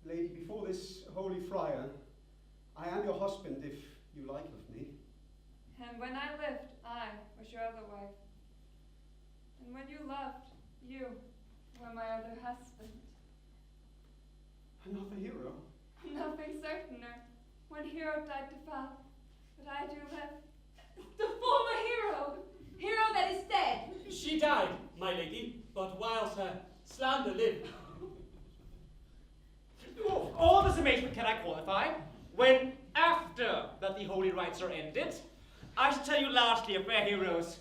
Lady, before this holy friar, I am your husband if you like of me.
And when I lived, I was your other wife. And when you loved, you were my other husband.
Another hero?
Nothing certainer. One hero died to fall, but I do live. The former hero! Hero that is dead!
She died, my lady, but whilst her slander lived.
All this amazement can I qualify, when after that the holy rites are ended, I shall tell you lastly of fair heroes'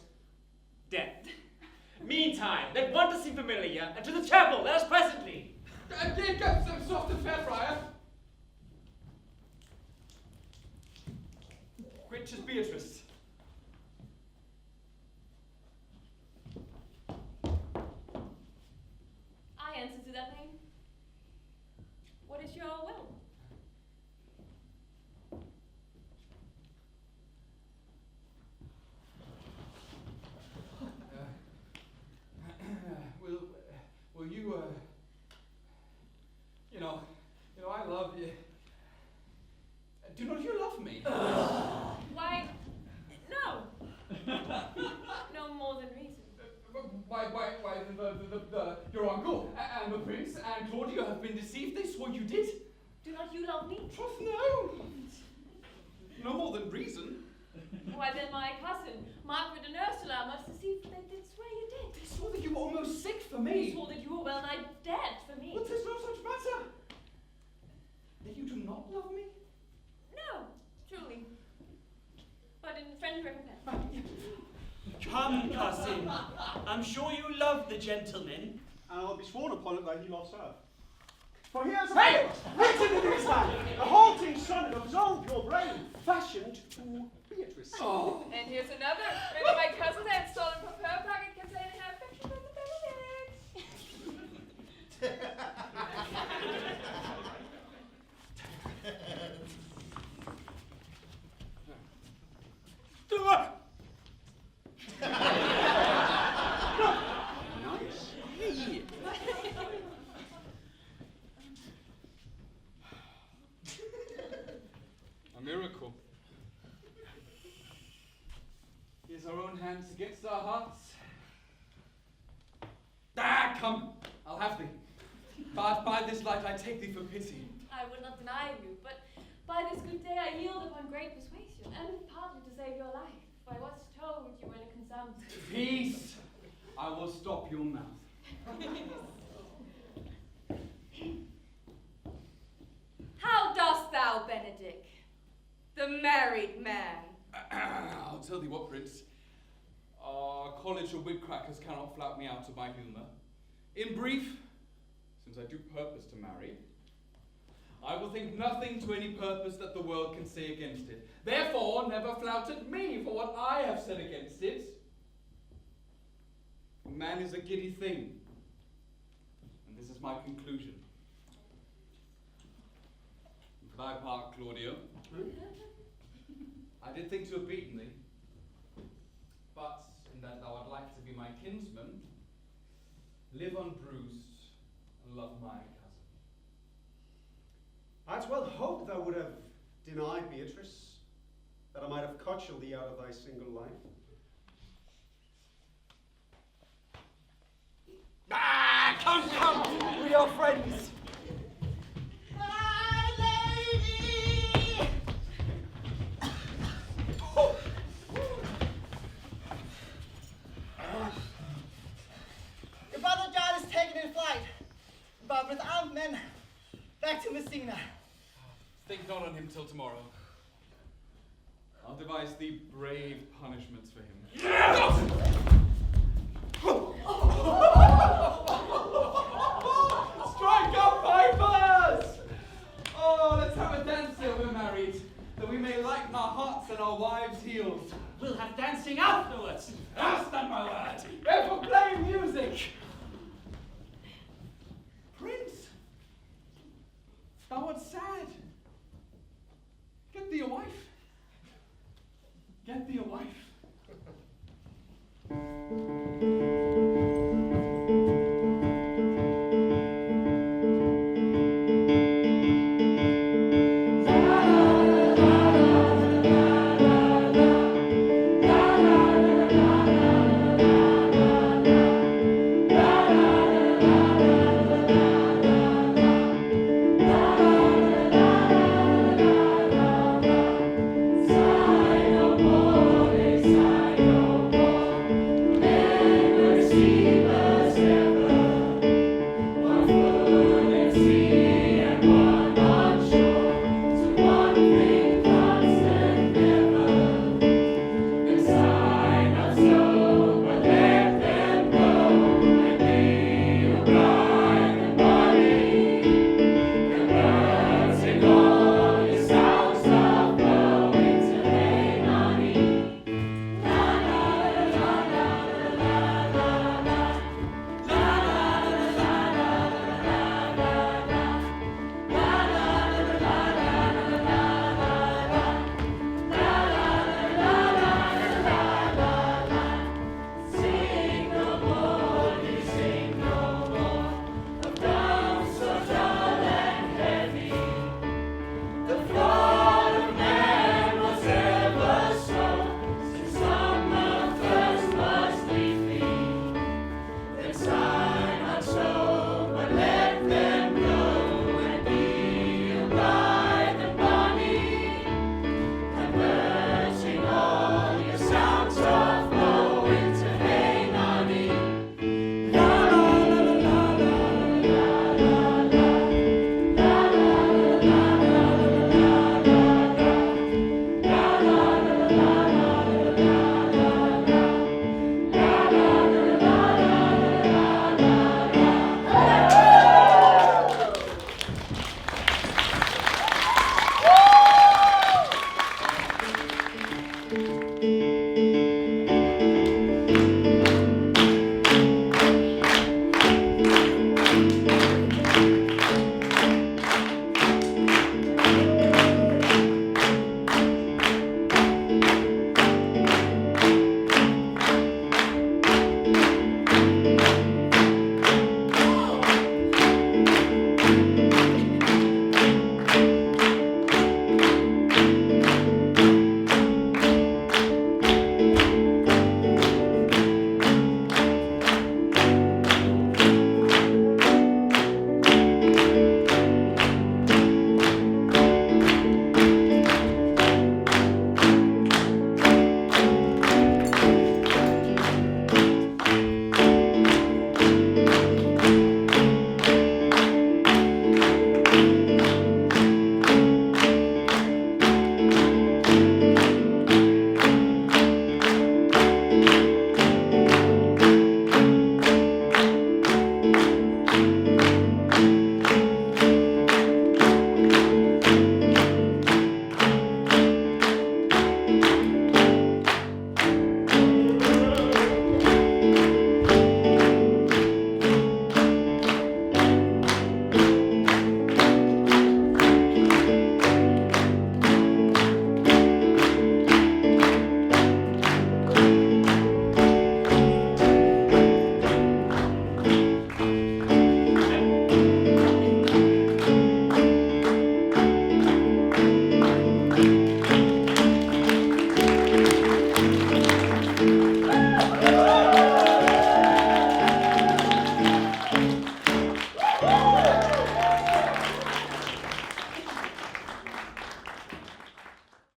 death. Meantime, let wonder seem familiar, and to the chapel, let us presently.
Get some soft and fair, friar. Which is Beatrice?
I answer to that name. What is your will?
Will you, I love you. Do not you love me?
Why, no. No more than reason.
Why, your uncle and the prince and Claudio have been deceived. They swore you did.
Do not you love me?
Troth, no. No more than reason.
Why then my cousin, Margaret and Ursula, must deceive they did swear you did.
They swore that you were almost sick for me.
They swore that you were well nigh dead for me.
But there's no such matter. That you do not love me?
No, truly. But in friendly recompense.
Come, cousin. I'm sure you love the gentleman.
And I'll be sworn upon it that he loves her. For here's
Hey! Written in his hand, the halting son of his own pure brain, fashioned to Beatrice.
Oh. And here's another, written by cousins I had stolen from her pocket containing her affection for the Benedict.
Nice.
Hey. A miracle. Is our own hands against our hearts? Ah, come, I'll have thee. But by this light I take thee for pity.
I would not deny you, but by this good day I yield upon great persuasion, and partly to save your life. By what's told you were in a consumption.
Peace! I will stop your mouth.
How dost thou, Benedict, the married man?
I'll tell thee what, Prince. Our college of wig crackers cannot flout me out of my humour. In brief, since I do purpose to marry, I will think nothing to any purpose that the world can say against it. Therefore, never flout at me for what I have said against it. A man is a giddy thing, and this is my conclusion. For thy part, Claudio, I did think to have beaten thee, but in that thou art like to be my kinsman, live unbruised and love my cousin.
I'd well hope thou would have denied Beatrice, that I might have cudgeled thee out of thy single life.
Ah, come, we are friends. My lady! Oh. Your brother John is taken in flight, but with armed men, back to Messina.
Think not on him till tomorrow. I'll devise thee brave punishments for him. Strike up, pipers! Oh, let's have a dance till we're married, that we may lighten our hearts and our wives' heels.
We'll have dancing afterwards.
Understand my word. Therefore, play music. Prince, thou art sad. Get thee a wife. Get thee a wife.